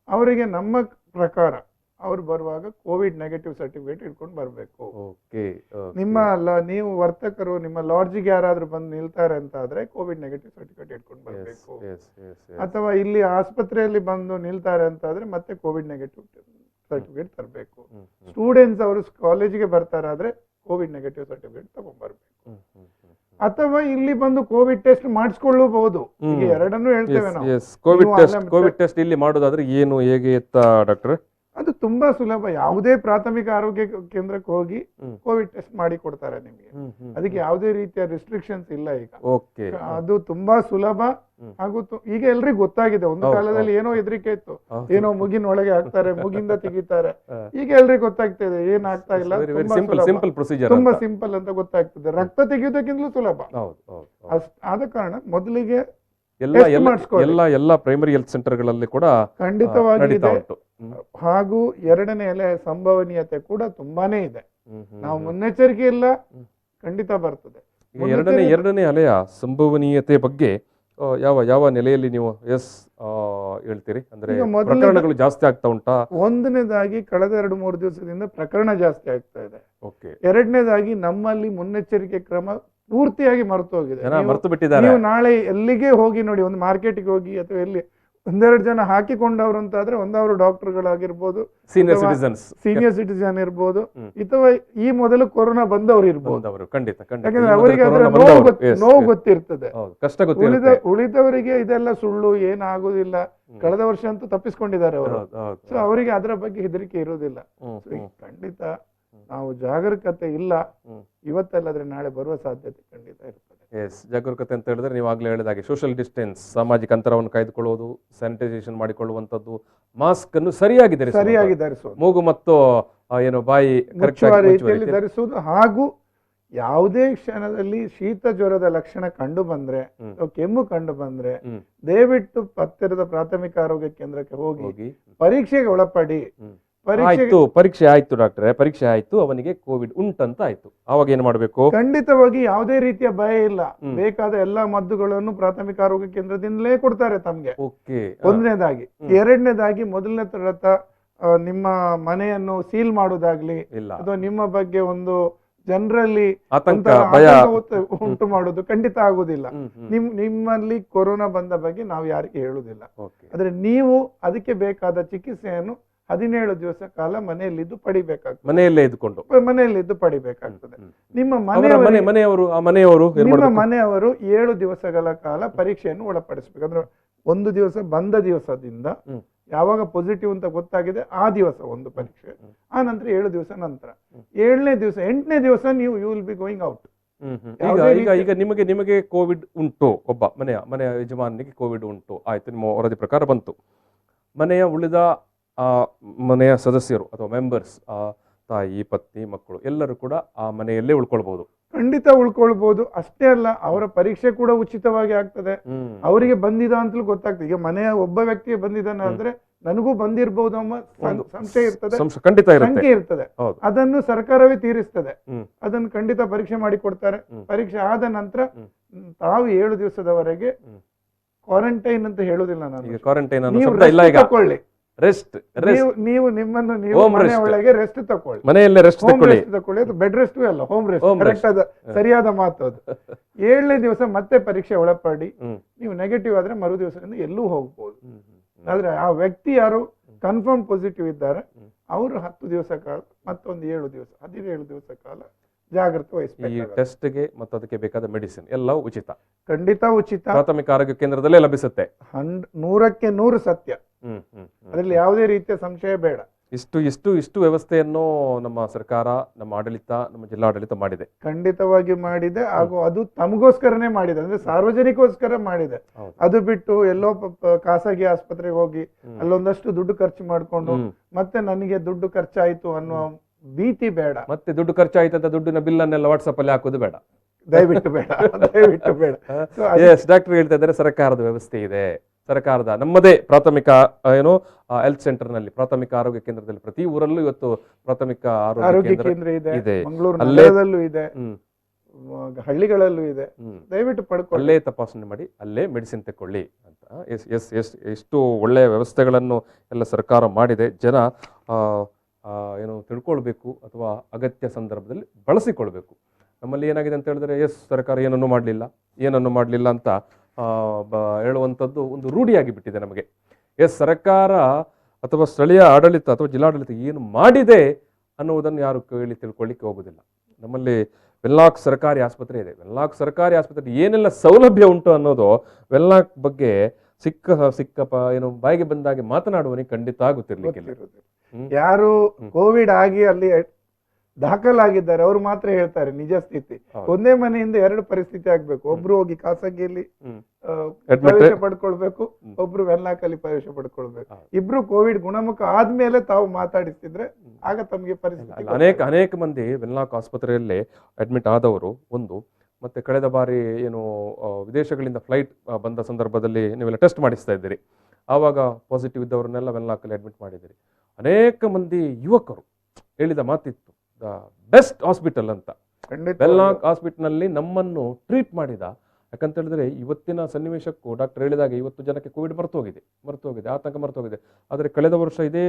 ಅವರಿಗೆ ನಮ್ಮ ಪ್ರಕಾರ ಅವ್ರು ಬರುವಾಗ ಕೋವಿಡ್ ನೆಗೆಟಿವ್ ಸರ್ಟಿಫಿಕೇಟ್ ಇಟ್ಕೊಂಡು ಬರ್ಬೇಕು. ನೀವು ವರ್ತಕರು ನಿಮ್ಮ ಲಾಡ್ಜಿಗೆ ಯಾರಾದ್ರೂ ಬಂದು ನಿಲ್ತಾರೆ ಅಂತ ಆದ್ರೆ ಕೋವಿಡ್ ನೆಗೆಟಿವ್ ಸರ್ಟಿಫಿಕೇಟ್ ಇಟ್ಕೊಂಡು ಬರ್ಬೇಕು. ಅಥವಾ ಇಲ್ಲಿ ಆಸ್ಪತ್ರೆಯಲ್ಲಿ ಬಂದು ನಿಲ್ತಾರೆ ಅಂತ ಆದ್ರೆ ಮತ್ತೆ ಕೋವಿಡ್ ನೆಗೆಟಿವ್ ಸರ್ಟಿಫಿಕೇಟ್ ತರಬೇಕು. ಸ್ಟೂಡೆಂಟ್ಸ್ ಅವರು ಕಾಲೇಜಿಗೆ ಬರ್ತಾರಾದ್ರೆ ಕೋವಿಡ್ ನೆಗೆಟಿವ್ ಸರ್ಟಿಫಿಕೇಟ್ ತಗೊಂಡ್ಬರ್ಬೇಕು. ಅಥವಾ ಇಲ್ಲಿ ಬಂದು ಕೋವಿಡ್ ಟೆಸ್ಟ್ ಮಾಡಿಸ್ಕೊಳ್ಳಬಹುದು. ಈಗ ಎರಡನ್ನೂ ಹೇಳ್ತೇವೆ ನಾವು. ಕೋವಿಡ್ ಟೆಸ್ಟ್ ಇಲ್ಲಿ ಮಾಡೋದಾದ್ರೆ ಏನು, ಹೇಗೆ ಡಾಕ್ಟರ್? ಅದು ತುಂಬಾ ಸುಲಭ. ಯಾವುದೇ ಪ್ರಾಥಮಿಕ ಆರೋಗ್ಯ ಕೇಂದ್ರಕ್ಕೆ ಹೋಗಿ ಕೋವಿಡ್ ಟೆಸ್ಟ್ ಮಾಡಿ ಕೊಡ್ತಾರೆ ನಿಮಗೆ. ಅದಕ್ಕೆ ಯಾವುದೇ ರೀತಿಯ ರಿಸ್ಟ್ರಿಕ್ಷನ್ಸ್ ಇಲ್ಲ ಈಗ. ಅದು ತುಂಬಾ ಸುಲಭ. ಹಾಗೂ ಈಗ ಎಲ್ರಿಗೂ ಗೊತ್ತಾಗಿದೆ. ಒಂದು ಕಾಲದಲ್ಲಿ ಏನೋ ಹೆದರಿಕೆ ಇತ್ತು, ಏನೋ ಮುಗಿನ ಒಳಗೆ ಹಾಕ್ತಾರೆ, ಮುಗಿಂದ ತೆಗಿತಾರೆ. ಈಗ ಎಲ್ರಿಗೂ ಗೊತ್ತಾಗ್ತದೆ ಏನ್ ಆಗ್ತಾ ಇಲ್ಲ, ತುಂಬಾ ಸಿಂಪಲ್ ಅಂತ ಗೊತ್ತಾಗ್ತದೆ. ರಕ್ತ ತೆಗೆಯುವುದಕ್ಕಿಂತಲೂ ಸುಲಭ. ಆದ ಕಾರಣ ಮೊದಲಿಗೆ ಎಲ್ಲ ಪ್ರೈಮರಿ ಹೆಲ್ತ್ ಸೆಂಟರ್ಗಳಲ್ಲಿ ಕೂಡ ಖಂಡಿತವಾಗಿ ಹಾಗೂ 2ನೇ ಅಲೆ ಸಂಭವನೀಯತೆ ಕೂಡ ತುಂಬಾನೇ ಇದೆ. ನಾವು ಮುನ್ನೆಚ್ಚರಿಕೆ ಇಲ್ಲ, ಖಂಡಿತ ಬರ್ತದೆ. 2ನೇ ಅಲೆಯ ಸಂಭವನೀಯತೆ ಬಗ್ಗೆ ಯಾವ ನೆಲೆಯಲ್ಲಿ ನೀವು ಹೇಳ್ತೀರಿ? ಅಂದ್ರೆ ಪ್ರಕರಣಗಳು ಜಾಸ್ತಿ ಆಗ್ತಾ ಉಂಟಾ? ಒಂದನೇದಾಗಿ ಕಳೆದ 2-3 ದಿವಸದಿಂದ ಪ್ರಕರಣ ಜಾಸ್ತಿ ಆಗ್ತಾ ಇದೆ. 2ನೇದಾಗಿ ನಮ್ಮಲ್ಲಿ ಮುನ್ನೆಚ್ಚರಿಕೆ ಕ್ರಮ ಪೂರ್ತಿಯಾಗಿ ಮರೆತು ಹೋಗಿದೆ. ಜನ ಮರೆತು ಬಿಟ್ಟಿದ್ದಾರೆ. ನೀವು ನಾಳೆ ಎಲ್ಲಿಗೆ ಹೋಗಿ ನೋಡಿ, ಒಂದು ಮಾರ್ಕೆಟ್ಗೆ ಹೋಗಿ ಅಥವಾ ಎಲ್ಲಿ ಒಂದೆರಡು ಜನ ಹಾಕಿಕೊಂಡವ್ರು ಅಂತ ಆದ್ರೆ ಒಂದವರು ಡಾಕ್ಟರ್ಗಳಾಗಿರ್ಬೋದು, ಸೀನಿಯರ್ ಸಿಟಿಸನ್ ಇರ್ಬೋದು, ಅಥವಾ ಈ ಮೊದಲು ಕೊರೋನಾ ಬಂದವರು ಇರ್ಬೋದು. ಯಾಕಂದ್ರೆ ಅವರಿಗೆ ಅದರ ನೋವು ಗೊತ್ತಿರ್ತದೆ. ಉಳಿದವರಿಗೆ ಇದೆಲ್ಲ ಸುಳ್ಳು, ಏನಾಗುದಿಲ್ಲ, ಕಳೆದ ವರ್ಷ ಅಂತೂ ತಪ್ಪಿಸ್ಕೊಂಡಿದ್ದಾರೆ ಅವರು. ಸೊ ಅವರಿಗೆ ಅದರ ಬಗ್ಗೆ ಹೆದರಿಕೆ ಇರುವುದಿಲ್ಲ. ಖಂಡಿತ ನಾವು ಜಾಗರೂಕತೆ ಇಲ್ಲ, ಇವತ್ತಲ್ಲಾದ್ರೆ ನಾಳೆ ಬರುವ ಸಾಧ್ಯತೆ ಖಂಡಿತ ಇರ್ತದೆ. ಜಾಗರೂಕತೆ ಅಂತ ಹೇಳಿದ್ರೆ ನೀವು ಆಗ್ಲೇ ಹೇಳಿದಾಗೆ ಸೋಷಿಯಲ್ ಡಿಸ್ಟೆನ್ಸ್, ಸಾಮಾಜಿಕ ಅಂತರವನ್ನು ಕಾಯ್ದುಕೊಳ್ಳುವುದು, ಸ್ಯಾನಿಟೈಸೇಷನ್ ಮಾಡಿಕೊಳ್ಳುವಂತದ್ದು, ಮಾಸ್ಕ್ ಅನ್ನು ಸರಿಯಾಗಿ ಧರಿಸುವುದು, ಮೂಗು ಮತ್ತು ಏನು ಬಾಯಿ ರೀತಿಯಲ್ಲಿ ಧರಿಸುವುದು, ಹಾಗೂ ಯಾವುದೇ ಕ್ಷಣದಲ್ಲಿ ಶೀತ ಜ್ವರದ ಲಕ್ಷಣ ಕಂಡು ಬಂದ್ರೆ, ಕೆಮ್ಮು ಕಂಡು ಬಂದ್ರೆ ದಯವಿಟ್ಟು ಹತ್ತಿರದ ಪ್ರಾಥಮಿಕ ಆರೋಗ್ಯ ಕೇಂದ್ರಕ್ಕೆ ಹೋಗಿ ಪರೀಕ್ಷೆಗೆ ಒಳಪಡಿ. ಪರೀಕ್ಷೆ ಆಯ್ತು ಡಾಕ್ಟ್ರೆ, ಪರೀಕ್ಷೆ ಆಯ್ತು, ಅವನಿಗೆ ಕೋವಿಡ್ ಉಂಟಂತ ಆಯ್ತು, ಅವಾಗ ಏನ್ ಮಾಡ್ಬೇಕು? ಖಂಡಿತವಾಗಿ ಯಾವುದೇ ರೀತಿಯ ಭಯ ಇಲ್ಲ. ಬೇಕಾದ ಎಲ್ಲಾ ಮದ್ದುಗಳನ್ನು ಪ್ರಾಥಮಿಕ ಆರೋಗ್ಯ ಕೇಂದ್ರದಿಂದಲೇ ಕೊಡ್ತಾರೆ ತಮ್ಗೆ. ಒಂದನೇದಾಗಿ. ಎರಡನೇದಾಗಿ, ಮೊದಲನೇ ತರತ ನಿಮ್ಮ ಮನೆಯನ್ನು ಸೀಲ್ ಮಾಡುವುದಾಗ್ಲಿ ಅಥವಾ ನಿಮ್ಮ ಬಗ್ಗೆ ಒಂದು ಜನರಲ್ಲಿ ಉಂಟು ಮಾಡುದು ಖಂಡಿತ ಆಗುದಿಲ್ಲ. ನಿಮ್ಮಲ್ಲಿ ಕೊರೋನಾ ಬಂದ ಬಗ್ಗೆ ನಾವು ಯಾರಿಗೆ ಹೇಳುದಿಲ್ಲ. ಆದ್ರೆ ನೀವು ಅದಕ್ಕೆ ಬೇಕಾದ ಚಿಕಿತ್ಸೆಯನ್ನು 17 ದಿವಸ ಕಾಲ ಮನೆಯಲ್ಲಿದ್ದು ಪಡಿಬೇಕಾಗ್ತದೆ. ಮನೆಯಲ್ಲಿದ್ದು ಪಡಿಬೇಕಾಗ್ತದೆ. ನಿಮ್ಮ ಮನೆಯವರು 7 ದಿವಸಗಳ ಕಾಲ ಪರೀಕ್ಷೆಯನ್ನು ಒಳಪಡಿಸಬೇಕು. ಅಂದ್ರೆ 1 ದಿವಸ ಬಂದ ದಿವಸದಿಂದ ಯಾವಾಗ ಪಾಸಿಟಿವ್ ಅಂತ ಗೊತ್ತಾಗಿದೆ ಆ ದಿವಸ ಒಂದು ಪರೀಕ್ಷೆ, ಆ ನಂತರ 7 ದಿವಸ ನಂತರ 7ನೇ ದಿವಸ 8ನೇ ದಿವಸ ನೀವು you will be going out. ಈಗ ನಿಮಗೆ ಕೋವಿಡ್ ಉಂಟು, ಒಬ್ಬ ಮನೆಯ ಯಜಮಾನಿಗೆ ಕೋವಿಡ್ ಉಂಟು ಆಯ್ತು, ನಿಮ್ಮ ವರದಿ ಪ್ರಕಾರ ಬಂತು. ಉಳಿದ ಮನೆಯ ಸದಸ್ಯರು ಅಥವಾ ಮೆಂಬರ್ಸ್, ತಾಯಿ, ಪತ್ನಿ, ಮಕ್ಕಳು ಎಲ್ಲರೂ ಕೂಡ ಆ ಮನೆಯಲ್ಲೇ ಉಳ್ಕೊಳ್ಬಹುದು. ಖಂಡಿತ ಉಳ್ಕೊಳ್ಬಹುದು. ಅಷ್ಟೇ ಅಲ್ಲ, ಅವರ ಪರೀಕ್ಷೆ ಕೂಡ ಉಚಿತವಾಗಿ ಆಗ್ತದೆ. ಅವರಿಗೆ ಬಂದಿದ ಅಂತಲೂ ಗೊತ್ತಾಗ್ತದೆ. ಈಗ ಮನೆಯ ಒಬ್ಬ ವ್ಯಕ್ತಿಗೆ ಬಂದಿದ್ದಾನೆ ಅಂದ್ರೆ ನನಗೂ ಬಂದಿರಬಹುದು ಎಂಬ ಸಂಶಯ ಇರ್ತದೆ, ಶಂಕೆ ಇರ್ತದೆ. ಅದನ್ನು ಸರ್ಕಾರವೇ ತೀರಿಸ್ತದೆ. ಅದನ್ನು ಖಂಡಿತ ಪರೀಕ್ಷೆ ಮಾಡಿ ಕೊಡ್ತಾರೆ. ಪರೀಕ್ಷೆ ಆದ ನಂತರ ತಾವು 7 ದಿವಸದವರೆಗೆ ಕ್ವಾರಂಟೈನ್ ಅಂತ ಹೇಳುದಿಲ್ಲ ನಾನು, ತಗೊಳ್ಳಿ. ನೀವು ನಿಮ್ಮನ್ನು ಒಳಗೆ ರೆಸ್ಟ್ ತಕೊಳ್ಳಿ, ಮನೆಯಲ್ಲೇ ರೆಸ್ಟ್ ತಕೊಳ್ಳಿ. ಅದು ಬೆಡ್ ರೆಸ್ಟ್ ಅಲ್ಲ, ಹೋಮ್ ರೆಸ್ಟ್. ಸರಿಯಾದ ಮಾತು ಅದು. 7ನೇ ದಿವಸ ಮತ್ತೆ ಪರೀಕ್ಷೆ ಒಳಪಡಿ. ನೀವು ನೆಗೆಟಿವ್ ಆದ್ರೆ ಮರು ದಿವಸದಿಂದ ಎಲ್ಲೂ ಹೋಗ್ಬೋದು. ಆದ್ರೆ ಆ ವ್ಯಕ್ತಿ ಯಾರು ಕನ್ಫರ್ಮ್ ಪಾಸಿಟಿವ್ ಇದ್ದಾರೆ ಅವರು 10 ದಿವಸ ಕಾಲ, ಮತ್ತೊಂದು 7 ದಿವಸ, 17 ದಿವಸ ಕಾಲ ಜಾಗ್ರತೆ ವಹಿಸಬೇಕು. ಈ ಟೆಸ್ಟ್ಗೆ ಮತ್ತು ಅದಕ್ಕೆ ಬೇಕಾದ ಮೆಡಿಸಿನ್ ಎಲ್ಲವೂ ಉಚಿತ, ಖಂಡಿತ ಉಚಿತ. ಪ್ರಾಥಮಿಕ ಆರೋಗ್ಯ ಕೇಂದ್ರದಲ್ಲೇ ಲಭಿಸುತ್ತೆ. 100ಕ್ಕೆ 100 ಸತ್ಯ. ಅದರಲ್ಲಿ ಯಾವುದೇ ರೀತಿಯ ಸಂಶಯ ಬೇಡ. ಇಷ್ಟು ವ್ಯವಸ್ಥೆಯನ್ನು ನಮ್ಮ ಸರ್ಕಾರ, ನಮ್ಮ ಆಡಳಿತ, ನಮ್ಮ ಜಿಲ್ಲಾಡಳಿತ ಮಾಡಿದೆ, ಖಂಡಿತವಾಗಿ ಮಾಡಿದೆ. ಹಾಗೂ ಅದು ತಮಗೋಸ್ಕರನೇ ಮಾಡಿದೆ, ಅಂದ್ರೆ ಸಾರ್ವಜನಿಕೋಸ್ಕರ ಮಾಡಿದೆ. ಅದು ಬಿಟ್ಟು ಎಲ್ಲೋ ಖಾಸಗಿ ಆಸ್ಪತ್ರೆಗೆ ಹೋಗಿ ಅಲ್ಲೊಂದಷ್ಟು ದುಡ್ಡು ಖರ್ಚು ಮಾಡ್ಕೊಂಡು ಮತ್ತೆ ನನಗೆ ದುಡ್ಡು ಖರ್ಚಾಯ್ತು ಅನ್ನೋ ಭೀತಿ ಬೇಡ. ಮತ್ತೆ ದುಡ್ಡು ಖರ್ಚಾಯ್ತು ಅಂತ ದುಡ್ಡಿನ ಬಿಲ್ ಅನ್ನೆಲ್ಲ ವಾಟ್ಸಪ್ ಅಲ್ಲಿ ಹಾಕೋದು ಬೇಡ, ದಯವಿಟ್ಟು ಬೇಡ. ಡಾಕ್ಟರ್ ಹೇಳ್ತಾ ಇದ್ದಾರೆ ಸರ್ಕಾರದ ವ್ಯವಸ್ಥೆ ಇದೆ. ಸರ್ಕಾರದ ನಮ್ಮದೇ ಪ್ರಾಥಮಿಕ ಹೆಲ್ತ್ ಸೆಂಟರ್ ನಲ್ಲಿ, ಪ್ರಾಥಮಿಕ ಆರೋಗ್ಯ ಕೇಂದ್ರದಲ್ಲಿ ಪ್ರತಿ ಊರಲ್ಲೂ ಇವತ್ತು ಪ್ರಾಥಮಿಕ ಆರೋಗ್ಯ ಕೇಂದ್ರ ಇದೆ. ಮಂಗಳೂರು ಇದೆ, ಹಳ್ಳಿಗಳಲ್ಲೂ ಇದೆ. ದಯವಿಟ್ಟು ಪಡ್ಕೊಳ್ಳಿ, ಅಲ್ಲೇ ತಪಾಸಣೆ ಮಾಡಿ ಅಲ್ಲೇ ಮೆಡಿಸಿನ್ ತಕೊಳ್ಳಿ ಅಂತ. ಎಷ್ಟು ಒಳ್ಳೆಯ ವ್ಯವಸ್ಥೆಗಳನ್ನು ಎಲ್ಲ ಸರ್ಕಾರ ಮಾಡಿದೆ. ಜನ ತಿಳ್ಕೊಳ್ಬೇಕು ಅಥವಾ ಅಗತ್ಯ ಸಂದರ್ಭದಲ್ಲಿ ಬಳಸಿಕೊಳ್ಬೇಕು. ನಮ್ಮಲ್ಲಿ ಏನಾಗಿದೆ ಅಂತ ಹೇಳಿದ್ರೆ ಸರ್ಕಾರ ಏನನ್ನು ಮಾಡಲಿಲ್ಲ ಅಂತ ಹೇಳುವಂಥದ್ದು ಒಂದು ರೂಢಿಯಾಗಿ ಬಿಟ್ಟಿದೆ ನಮಗೆ. ಸರ್ಕಾರ ಅಥವಾ ಸ್ಥಳೀಯ ಆಡಳಿತ ಅಥವಾ ಜಿಲ್ಲಾಡಳಿತ ಏನು ಮಾಡಿದೆ ಅನ್ನುವುದನ್ನು ಯಾರು ತಿಳ್ಕೊಳ್ಳಿಕ್ಕೆ ಹೋಗುದಿಲ್ಲ. ನಮ್ಮಲ್ಲಿ ವೆನ್ಲಾಕ್ ಸರ್ಕಾರಿ ಆಸ್ಪತ್ರೆ ಇದೆ. ವೆನ್ಲಾಕ್ ಸರ್ಕಾರಿ ಆಸ್ಪತ್ರೆ ಏನೆಲ್ಲ ಸೌಲಭ್ಯ ಉಂಟು ಅನ್ನೋದು ವೆನ್ಲಾಕ್ ಬಗ್ಗೆ ಸಿಕ್ಕ ಬಾಯಿಗೆ ಬಂದಾಗೆ ಮಾತನಾಡುವನಿಗೆ ಖಂಡಿತ ಗೊತ್ತಿರ್ಲಿಕ್ಕಿಲ್ಲ. ಯಾರು ಕೋವಿಡ್ ಆಗಿ ಅಲ್ಲಿ ದಾಖಲಾಗಿದ್ದಾರೆ ಅವರು ಮಾತ್ರ ಹೇಳ್ತಾರೆ ನಿಜ ಸ್ಥಿತಿ. ಒಂದೇ ಮನೆಯಿಂದ 2 ಪರಿಸ್ಥಿತಿ ಆಗ್ಬೇಕು. ಒಬ್ರು ಹೋಗಿ ಖಾಸಗಿಯಲ್ಲಿ ಪ್ರವೇಶ ಪಡ್ಕೊಳ್ಬೇಕು, ಒಬ್ರು ವೆನ್ಲಾಕ್ ಅಲ್ಲಿ ಪ್ರವೇಶ ಪಡ್ಕೊಳ್ಬೇಕು. ಇಬ್ರು ಕೋವಿಡ್ ಗುಣಮುಖ ಆದ್ಮೇಲೆ ತಾವು ಮಾತಾಡಿಸ್ತಿದ್ರೆ ಆಗ ತಮಗೆ ಪರಿಸ್ಥಿತಿ. ಅನೇಕ ಮಂದಿ ವೆನ್ಲಾಕ್ ಆಸ್ಪತ್ರೆಯಲ್ಲಿ ಅಡ್ಮಿಟ್ ಆದವರು ಒಂದು, ಮತ್ತೆ ಕಳೆದ ಬಾರಿ ವಿದೇಶಗಳಿಂದ ಫ್ಲೈಟ್ ಬಂದ ಸಂದರ್ಭದಲ್ಲಿ ನೀವೆಲ್ಲ ಟೆಸ್ಟ್ ಮಾಡಿಸ್ತಾ ಇದ್ದೀರಿ, ಆವಾಗ ಪಾಸಿಟಿವ್ ಇದ್ದವರನ್ನೆಲ್ಲ ವೆನ್ಲಾಕ್ ಅಲ್ಲಿ ಅಡ್ಮಿಟ್ ಮಾಡಿದ್ದೀರಿ. ಅನೇಕ ಮಂದಿ ಯುವಕರು ಹೇಳಿದ ಮಾತಿತ್ತು, ದ ಬೆಸ್ಟ್ ಹಾಸ್ಪಿಟಲ್ ಅಂತ. ವೆನ್ಲಾಕ್ ಹಾಸ್ಪಿಟಲ್ ನಲ್ಲಿ ನಮ್ಮನ್ನು ಟ್ರೀಟ್ ಮಾಡಿದ. ಯಾಕಂತ ಹೇಳಿದ್ರೆ ಇವತ್ತಿನ ಸನ್ನಿವೇಶಕ್ಕೂ ಡಾಕ್ಟರ್ ಹೇಳಿದಾಗ 50 ಜನಕ್ಕೆ ಕೋವಿಡ್ ಮರೆತು ಹೋಗಿದೆ, ಆತಂಕ ಮರೆತು ಹೋಗಿದೆ. ಆದರೆ ಕಳೆದ ವರ್ಷ ಇದೇ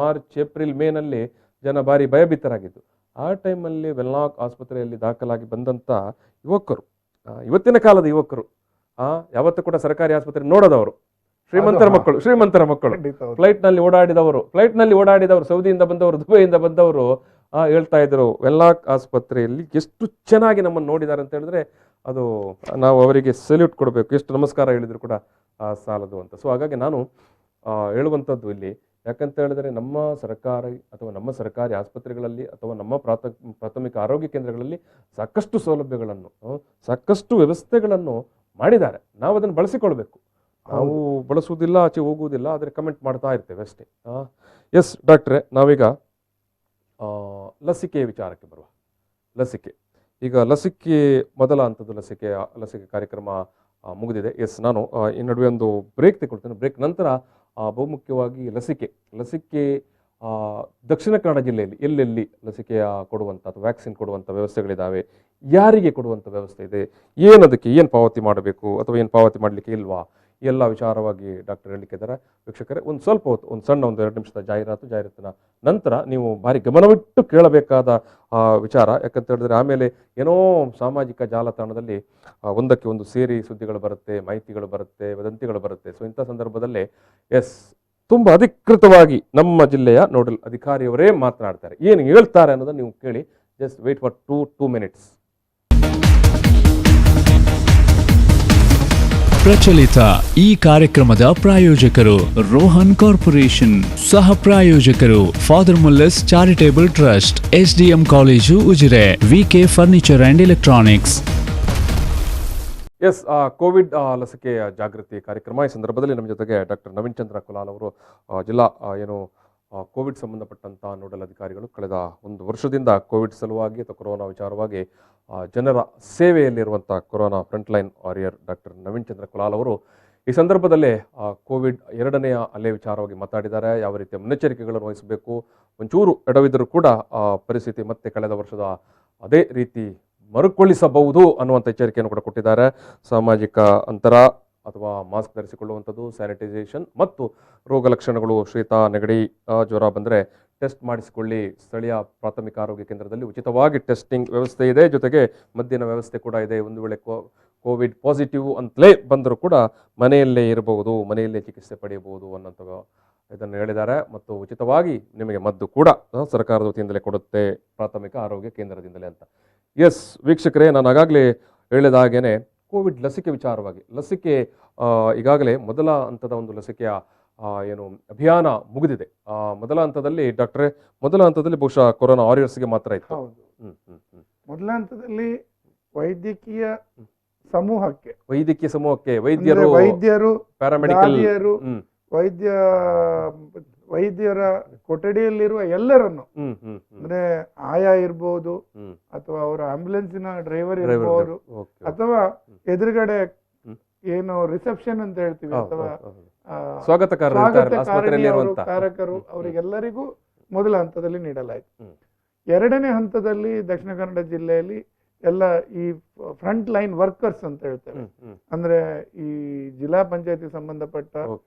ಮಾರ್ಚ್, ಏಪ್ರಿಲ್, ಮೇನಲ್ಲಿ ಜನ ಭಾರಿ ಭಯಭೀತರಾಗಿದ್ದು. ಆ ಟೈಮಲ್ಲಿ ವೆನ್ಲಾಕ್ ಆಸ್ಪತ್ರೆಯಲ್ಲಿ ದಾಖಲಾಗಿ ಬಂದಂಥ ಯುವಕರು, ಇವತ್ತಿನ ಕಾಲದ ಯುವಕರು, ಯಾವತ್ತೂ ಕೂಡ ಸರ್ಕಾರಿ ಆಸ್ಪತ್ರೆ ನೋಡೋದವರು, ಶ್ರೀಮಂತರ ಮಕ್ಕಳು ಫ್ಲೈಟ್ನಲ್ಲಿ ಓಡಾಡಿದವರು ಸೌದಿಯಿಂದ ಬಂದವರು, ದುಬೈಯಿಂದ ಬಂದವರು ಹೇಳ್ತಾ ಇದ್ರು ವೆನ್ಲಾಕ್ ಆಸ್ಪತ್ರೆಯಲ್ಲಿ ಎಷ್ಟು ಚೆನ್ನಾಗಿ ನಮ್ಮನ್ನು ನೋಡಿದ್ದಾರೆ ಅಂತ ಹೇಳಿದ್ರೆ ಅದು ನಾವು ಅವರಿಗೆ ಸಲ್ಯೂಟ್ ಕೊಡಬೇಕು, ಎಷ್ಟು ನಮಸ್ಕಾರ ಹೇಳಿದ್ರು ಕೂಡ ಸಾಲದು ಅಂತ. ಸೊ ಹಾಗಾಗಿ ನಾನು ಹೇಳುವಂಥದ್ದು ಇಲ್ಲಿ ಯಾಕಂತ ಹೇಳಿದ್ರೆ ನಮ್ಮ ಸರ್ಕಾರಿ ಅಥವಾ ನಮ್ಮ ಸರ್ಕಾರಿ ಆಸ್ಪತ್ರೆಗಳಲ್ಲಿ ಅಥವಾ ನಮ್ಮ ಪ್ರಾಥಮಿಕ ಆರೋಗ್ಯ ಕೇಂದ್ರಗಳಲ್ಲಿ ಸಾಕಷ್ಟು ಸೌಲಭ್ಯಗಳನ್ನು, ಸಾಕಷ್ಟು ವ್ಯವಸ್ಥೆಗಳನ್ನು ಮಾಡಿದ್ದಾರೆ. ನಾವು ಅದನ್ನು ಬಳಸಿಕೊಳ್ಬೇಕು. ನಾವು ಬಳಸುವುದಿಲ್ಲ, ಆಚೆ ಹೋಗುವುದಿಲ್ಲ, ಆದರೆ ಕಮೆಂಟ್ ಮಾಡ್ತಾ ಇರ್ತೇವೆ ಅಷ್ಟೇ. ಎಸ್ ಡಾಕ್ಟ್ರೆ, ನಾವೀಗ ಲಸಿಕೆಯ ವಿಚಾರಕ್ಕೆ ಬರುವ. ಈಗ ಲಸಿಕೆ ಮೊದಲ ಹಂತದ ಲಸಿಕೆ ಕಾರ್ಯಕ್ರಮ ಮುಗಿದಿದೆ. ಎಸ್, ನಾನು ಈ ನಡುವೆ ಒಂದು ಬ್ರೇಕ್ ತಗೊಳ್ತೇನೆ. ಬ್ರೇಕ್ ನಂತರ ಬಹುಮುಖ್ಯವಾಗಿ ಲಸಿಕೆ ದಕ್ಷಿಣ ಕನ್ನಡ ಜಿಲ್ಲೆಯಲ್ಲಿ ಎಲ್ಲೆಲ್ಲಿ ಲಸಿಕೆಯ ಕೊಡುವಂಥ ಅಥವಾ ವ್ಯಾಕ್ಸಿನ್ ಕೊಡುವಂಥ ವ್ಯವಸ್ಥೆಗಳಿದ್ದಾವೆ, ಯಾರಿಗೆ ಕೊಡುವಂಥ ವ್ಯವಸ್ಥೆ ಇದೆ, ಏನದಕ್ಕೆ ಏನು ಪಾವತಿ ಮಾಡಬೇಕು ಅಥವಾ ಏನು ಪಾವತಿ ಮಾಡಲಿಕ್ಕೆ ಇಲ್ವಾ, ಎಲ್ಲ ವಿಚಾರವಾಗಿ ಡಾಕ್ಟರ್ ಹೇಳಿದ್ದಾರೆ. ವೀಕ್ಷಕರೇ, ಒಂದು ಸ್ವಲ್ಪ ಹೊತ್ತು, ಒಂದು 2 ನಿಮಿಷದ ಜಾಹೀರಾತಿನ ನಂತರ ನೀವು ಭಾರಿ ಗಮನವಿಟ್ಟು ಕೇಳಬೇಕಾದ ವಿಚಾರ. ಯಾಕಂತ ಹೇಳಿದ್ರೆ ಆಮೇಲೆ ಏನೋ ಸಾಮಾಜಿಕ ಜಾಲತಾಣದಲ್ಲಿ ಒಂದಕ್ಕೆ ಒಂದು ಸೇರಿ ಸುದ್ದಿಗಳು ಬರುತ್ತೆ, ಮಾಹಿತಿಗಳು ಬರುತ್ತೆ, ವದಂತಿಗಳು ಬರುತ್ತೆ. ಸೊ ಇಂಥ ಸಂದರ್ಭದಲ್ಲೇ ತುಂಬ ಅಧಿಕೃತವಾಗಿ ನಮ್ಮ ಜಿಲ್ಲೆಯ ನೋಡಲ್ ಅಧಿಕಾರಿಯವರೇ ಮಾತನಾಡ್ತಾರೆ. ಏನು ಹೇಳ್ತಾರೆ ಅನ್ನೋದನ್ನು ನೀವು ಕೇಳಿ. Just wait for 2 minutes. ಪ್ರಚಲಿತ ಈ ಕಾರ್ಯಕ್ರಮದ ಪ್ರಾಯೋಜಕರು ರೋಹನ್ ಕಾರ್ಪೊರೇಷನ್, ಸಹ ಪ್ರಾಯೋಜಕರು father Muller's charitable trust, SDM college Ujire, VK furniture and electronics. Yes, covid ಲಸಿಕೆಯ ಜಾಗೃತಿ ಕಾರ್ಯಕ್ರಮ. ಈ ಸಂದರ್ಭದಲ್ಲಿ ನಮ್ಮ ಜೊತೆಗೆ ಡಾಕ್ಟರ್ ನವೀನ್ ಚಂದ್ರ ಕುಲಾಲ್ ಅವರು, ಜಿಲ್ಲಾ ಕೋವಿಡ್ ಸಂಬಂಧಪಟ್ಟಂಥ ನೋಡಲ್ ಅಧಿಕಾರಿಗಳು. ಕಳೆದ 1 ವರ್ಷದಿಂದ ಕೋವಿಡ್ ಸಲುವಾಗಿ ಅಥವಾ ಕೊರೋನಾ ವಿಚಾರವಾಗಿ ಜನರ ಸೇವೆಯಲ್ಲಿರುವಂಥ corona frontline warrior doctor Naveen Chandra Kulal ಅವರು ಈ ಸಂದರ್ಭದಲ್ಲೇ ಕೋವಿಡ್ 2ನೇ ಅಲೆ ವಿಚಾರವಾಗಿ ಮಾತಾಡಿದ್ದಾರೆ. ಯಾವ ರೀತಿಯ ಮುನ್ನೆಚ್ಚರಿಕೆಗಳನ್ನು ವಹಿಸಬೇಕು, ಒಂಚೂರು ಎಡವಿದ್ದರೂ ಕೂಡ ಪರಿಸ್ಥಿತಿ ಮತ್ತೆ ಕಳೆದ ವರ್ಷದ ಅದೇ ರೀತಿ ಮರುಕಳಿಸಬಹುದು ಅನ್ನುವಂಥ ಎಚ್ಚರಿಕೆಯನ್ನು ಕೂಡ ಕೊಟ್ಟಿದ್ದಾರೆ. ಸಾಮಾಜಿಕ ಅಂತರ ಅಥವಾ ಮಾಸ್ಕ್ ಧರಿಸಿಕೊಳ್ಳುವಂಥದ್ದು, ಸ್ಯಾನಿಟೈಸೇಷನ್ ಮತ್ತು ರೋಗ ಲಕ್ಷಣಗಳು, ಶೀತ, ನೆಗಡಿ, ಜ್ವರ ಬಂದರೆ ಟೆಸ್ಟ್ ಮಾಡಿಸಿಕೊಳ್ಳಿ. ಸ್ಥಳೀಯ ಪ್ರಾಥಮಿಕ ಆರೋಗ್ಯ ಕೇಂದ್ರದಲ್ಲಿ ಉಚಿತವಾಗಿ ಟೆಸ್ಟಿಂಗ್ ವ್ಯವಸ್ಥೆ ಇದೆ, ಜೊತೆಗೆ ಮದ್ದಿನ ವ್ಯವಸ್ಥೆ ಕೂಡ ಇದೆ. ಒಂದು ವೇಳೆ ಕೋವಿಡ್ ಪಾಸಿಟಿವ್ ಅಂತಲೇ ಬಂದರೂ ಕೂಡ ಮನೆಯಲ್ಲೇ ಇರಬಹುದು, ಮನೆಯಲ್ಲೇ ಚಿಕಿತ್ಸೆ ಪಡೆಯಬಹುದು ಅನ್ನೋಂಥ ಇದನ್ನು ಹೇಳಿದ್ದಾರೆ. ಮತ್ತು ಉಚಿತವಾಗಿ ನಿಮಗೆ ಮದ್ದು ಕೂಡ ಸರ್ಕಾರದ ವತಿಯಿಂದಲೇ ಕೊಡುತ್ತೆ, ಪ್ರಾಥಮಿಕ ಆರೋಗ್ಯ ಕೇಂದ್ರದಿಂದಲೇ ಅಂತ. ಎಸ್ ವೀಕ್ಷಕರೇ, ನಾನು ಆಗಾಗಲೇ ಹೇಳಿದ ಹಾಗೇನೆ ಕೋವಿಡ್ ಲಸಿಕೆ ವಿಚಾರವಾಗಿ, ಲಸಿಕೆ ಈಗಾಗಲೇ ಮೊದಲ ಹಂತದ ಒಂದು ಲಸಿಕೆಯ ಅಭಿಯಾನ ಮುಗಿದಿದೆ. ಮೊದಲ ಹಂತದಲ್ಲಿ ಡಾಕ್ಟ್ರೇ, ಮೊದಲ ಹಂತದಲ್ಲಿ ಬಹುಶಃ ಕೊರೋನಾ ವಾರಿಯರ್ಸ್ಗೆ ಮಾತ್ರ ಇತ್ತು. ಮೊದಲ ಹಂತದಲ್ಲಿ ವೈದ್ಯಕೀಯ ಸಮೂಹಕ್ಕೆ ವೈದ್ಯರು, ಪ್ಯಾರಾಮೆಡಿಕಲ್, ವೈದ್ಯರ ಕೊಠಡಿಯಲ್ಲಿರುವ ಎಲ್ಲರನ್ನು, ಅಂದ್ರೆ ಆಯಾ ಇರ್ಬೋದು ಅಥವಾ ಅವರ ಆಂಬ್ಯುಲೆನ್ಸಿನ ಡ್ರೈವರ್ ಇರ್ಬೋದು ಅಥವಾ ಎದುರುಗಡೆ ಏನು ರಿಸೆಪ್ಷನ್ ಅಂತ ಹೇಳ್ತೀವಿ ಅಥವಾ ಸ್ವಾಗತಕಾರರು, ಅವರಿಗೆಲ್ಲರಿಗೂ ಮೊದಲ ಹಂತದಲ್ಲಿ ನೀಡಲಾಯಿತು. 2ನೇ ಹಂತದಲ್ಲಿ ದಕ್ಷಿಣ ಕನ್ನಡ ಜಿಲ್ಲೆಯಲ್ಲಿ ಎಲ್ಲ ಈ ಫ್ರಂಟ್ ಲೈನ್ ವರ್ಕರ್ಸ್ ಅಂತ ಹೇಳ್ತೇವೆ, ಅಂದ್ರೆ ಈ ಜಿಲ್ಲಾ ಪಂಚಾಯತಿ ಸಂಬಂಧಪಟ್ಟ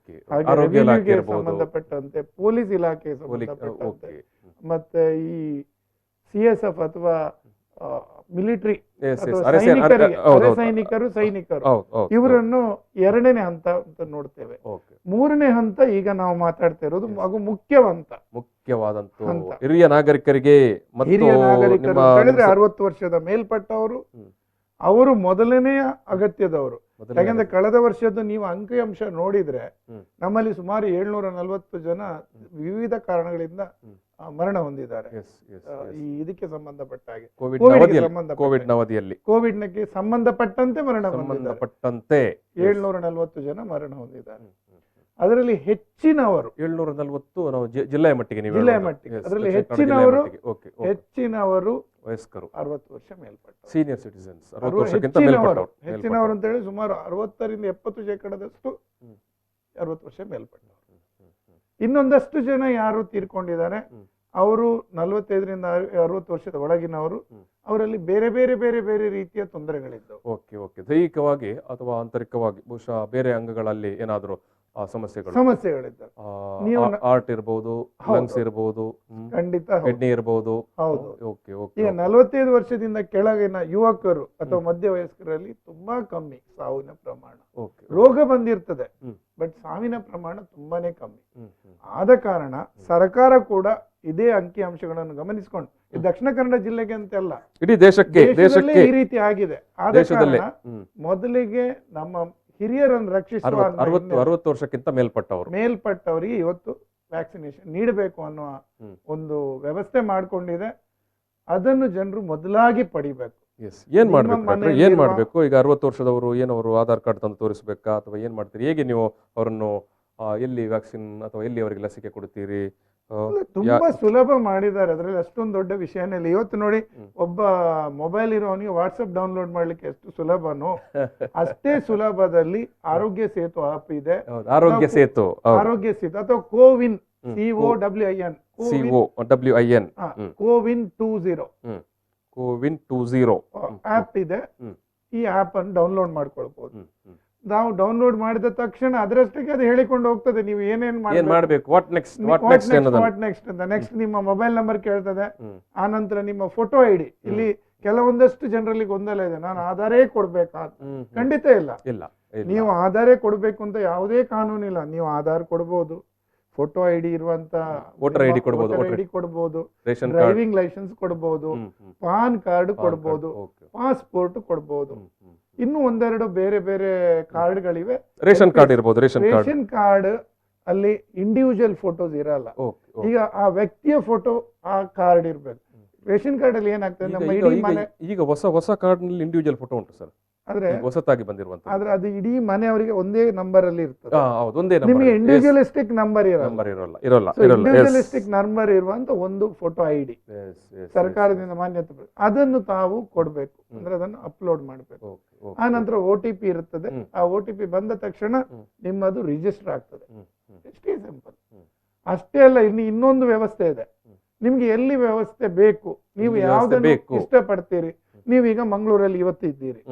ಹಾಗೆ ರೆವಿನ್ಯೂಗೆ ಸಂಬಂಧಪಟ್ಟಂತೆ, ಪೊಲೀಸ್ ಇಲಾಖೆಗೆ ಸಂಬಂಧಪಟ್ಟಂತೆ, ಮತ್ತೆ ಈ CSF ಅಥವಾ ಮಿಲಿಟರಿ ಸೈನಿಕರು ಇವರನ್ನು 2ನೇ ಹಂತ ಅಂತ ನೋಡ್ತೇವೆ. 3ನೇ ಹಂತ ಈಗ ನಾವು ಮಾತಾಡ್ತಾ ಇರೋದು ಹಾಗೂ ಮುಖ್ಯವಾದಂತ ಹಿರಿಯ ನಾಗರಿಕರಿಗೆ, 60 ವರ್ಷದ ಮೇಲ್ಪಟ್ಟವರು, ಅವರು ಮೊದಲನೆಯ ಅಗತ್ಯದವರು. ಯಾಕಂದ್ರೆ ಕಳೆದ ವರ್ಷದ್ದು ನೀವು ಅಂಕಿಅಂಶ ನೋಡಿದ್ರೆ ನಮ್ಮಲ್ಲಿ ಸುಮಾರು 740 ಜನ ವಿವಿಧ ಕಾರಣಗಳಿಂದ ಮರಣ ಹೊಂದಿದ್ದಾರೆ. ಈ ಇದಕ್ಕೆ ಸಂಬಂಧಪಟ್ಟ ಹಾಗೆ ಕೋವಿಡ್ಗೆ ಸಂಬಂಧಪಟ್ಟಂತೆ ಮರಣ ಹೊಂದಿದ್ದಾರೆ. 740 ಜನ ಮರಣ ಹೊಂದಿದ್ದಾರೆ. ಅದರಲ್ಲಿ ಹೆಚ್ಚಿನವರು 740 ನಾವು ಜಿಲ್ಲೆಯ ಮಟ್ಟಿಗೆ ಅದರಲ್ಲಿ ಹೆಚ್ಚಿನವರು ವಯಸ್ಕರು, 60 ವರ್ಷ ಮೇಲ್ಪಟ್ಟ ಸೀನಿಯರ್ ಸಿಟಿಸನ್ಸ್, ಹೆಚ್ಚಿನವರು ಅಂತ ಹೇಳಿ ಸುಮಾರು 60-70% 60 ವರ್ಷ ಮೇಲ್ಪಟ್ಟವರು. ಇನ್ನೊಂದಷ್ಟು ಜನ ಯಾರು ತೀರ್ಕೊಂಡಿದ್ದಾರೆ ಅವರು 45-60 ವರ್ಷದ ಒಳಗಿನವರು. ಅವರಲ್ಲಿ ಬೇರೆ ಬೇರೆ ಬೇರೆ ಬೇರೆ ರೀತಿಯ ತೊಂದರೆಗಳಿದ್ದವು. ದೈಹಿಕವಾಗಿ ಅಥವಾ ಆಂತರಿಕವಾಗಿ ಬಹುಶಃ ಬೇರೆ ಅಂಗಗಳಲ್ಲಿ ಏನಾದರೂ ಸಮಸ್ಯೆಗಳಿದ್ದಾವೆ. ನೀವು ಆರ್ಟ್ ಇರಬಹುದು, ಲಂಗ್ಸ್ ಇರಬಹುದು, ಖಂಡಿತ ಕಿಡ್ನಿ ಇರಬಹುದು. ಹೌದು. ಓಕೆ ಈಗ 45 ವರ್ಷದಿಂದ ಕೆಳಗಿನ ಯುವಕರು ಅಥವಾ ಮಧ್ಯವಯಸ್ಕರಲ್ಲಿ ತುಂಬಾ ಕಮ್ಮಿ ಸಾವಿನ ಪ್ರಮಾಣ. ರೋಗ ಬಂದಿರ್ತದೆ, ಬಟ್ ಸಾವಿನ ಪ್ರಮಾಣ ತುಂಬಾನೇ ಕಮ್ಮಿ. ಆದ ಕಾರಣ ಸರ್ಕಾರ ಕೂಡ ಇದೇ ಅಂಕಿ ಅಂಶಗಳನ್ನು ಗಮನಿಸಿಕೊಂಡು, ದಕ್ಷಿಣ ಕನ್ನಡ ಜಿಲ್ಲೆಗೆ ಅಂತೆಲ್ಲ ಇಡೀ ದೇಶಕ್ಕೆ ಈ ರೀತಿ ಆಗಿದೆ. ಆದ ಕಾರಣ ಮೊದಲಿಗೆ ನಮ್ಮ ಹಿರಿಯರನ್ನು ರಕ್ಷಿಸುವ 60 ವರ್ಷಕ್ಕಿಂತ ಮೇಲ್ಪಟ್ಟವರಿಗೆ ಇವತ್ತು ವ್ಯಾಕ್ಸಿನೇಷನ್ ನೀಡಬೇಕು ಅನ್ನುವ ಒಂದು ವ್ಯವಸ್ಥೆ ಮಾಡ್ಕೊಂಡಿದೆ. ಅದನ್ನು ಜನರು ಮೊದಲಾಗಿ ಪಡಿಬೇಕು. ಏನ್ ಮಾಡ್ಬೇಕು? ಈಗ 60 ವರ್ಷದವರು ಏನವರು ಆಧಾರ್ ಕಾರ್ಡ್ ತಂದು ತೋರಿಸ್ಬೇಕಾ ಅಥವಾ ಏನ್ ಮಾಡ್ತೀರಿ? ಹೇಗೆ ನೀವು ಅವರನ್ನು ಎಲ್ಲಿ ವ್ಯಾಕ್ಸಿನ್ ಅಥವಾ ಎಲ್ಲಿ ಅವರಿಗೆ ಲಸಿಕೆ ಕೊಡ್ತೀರಿ? ತುಂಬಾ ಸುಲಭ ಮಾಡಿದ್ದಾರೆ, ಅದ್ರಲ್ಲಿ ಅಷ್ಟೊಂದು ದೊಡ್ಡ ವಿಷಯನೇ ಇಲ್ಲ. ಇವತ್ತು ನೋಡಿ, ಒಬ್ಬ ಮೊಬೈಲ್ ಇರೋನಿಗೆ ವಾಟ್ಸಪ್ ಡೌನ್ಲೋಡ್ ಮಾಡ್ಲಿಕ್ಕೆ ಎಷ್ಟು ಸುಲಭನೋ ಅಷ್ಟೇ ಸುಲಭದಲ್ಲಿ ಆರೋಗ್ಯ ಸೇತು ಆಪ್ ಇದೆ. ಆರೋಗ್ಯ ಸೇತು ಅಥವಾ ಕೋವಿನ್ COWIN ಕೋವಿನ್ 20 ಆಪ್ ಇದೆ. ಈ ಆಪ್ ಅನ್ನು ಡೌನ್ಲೋಡ್ ಮಾಡ್ಕೊಳ್ಬಹುದು. ನಾವು ಡೌನ್ಲೋಡ್ ಮಾಡಿದ ತಕ್ಷಣ ಅದರಷ್ಟಕ್ಕೆ ಅದು ಹೇಳಿಕೊಂಡು ಹೋಗ್ತದೆ ನೀವು ಏನೇನ್ ಮಾಡಬೇಕು, ವಾಟ್ ನೆಕ್ಸ್ಟ್ ಅಂತ. ನೆಕ್ಸ್ಟ್ ನಿಮ್ಮ ಮೊಬೈಲ್ ನಂಬರ್ ಕೇಳ್ತದೆ, ಆನಂತರ ನಿಮ್ಮ ಫೋಟೋ ID. ಇಲ್ಲಿ ಕೆಲವೊಂದಷ್ಟು ಜನರಲ್ಲಿ ಗೊಂದಲ ಇದೆ, ನಾನು ಆಧಾರೇ ಕೊಡ್ಬೇಕಾ? ಖಂಡಿತ ಇಲ್ಲ. ನೀವು ಆಧಾರೇ ಕೊಡ್ಬೇಕು ಅಂತ ಯಾವುದೇ ಕಾನೂನಿಲ್ಲ. ನೀವು ಆಧಾರ್ ಕೊಡ್ಬೋದು, ಫೋಟೋ ID ಇರುವಂತ ವೋಟರ್ ID ಕೊಡ್ಬೋದು, ಡ್ರೈವಿಂಗ್ ಲೈಸೆನ್ಸ್ ಕೊಡ್ಬೋದು, ಪಾನ್ ಕಾರ್ಡ್ ಕೊಡ್ಬೋದು, ಪಾಸ್ಪೋರ್ಟ್ ಕೊಡ್ಬೋದು. ಇನ್ನು ಒಂದೆರಡು ಬೇರೆ ಬೇರೆ ಕಾರ್ಡ್ಗಳಿವೆ. ರೇಷನ್ ಕಾರ್ಡ್ ಇರಬಹುದು. ರೇಷನ್ ಕಾರ್ಡ್ ಅಲ್ಲಿ ಇಂಡಿವಿಜುವಲ್ ಫೋಟೋಸ್ ಇರಲ್ಲ. ಈಗ ಆ ವ್ಯಕ್ತಿಯ ಫೋಟೋ ಆ ಕಾರ್ಡ್ ಇರ್ಬೇಕು. ರೇಷನ್ ಕಾರ್ಡ್ ಅಲ್ಲಿ ಏನಾಗ್ತದೆ, ನಮ್ಮ ಇಡೀ ಮನೆ, ಈಗ ಹೊಸ ಕಾರ್ಡ್ ನಲ್ಲಿ ಇಂಡಿವಿಜುವಲ್ ಫೋಟೋ ಉಂಟು ಸರ್, ಆದ್ರೆ ಹೊಸತಾಗಿ ಬಂದಿರುವಂತ, ಆದ್ರೆ ಅದು ಇಡೀ ಮನೆಯವರಿಗೆ ಒಂದೇ ನಂಬರ್ ಅಲ್ಲಿ ಇರ್ತದೆ. ಒಂದೇ ನಂಬರ್, ನಿಮಗೆ ಇಂಡಿವಿಜುವಲಿಸ್ಟಿಕ್ ನಂಬರ್ ಇರಲ್ಲ. ಇಂಡಿವಿಜುವಲಿಸ್ಟಿಕ್ ನಂಬರ್ ಇರುವಂತ ಒಂದು ಫೋಟೋ ID ಸರ್ಕಾರದಿಂದ ಮಾನ್ಯತೆ, ಅದನ್ನು ತಾವು ಕೊಡ್ಬೇಕು. ಅಂದ್ರೆ ಅದನ್ನು ಅಪ್ಲೋಡ್ ಮಾಡ್ಬೇಕು. ಆ ನಂತರ OTP ಇರುತ್ತದೆ. ಆ OTP ಬಂದ ತಕ್ಷಣ ನಿಮ್ಮದು ರಿಜಿಸ್ಟರ್ ಆಗ್ತದೆ. ಎಷ್ಟೇ ಸಿಂಪಲ್. ಅಷ್ಟೇ ಅಲ್ಲ, ಇನ್ನೊಂದು ವ್ಯವಸ್ಥೆ ಇದೆ. ನಿಮ್ಗೆ ಎಲ್ಲಿ ವ್ಯವಸ್ಥೆ ಬೇಕು, ನೀವು ಯಾವ್ದನ್ನು ಇಷ್ಟಪಡ್ತೀರಿ. ನೀವೀಗ ಮಂಗಳೂರಲ್ಲಿ ಇವತ್ತು ಇದ್ದೀರಿ,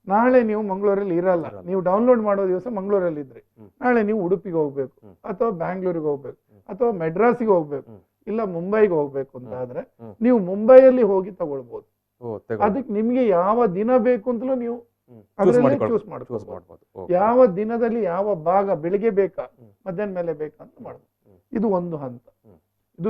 ನಾಳೆ ನೀವು ಮಂಗಳೂರಲ್ಲಿ ಇರಲ್ಲ. ನೀವು ಡೌನ್ಲೋಡ್ ಮಾಡೋ ದಿವಸ ಮಂಗಳೂರಲ್ಲಿ ಇದ್ರಿ, ನಾಳೆ ನೀವು ಉಡುಪಿಗೆ ಹೋಗ್ಬೇಕು, ಅಥವಾ ಬ್ಯಾಂಗ್ಳೂರಿಗೆ ಹೋಗ್ಬೇಕು, ಅಥವಾ ಮೆಡ್ರಾಸಿಗೆ ಹೋಗ್ಬೇಕು, ಇಲ್ಲ ಮುಂಬೈಗೆ ಹೋಗ್ಬೇಕು ಅಂತ ಆದ್ರೆ ನೀವು ಮುಂಬೈಯಲ್ಲಿ ಹೋಗಿ ತಗೊಳ್ಬಹುದು. ಅದಕ್ಕೆ ನಿಮ್ಗೆ ಯಾವ ದಿನ ಬೇಕು ಅಂತಲೂ ನೀವು ಅದರಲ್ಲಿ ಚೂಸ್ ಮಾಡ್ಬೋದು. ಯಾವ ದಿನದಲ್ಲಿ ಯಾವ ಭಾಗ, ಬೆಳಿಗ್ಗೆ ಬೇಕಾ ಮಧ್ಯಾಹ್ನ ಮೇಲೆ ಬೇಕಾ ಅಂತ ಮಾಡ್ಬೋದು. ಇದು ಒಂದು ಹಂತ. ಇದು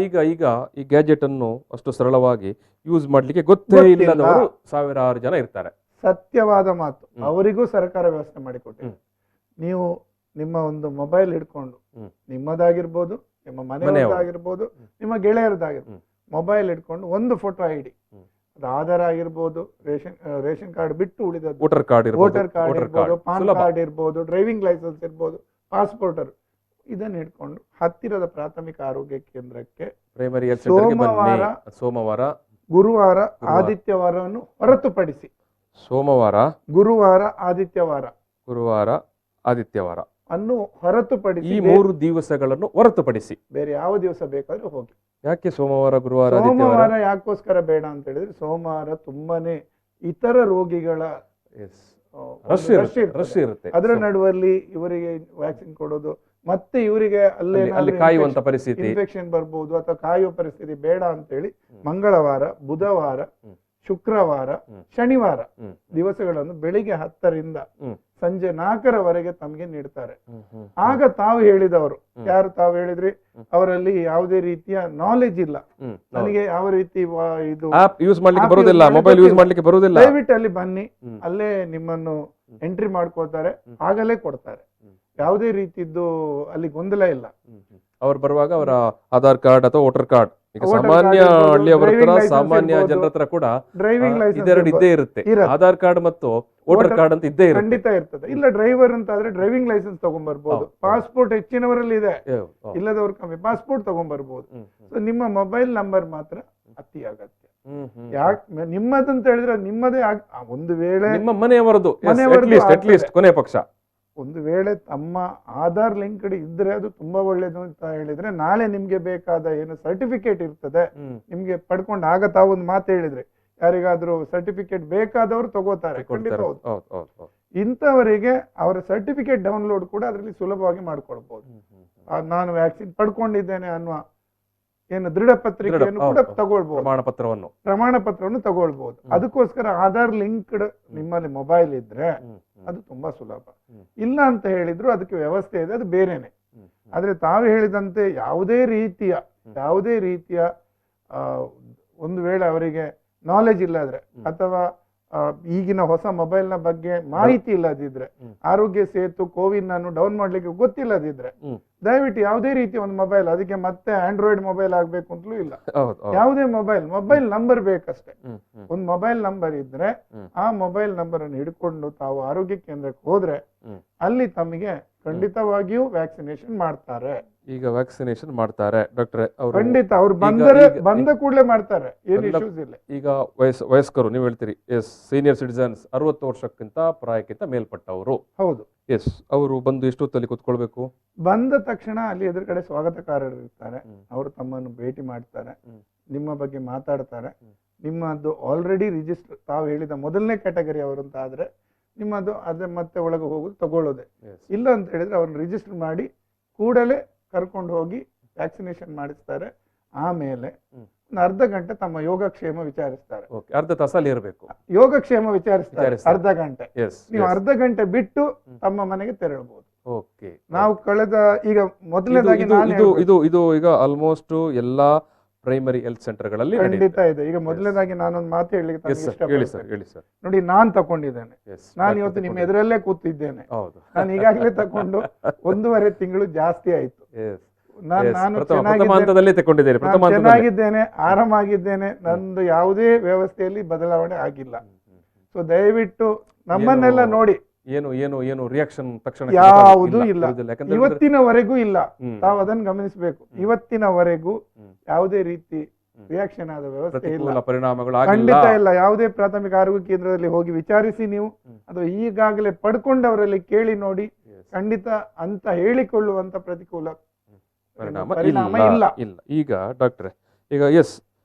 ಈಗ ಈ ಗ್ಯಾಜೆಟ್ ಅನ್ನು ಅಷ್ಟು ಸರಳವಾಗಿ ಯೂಸ್ ಮಾಡ್ಲಿಕ್ಕೆ ಗೊತ್ತೇ ಇಲ್ಲದವರು ಸಾವಿರಾರು ಜನ ಇರ್ತಾರೆ. ಸತ್ಯವಾದ ಮಾತು. ಅವರಿಗೂ ಸರ್ಕಾರ ವ್ಯವಸ್ಥೆ ಮಾಡಿಕೊಟ್ಟಿದೆ. ನೀವು ನಿಮ್ಮ ಒಂದು ಮೊಬೈಲ್ ಹಿಡ್ಕೊಂಡು, ನಿಮ್ಮದಾಗಿರ್ಬೋದು, ನಿಮ್ಮ ಮನೆಯವರದಾಗಿರ್ಬೋದು, ನಿಮ್ಮ ಗೆಳೆಯರದಾಗಿರ್ಬೋದು, ಮೊಬೈಲ್ ಹಿಡ್ಕೊಂಡು ಒಂದು ಫೋಟೋ ID, ಅದು ಆಧಾರ್ ಆಗಿರ್ಬೋದು, ರೇಷನ್ ಕಾರ್ಡ್ ಬಿಟ್ಟು ಉಳಿದದ್ದು ವೋಟರ್ ಕಾರ್ಡ್ ಇರ್ಬೋದು, ಪಾನ್ ಕಾರ್ಡ್ ಇರ್ಬೋದು, ಡ್ರೈವಿಂಗ್ ಲೈಸೆನ್ಸ್ ಇರ್ಬೋದು, ಪಾಸ್ಪೋರ್ಟ್, ಇದನ್ನ ಹಿಡ್ಕೊಂಡು ಹತ್ತಿರದ ಪ್ರಾಥಮಿಕ ಆರೋಗ್ಯ ಕೇಂದ್ರಕ್ಕೆ ಸೋಮವಾರ, ಗುರುವಾರ, ಆದಿತ್ಯವಾರವನ್ನು ಹೊರತುಪಡಿಸಿ, ಗುರುವಾರ, ಆದಿತ್ಯವಾರ ಅನ್ನು ಹೊರತುಪಡಿಸಿ, ಈ 3 ದಿವಸಗಳನ್ನು ಹೊರತುಪಡಿಸಿ ಬೇರೆ ಯಾವ ದಿವಸ ಬೇಕಾದ್ರೂ ಹೋಗಿ. ಯಾಕೆ ಸೋಮವಾರ, ಗುರುವಾರ, ಸೋಮವಾರ ಯಾಕೋಸ್ಕರ ಬೇಡ ಅಂತ ಹೇಳಿದ್ರೆ, ಸೋಮವಾರ ತುಂಬಾನೇ ಇತರ ರೋಗಿಗಳ ರಶ್ ಇರುತ್ತೆ. ಅದರ ನಡುವಲ್ಲಿ ಇವರಿಗೆ ವ್ಯಾಕ್ಸಿನ್ ಕೊಡೋದು, ಮತ್ತೆ ಇವರಿಗೆ ಅಲ್ಲಿ ಕಾಯುವಂತ ಪರಿಸ್ಥಿತಿ, ಇನ್ಫೆಕ್ಷನ್ ಬರ್ಬೋದು ಅಥವಾ ಕಾಯುವ ಪರಿಸ್ಥಿತಿ ಬೇಡ ಅಂತೇಳಿ ಮಂಗಳವಾರ, ಬುಧವಾರ, ಶುಕ್ರವಾರ, ಶನಿವಾರ ದಿವಸಗಳನ್ನು ಬೆಳಿಗ್ಗೆ 10ರಿಂದ ಸಂಜೆ 4ರವರೆಗೆ ತಮಗೆ ನೀಡ್ತಾರೆ. ಆಗ ತಾವು ಹೇಳಿದವರು, ಯಾರು ತಾವು ಹೇಳಿದ್ರಿ, ಅವರಲ್ಲಿ ಯಾವುದೇ ರೀತಿಯ ನಾಲೆಜ್ ಇಲ್ಲ, ನನಗೆ ಯಾವ ರೀತಿ ಇದು ಯೂಸ್ ಮಾಡ್ಲಿಕ್ಕೆ ಬರುವುದಿಲ್ಲ, ಮೊಬೈಲ್ ಯೂಸ್ ಮಾಡ್ಲಿಕ್ಕೆ ಬರುವುದಿಲ್ಲ, ದಯವಿಟ್ಟು ಅಲ್ಲಿ ಬನ್ನಿ, ಅಲ್ಲೇ ನಿಮ್ಮನ್ನು ಎಂಟ್ರಿ ಮಾಡ್ಕೋತಾರೆ, ಆಗಲೇ ಕೊಡ್ತಾರೆ. ಯಾವುದೇ ರೀತಿದ್ದು ಅಲ್ಲಿ ಗೊಂದಲ ಇಲ್ಲ. ಅವ್ರು ಬರುವಾಗ ಅವರ ಆಧಾರ್ ಕಾರ್ಡ್ ಅಥವಾ ವೋಟರ್ ಕಾರ್ಡ್, ಈಗ ಸಾಮಾನ್ಯ ಹಳ್ಳಿಯವರ ಹತ್ರ, ಸಾಮಾನ್ಯ ಜನರ ಹತ್ರ ಕೂಡ ಡ್ರೈವಿಂಗ್ ಲೈಸೆನ್ಸ್ ಇದೆರಡು ಇದ್ದೇ ಇರುತ್ತೆ. ಆಧಾರ್ ಕಾರ್ಡ್ ಮತ್ತು ವೋಟರ್ ಕಾರ್ಡ್ ಅಂತ ಇದ್ದೇ ಇರುತ್ತೆ, ಖಂಡಿತ ಇರ್ತದೆ. ಇಲ್ಲ ಡ್ರೈವರ್ ಅಂತ ಆದ್ರೆ ಡ್ರೈವಿಂಗ್ ಲೈಸೆನ್ಸ್ ತಗೊಂಡ್ಬರ್ಬೋದು. ಪಾಸ್ಪೋರ್ಟ್ ಹೆಚ್ಚಿನವರಲ್ಲಿ ಇದೆ, ಇಲ್ಲದವ್ರು ಕಮ್ಮಿ, ಪಾಸ್ಪೋರ್ಟ್ ತಗೊಂಡ್ಬರ್ಬೋದು. ಸೊ ನಿಮ್ಮ ಮೊಬೈಲ್ ನಂಬರ್ ಮಾತ್ರ ಅತಿ ಅಗತ್ಯ. ಯಾಕೆ ನಿಮ್ಮದಂತ ಹೇಳಿದ್ರೆ ನಿಮ್ಮದೇ ಒಂದು ವೇಳೆ ನಿಮ್ಮ ಮನೆಯವರದು ಕೊನೆ ಪಕ್ಷ ಒಂದು ವೇಳೆ ತಮ್ಮ ಆಧಾರ್ ಲಿಂಕ್ಡ್ ಇದ್ರೆ ಅದು ತುಂಬಾ ಒಳ್ಳೇದು ಅಂತ ಹೇಳಿದ್ರೆ, ನಾಳೆ ನಿಮ್ಗೆ ಬೇಕಾದ ಏನು ಸರ್ಟಿಫಿಕೇಟ್ ಇರ್ತದೆ ನಿಮ್ಗೆ ಪಡ್ಕೊಂಡು, ಆಗ ತಾವು ಒಂದು ಮಾತು ಹೇಳಿದ್ರೆ, ಯಾರಿಗಾದ್ರೂ ಸರ್ಟಿಫಿಕೇಟ್ ಬೇಕಾದವರು ತಗೋತಾರೆ. ಖಂಡಿತ ಹೌದು. ಇಂಥವರಿಗೆ ಅವರ ಸರ್ಟಿಫಿಕೇಟ್ ಡೌನ್ಲೋಡ್ ಕೂಡ ಅದರಲ್ಲಿ ಸುಲಭವಾಗಿ ಮಾಡ್ಕೊಳ್ಬಹುದು. ನಾನು ವ್ಯಾಕ್ಸಿನ್ ಪಡ್ಕೊಂಡಿದ್ದೇನೆ ಅನ್ನುವ ಏನು ದೃಢ ಪತ್ರಿಕೆಯನ್ನು ಕೂಡ ತಗೊಳ್ಬಹುದು, ಪ್ರಮಾಣ ಪತ್ರವನ್ನು ತಗೊಳ್ಬಹುದು. ಅದಕ್ಕೋಸ್ಕರ ಆಧಾರ್ ಲಿಂಕ್ಡ್ ನಿಮ್ಮಲ್ಲಿ ಮೊಬೈಲ್ ಇದ್ರೆ ಅದು ತುಂಬಾ ಸುಲಭ. ಇಲ್ಲ ಅಂತ ಹೇಳಿದ್ರು ಅದಕ್ಕೆ ವ್ಯವಸ್ಥೆ ಇದೆ, ಅದು ಬೇರೆನೆ. ಆದ್ರೆ ತಾವು ಹೇಳಿದಂತೆ ಯಾವುದೇ ರೀತಿಯ ಒಂದು ವೇಳೆ ಅವರಿಗೆ ನಾಲೆಜ್ ಇಲ್ಲದ್ರೆ ಅಥವಾ ಈಗಿನ ಹೊಸ ಮೊಬೈಲ್ ನ ಬಗ್ಗೆ ಮಾಹಿತಿ ಇಲ್ಲದಿದ್ರೆ, ಆರೋಗ್ಯ ಸೇತು ಕೋವಿನ್ ಅನ್ನು ಡೌನ್ ಮಾಡ್ಲಿಕ್ಕೆ ಗೊತ್ತಿಲ್ಲದಿದ್ರೆ, ದಯವಿಟ್ಟು ಯಾವುದೇ ರೀತಿಯ ಒಂದು ಮೊಬೈಲ್, ಅದಕ್ಕೆ ಮತ್ತೆ ಆಂಡ್ರಾಯ್ಡ್ ಮೊಬೈಲ್ ಆಗ್ಬೇಕು ಅಂತಲೂ ಇಲ್ಲ, ಯಾವುದೇ ಮೊಬೈಲ್ ನಂಬರ್ ಬೇಕಷ್ಟೇ. ಒಂದು ಮೊಬೈಲ್ ನಂಬರ್ ಇದ್ರೆ ಆ ಮೊಬೈಲ್ ನಂಬರ್ ಅನ್ನು ಹಿಡ್ಕೊಂಡು ತಾವು ಆರೋಗ್ಯ ಕೇಂದ್ರಕ್ಕೆ ಹೋದ್ರೆ ಅಲ್ಲಿ ತಮಗೆ ಖಂಡಿತವಾಗಿಯೂ ವ್ಯಾಕ್ಸಿನೇಷನ್ ಮಾಡ್ತಾರೆ. ಈಗ ವ್ಯಾಕ್ಸಿನೇಷನ್ ಮಾಡ್ತಾರೆ ಡಾಕ್ಟ್ರೆ? ಖಂಡಿತ ಅವ್ರು ಬಂದ ಕೂಡಲೇ ಮಾಡ್ತಾರೆ, ಏನು ಇಶ್ಯೂಸ್ ಇಲ್ಲ. ಈಗ ವಯಸ್ಕರು ನೀವು ಹೇಳ್ತೀರಿ, ಎಸ್, ಸೀನಿಯರ್ ಸಿಟಿಸನ್ಸ್ 60 ವರ್ಷಕ್ಕಿಂತ ಪ್ರಾಯಕ್ಕಿಂತ ಮೇಲ್ಪಟ್ಟವರು, ಹೌದು, ಎಸ್, ಅವರು ಬಂದು ಎಷ್ಟೊತ್ತಲ್ಲಿ ಕೂತ್ಕೊಳ್ಬೇಕು? ಬಂದ ತಕ್ಷಣ ಅಲ್ಲಿ ಎದುರುಗಡೆ ಸ್ವಾಗತಕಾರರು ಇರ್ತಾರೆ, ಅವರು ತಮ್ಮನ್ನು ಭೇಟಿ ಮಾಡ್ತಾರೆ, ನಿಮ್ಮ ಬಗ್ಗೆ ಮಾತಾಡ್ತಾರೆ. ನಿಮ್ಮದು ಆಲ್ರೆಡಿ ರಿಜಿಸ್ಟರ್, ತಾವು ಹೇಳಿದ ಮೊದಲನೇ ಕ್ಯಾಟಗರಿ ಅವರು ಅಂತ ಆದ್ರೆ ನಿಮ್ಮದು ಅದೇ ಮತ್ತೆ ಒಳಗೆ ಹೋಗುದು ತಗೊಳ್ಳೋದೆ. ಇಲ್ಲ ಅಂತ ಹೇಳಿದ್ರೆ ಅವ್ರನ್ನ ರಿಜಿಸ್ಟರ್ ಮಾಡಿ ಕೂಡಲೇ ಕರ್ಕೊಂಡು ಹೋಗಿ ವ್ಯಾಕ್ಸಿನೇಷನ್ ಮಾಡಿಸ್ತಾರೆ. ಆಮೇಲೆ ಒಂದು ಅರ್ಧ ಗಂಟೆ ತಮ್ಮ ಯೋಗಕ್ಷೇಮ ವಿಚಾರಿಸ್ತಾರೆ. ಅರ್ಧ ತಾಸಲ್ಲಿ ಇರಬೇಕು, ಯೋಗಕ್ಷೇಮ ವಿಚಾರಿಸ್ತಾರೆ ಅರ್ಧ ಗಂಟೆ. ನೀವು ಅರ್ಧ ಗಂಟೆ ಬಿಟ್ಟು ತಮ್ಮ ಮನೆಗೆ ತೆರಳಬಹುದು. ನಾವು ಕಳೆದ ಈಗ ಮೊದಲನೇದಾಗಿ ಇದು ಈಗ ಆಲ್ಮೋಸ್ಟ್ ಎಲ್ಲಾ ಪ್ರೈಮರಿ ಹೆಲ್ತ್ ಸೆಂಟರ್ ಗಳಲ್ಲಿ ಖಂಡಿತ ಇದೆ. ಈಗ ಮೊದಲನೇದಾಗಿ ನಾನೊಂದು ಮಾತು ಹೇಳಲಿಕ್ಕೆ ನೋಡಿ, ನಾನ್ ತಕೊಂಡಿದ್ದೇನೆ, ನಾನು ಇವತ್ತು ನಿಮ್ಮ ಎದುರಲ್ಲೇ ಕೂತಿದ್ದೇನೆ. ನಾನು ಈಗಾಗಲೇ ತಕೊಂಡು 1.5 ತಿಂಗಳು ಜಾಸ್ತಿ ಆಯ್ತು. ನಾನು ಚೆನ್ನಾಗಿದ್ದೇನೆ, ಆರಾಮಾಗಿದ್ದೇನೆ, ನಂದು ಯಾವುದೇ ವ್ಯವಸ್ಥೆಯಲ್ಲಿ ಬದಲಾವಣೆ ಆಗಿಲ್ಲ. ಸೊ ದಯವಿಟ್ಟು ನಮ್ಮನ್ನೆಲ್ಲ ನೋಡಿ, ಏನು ರಿಯಾಕ್ಷನ್ ತಕ್ಷಣ ಯಾವುದೂ ಇಲ್ಲ, ಇವತ್ತಿನವರೆಗೂ ಇಲ್ಲ. ತಾವು ಅದನ್ನು ಗಮನಿಸಬೇಕು. ಇವತ್ತಿನವರೆಗೂ ಯಾವುದೇ ರೀತಿ ರಿಯಾಕ್ಷನ್ ಆದ ವ್ಯವಸ್ಥೆ ಇಲ್ಲ, ಪರಿಣಾಮಗಳು ಖಂಡಿತ ಇಲ್ಲ. ಯಾವುದೇ ಪ್ರಾಥಮಿಕ ಆರೋಗ್ಯ ಕೇಂದ್ರದಲ್ಲಿ ಹೋಗಿ ವಿಚಾರಿಸಿ ನೀವು, ಅದು ಈಗಾಗಲೇ ಪಡ್ಕೊಂಡವರಲ್ಲಿ ಕೇಳಿ ನೋಡಿ, ಖಂಡಿತ ಅಂತ ಹೇಳಿಕೊಳ್ಳುವಂತ ಪ್ರತಿಕೂಲ ಪರಿಣಾಮ ಇಲ್ಲ. ಈಗ ಡಾಕ್ಟ್ರೆ, ಈಗ ಎಸ್,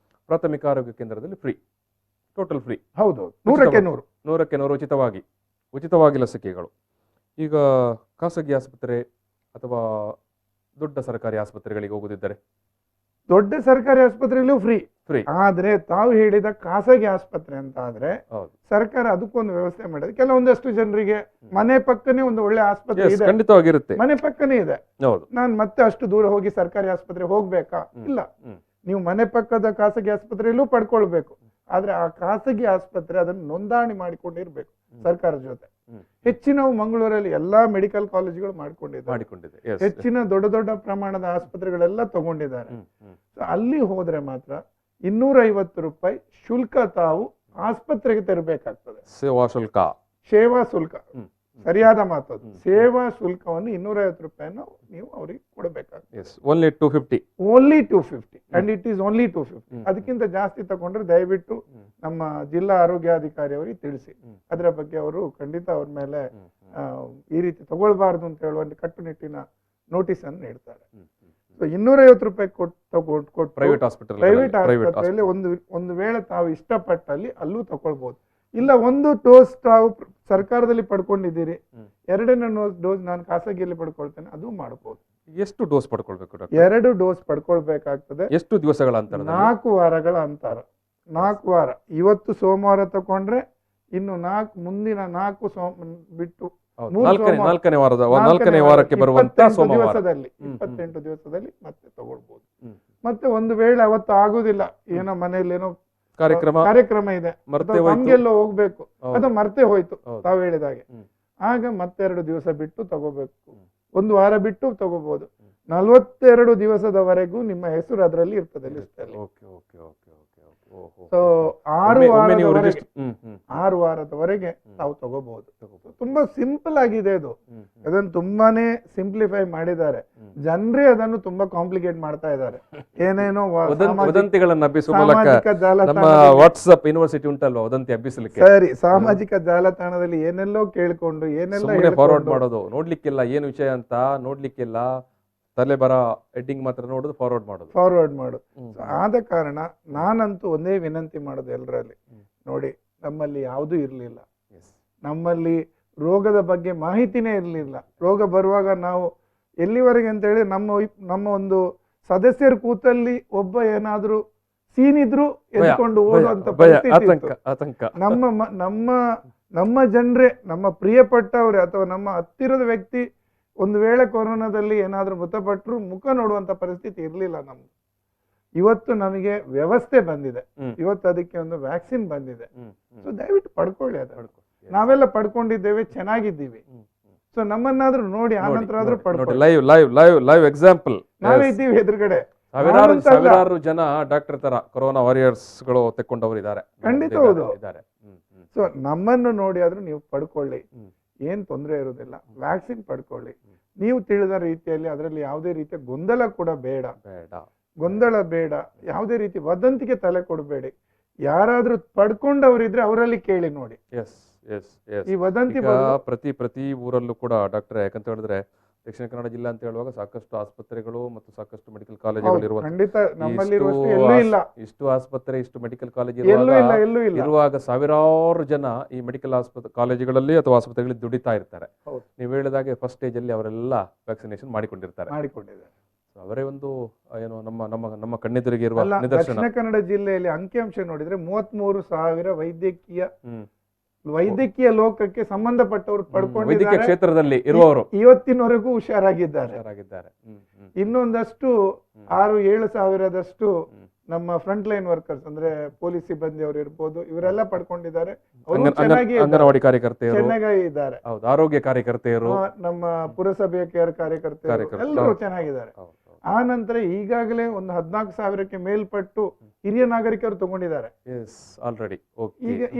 ಪ್ರಾಥಮಿಕ ಆರೋಗ್ಯ ಕೇಂದ್ರದಲ್ಲಿ ಫ್ರೀ, ಟೋಟಲ್ ಫ್ರೀ, ಹೌದು, 100ಕ್ಕೆ 100 ಉಚಿತವಾಗಿ ಲಸಿಕೆಗಳು. ಈಗ ಖಾಸಗಿ ಆಸ್ಪತ್ರೆ ಅಥವಾ ದೊಡ್ಡ ಸರ್ಕಾರಿ ಆಸ್ಪತ್ರೆಗಳಿಗೆ ಹೋಗುತ್ತಿದ್ದರೆ, ದೊಡ್ಡ ಸರ್ಕಾರಿ ಆಸ್ಪತ್ರೆಯಲ್ಲೂ ಫ್ರೀ. ಆದ್ರೆ ತಾವು ಹೇಳಿದ ಖಾಸಗಿ ಆಸ್ಪತ್ರೆ ಅಂತ ಆದ್ರೆ ಸರ್ಕಾರ ಅದಕ್ಕೊಂದು ವ್ಯವಸ್ಥೆ ಮಾಡಿದೆ. ಕೆಲವೊಂದಷ್ಟು ಜನರಿಗೆ ಮನೆ ಪಕ್ಕನೇ ಒಂದು ಒಳ್ಳೆ ಆಸ್ಪತ್ರೆ ಇದೆ, ಖಂಡಿತವಾಗಿರುತ್ತೆ, ಮನೆ ಪಕ್ಕನೇ ಇದೆ, ನಾನ್ ಮತ್ತೆ ಅಷ್ಟು ದೂರ ಹೋಗಿ ಸರ್ಕಾರಿ ಆಸ್ಪತ್ರೆ ಹೋಗ್ಬೇಕಾ? ಇಲ್ಲ, ನೀವು ಮನೆ ಪಕ್ಕದ ಖಾಸಗಿ ಆಸ್ಪತ್ರೆಯಲ್ಲೂ ಪಡ್ಕೊಳ್ಬೇಕು. ಆದ್ರೆ ಆ ಖಾಸಗಿ ಆಸ್ಪತ್ರೆ ಅದನ್ನು ನೋಂದಣಿ ಮಾಡಿಕೊಂಡಿರ್ಬೇಕು ಸರ್ಕಾರದ ಜೊತೆ. ಹೆಚ್ಚಿನವು ಮಂಗಳೂರಲ್ಲಿ ಎಲ್ಲಾ ಮೆಡಿಕಲ್ ಕಾಲೇಜುಗಳು ಮಾಡಿಕೊಂಡಿದೆ, ಹೆಚ್ಚಿನ ದೊಡ್ಡ ಪ್ರಮಾಣದ ಆಸ್ಪತ್ರೆಗಳೆಲ್ಲ ತಗೊಂಡಿದ್ದಾರೆ. ಅಲ್ಲಿ ಹೋದ್ರೆ ಮಾತ್ರ 250 ರೂಪಾಯಿ ಶುಲ್ಕ ತಾವು ಆಸ್ಪತ್ರೆಗೆ ತೆರಬೇಕಾಗ್ತದೆ. ಸೇವಾ ಶುಲ್ಕ, ಸರಿಯಾದ ಮಾತು ಅದು. ಸೇವಾ ಶುಲ್ಕವನ್ನು 250 ರೂಪಾಯಿಯನ್ನು ನೀವು ಅವರಿಗೆ ಕೊಡಬೇಕಾಗ್ತದೆ. Only 250 and it is only 250. ಅದಕ್ಕಿಂತ ಜಾಸ್ತಿ ತಗೊಂಡ್ರೆ ದಯವಿಟ್ಟು ನಮ್ಮ ಜಿಲ್ಲಾ ಆರೋಗ್ಯಾಧಿಕಾರಿ ಅವರಿಗೆ ತಿಳಿಸಿ. ಅದರ ಬಗ್ಗೆ ಅವರು ಖಂಡಿತ ಅವ್ರ ಮೇಲೆ ಈ ರೀತಿ ತಗೊಳ್ಬಾರ್ದು ಅಂತ ಹೇಳುವ ಕಟ್ಟುನಿಟ್ಟಿನ ನೋಟಿಸ್ ಅನ್ನು ನೀಡ್ತಾರೆ. 250 ರೂಪಾಯಿ ಕೊಟ್ಟು ಪ್ರೈವೇಟ್ ಆಸ್ಪತ್ರೆಯಲ್ಲಿ ಒಂದು ವೇಳೆ ತಾವು ಇಷ್ಟಪಟ್ಟಲ್ಲಿ ಅಲ್ಲೂ ತಗೊಳ್ಬಹುದು. ಇಲ್ಲ, ಒಂದು ಡೋಸ್ ತಾವು ಸರ್ಕಾರದಲ್ಲಿ ಪಡ್ಕೊಂಡಿದ್ದೀರಿ, 2ನೇ ಡೋಸ್ ನಾನು ಖಾಸಗಿಯಲ್ಲಿ ಪಡ್ಕೊಳ್ತೇನೆ, ಅದು ಮಾಡಬಹುದು. ಎಷ್ಟು ಡೋಸ್ ಪಡ್ಕೊಳ್ಬೇಕು? 2 ಡೋಸ್ ಪಡ್ಕೊಳ್ಬೇಕಾಗ್ತದೆ. ಎಷ್ಟು ದಿವಸಗಳ ಅಂತರ? 4 ವಾರಗಳ ಅಂತರ. 4 ವಾರ. ಇವತ್ತು ಸೋಮವಾರ ತಗೊಂಡ್ರೆ ಇನ್ನು ಮುಂದಿನ 4 ಬಿಟ್ಟು 4ನೇ ವಾರಕ್ಕೆ ಬರುವಂತ ದಿವಸದಲ್ಲಿ 28 ದಿವಸದಲ್ಲಿ ಮತ್ತೆ ತಗೊಳ್ಬಹುದು. ಮತ್ತೆ ಒಂದು ವೇಳೆ ಅವತ್ತು ಆಗುದಿಲ್ಲ, ಏನೋ ಮನೆಯಲ್ಲಿ ಏನೋ ಕಾರ್ಯಕ್ರಮ ಇದೆ, ನಮ್ಗೆಲ್ಲೋ ಹೋಗ್ಬೇಕು, ಅದು ಮರ್ತೆ ಹೋಯ್ತು ತಾವು ಹೇಳಿದಾಗೆ, ಆಗ ಮತ್ತೆ 2 ದಿವಸ ಬಿಟ್ಟು ತಗೋಬೇಕು. 1 ವಾರ ಬಿಟ್ಟು ತಗೋಬಹುದು. 42 ದಿವಸದವರೆಗೂ ನಿಮ್ಮ ಹೆಸರು ಅದರಲ್ಲಿ ಇರ್ತದೆ ಲಿಸ್ಟಲ್ಲಿ. 6 ವಾರದವರೆಗೆ ತಾವು ತಗೋಬಹುದು. ತುಂಬಾ ಸಿಂಪಲ್ ಆಗಿದೆ ಅದು. ಅದನ್ನು ತುಂಬಾನೇ ಸಿಂಪ್ಲಿಫೈ ಮಾಡಿದ್ದಾರೆ. ಜನರೇ ಅದನ್ನು ತುಂಬಾ ಕಾಂಪ್ಲಿಕೇಟ್ ಮಾಡ್ತಾ ಇದ್ದಾರೆ. ಏನೇನೋ ಸಾಮಾಜಿಕ ಜಾಲತಾಣದಲ್ಲಿ ಏನೆಲ್ಲೋ ಕೇಳ್ಕೊಂಡು ಏನೆಲ್ಲ ಫಾರ್ವರ್ಡ್ ಮಾಡೋದು, ನೋಡ್ಲಿಕ್ಕಿಲ್ಲ ಏನು ವಿಷಯ ಅಂತ ನೋಡ್ಲಿಕ್ಕಿಲ್ಲ, ತಲೆ ಬರ ಹೆಡ್ಡಿಂಗ್ ಮಾತ್ರ ನೋಡೋದು, ಫಾರ್ವರ್ಡ್ ಮಾಡೋದು. ಆದ ಕಾರಣ ನಾನಂತೂ ಒಂದೇ ವಿನಂತಿ ಮಾಡೋದು ಎಲ್ಲರಲ್ಲಿ, ನೋಡಿ, ನಮ್ಮಲ್ಲಿ ಯಾವುದೂ ಇರಲಿಲ್ಲ. ನಮ್ಮಲ್ಲಿ ರೋಗದ ಬಗ್ಗೆ ಮಾಹಿತಿನೇ ಇರಲಿಲ್ಲ. ರೋಗ ಬರುವಾಗ ನಾವು ಎಲ್ಲಿವರೆಗೆ ಅಂತ ಹೇಳಿ ನಮ್ಮ ಒಂದು ಸದಸ್ಯರ ಕೂತಲ್ಲಿ ಒಬ್ಬ ಏನಾದ್ರೂ ಸೀನಿದ್ರು ಎದ್ಕೊಂಡು ಓಡುವಂತ ಪರಿಸ್ಥಿತಿ ಇತ್ತು. ನಮ್ಮ ಜನರೇ, ನಮ್ಮ ಪ್ರಿಯಪಟ್ಟವ್ರೆ ಅಥವಾ ನಮ್ಮ ಹತ್ತಿರದ ವ್ಯಕ್ತಿ ಒಂದು ವೇಳೆ ಕೊರೋನಾದಲ್ಲಿ ಏನಾದ್ರೂ ಮೃತಪಟ್ಟರು ಮುಖ ನೋಡುವಂತ ಪರಿಸ್ಥಿತಿ ಇರಲಿಲ್ಲ ನಮ್ದು. ಇವತ್ತು ನಮಗೆ ವ್ಯವಸ್ಥೆ ಬಂದಿದೆ, ಇವತ್ತು ಅದಕ್ಕೆ ಒಂದು ವ್ಯಾಕ್ಸಿನ್ ಬಂದಿದೆ. ಸೊ ದಯವಿಟ್ಟು ಪಡ್ಕೊಳ್ಳಿ, ಅದು ನಾವೆಲ್ಲ ಪಡ್ಕೊಂಡಿದ್ದೇವೆ, ಚೆನ್ನಾಗಿದ್ದೀವಿ. ಸೊ ನಮ್ಮನ್ನಾದ್ರೂ ನೋಡಿ, ಆನಂತರ ಆದ್ರೂ ಪಡ್ಕೊಳ್ಳಿ. ಲೈವ್ ಎಕ್ಸಾಂಪಲ್ ನಾವೇ ಇದ್ದೀವಿ ಎದುರುಗಡೆ. ಸಾವಿರಾರು ಜನ ಡಾಕ್ಟರ್ ತರ ಕೊರೋನಾ ವಾರಿಯರ್ಸ್ ಗಳು ತೆಕ್ಕೊಂಡವರು ಇದ್ದಾರೆ, ಖಂಡಿತ ಹೌದು. ಸೊ ನಮ್ಮನ್ನು ನೋಡಿ ಆದ್ರೂ ನೀವು ಪಡ್ಕೊಳ್ಳಿ, ಏನ್ ತೊಂದರೆ ಇರೋದಿಲ್ಲ. ವ್ಯಾಕ್ಸಿನ್ ಪಡ್ಕೊಳ್ಳಿ, ನೀವು ತಿಳಿದ ರೀತಿಯಲ್ಲಿ. ಅದರಲ್ಲಿ ಯಾವುದೇ ರೀತಿಯ ಗೊಂದಲ ಕೂಡ ಬೇಡ, ಗೊಂದಲ ಬೇಡ, ಯಾವುದೇ ರೀತಿ ವದಂತಿಗೆ ತಲೆ ಕೊಡಬೇಡಿ. ಯಾರಾದ್ರೂ ಪಡ್ಕೊಂಡವರಿದ್ರೆ ಅವರಲ್ಲಿ ಕೇಳಿ ನೋಡಿ. ಈ ವದಂತಿ ಪ್ರತಿ ಊರಲ್ಲೂ ಕೂಡ ಡಾಕ್ಟರ್, ಯಾಕಂತ ಹೇಳಿದ್ರೆ ದಕ್ಷಿಣ ಕನ್ನಡ ಜಿಲ್ಲೆ ಅಂತ ಹೇಳುವಾಗ ಸಾಕಷ್ಟು ಆಸ್ಪತ್ರೆಗಳು ಮತ್ತು ಸಾಕಷ್ಟು ಮೆಡಿಕಲ್ ಕಾಲೇಜುಗಳು ಇಷ್ಟು ಆಸ್ಪತ್ರೆ, ಇಷ್ಟು ಮೆಡಿಕಲ್ ಕಾಲೇಜ್ ಇರುವಾಗ ಸಾವಿರಾರು ಜನ ಈ ಮೆಡಿಕಲ್ ಕಾಲೇಜುಗಳಲ್ಲಿ ಅಥವಾ ಆಸ್ಪತ್ರೆಗಳಲ್ಲಿ ದುಡಿತಾ ಇರ್ತಾರೆ. ನೀವು ಹೇಳಿದಾಗೆ ಫಸ್ಟ್ ಸ್ಟೇಜ್ ಅಲ್ಲಿ ಅವರೆಲ್ಲ ವ್ಯಾಕ್ಸಿನೇಷನ್ ಮಾಡಿಕೊಂಡಿರ್ತಾರೆ. ಅವರೇ ಒಂದು ಏನು ನಮ್ಮ ಕಣ್ಣೆದುರಿಗೆ ಇರುವ ನಿದರ್ಶನ. ದಕ್ಷಿಣ ಕನ್ನಡ ಜಿಲ್ಲೆಯಲ್ಲಿ ಅಂಕಿಅಂಶ ನೋಡಿದ್ರೆ 33,000 ವೈದ್ಯಕೀಯ ಲೋಕಕ್ಕೆ ಸಂಬಂಧಪಟ್ಟವರು ಪಡ್ಕೊಂಡಿದ್ದಾರೆ, ಕ್ಷೇತ್ರದಲ್ಲಿ ಇರುವವರು ಇವತ್ತಿನವರೆಗೂ ಹುಷಾರಾಗಿದ್ದಾರೆ. ಇನ್ನೊಂದಷ್ಟು 6-7 ಸಾವಿರದಷ್ಟು ನಮ್ಮ ಫ್ರಂಟ್ ಲೈನ್ ವರ್ಕರ್ಸ್ ಅಂದ್ರೆ ಪೊಲೀಸ್ ಸಿಬ್ಬಂದಿಯವರು ಇರ್ಬೋದು, ಇವರೆಲ್ಲ ಪಡ್ಕೊಂಡಿದ್ದಾರೆ. ಅಂಗನವಾಡಿ ಕಾರ್ಯಕರ್ತೆಯರು ಚೆನ್ನಾಗಿದ್ದಾರೆ, ಆರೋಗ್ಯ ಕಾರ್ಯಕರ್ತೆಯರು, ನಮ್ಮ ಪುರಸಭೆಯ ಕಾರ್ಯಕರ್ತೆಯರು ಎಲ್ಲರೂ ಚೆನ್ನಾಗಿದ್ದಾರೆ. ಆ ನಂತರ ಈಗಾಗಲೇ ಒಂದು 14,000ಕ್ಕೆ ಮೇಲ್ಪಟ್ಟು ಹಿರಿಯ ನಾಗರಿಕರು ತಗೊಂಡಿದ್ದಾರೆ,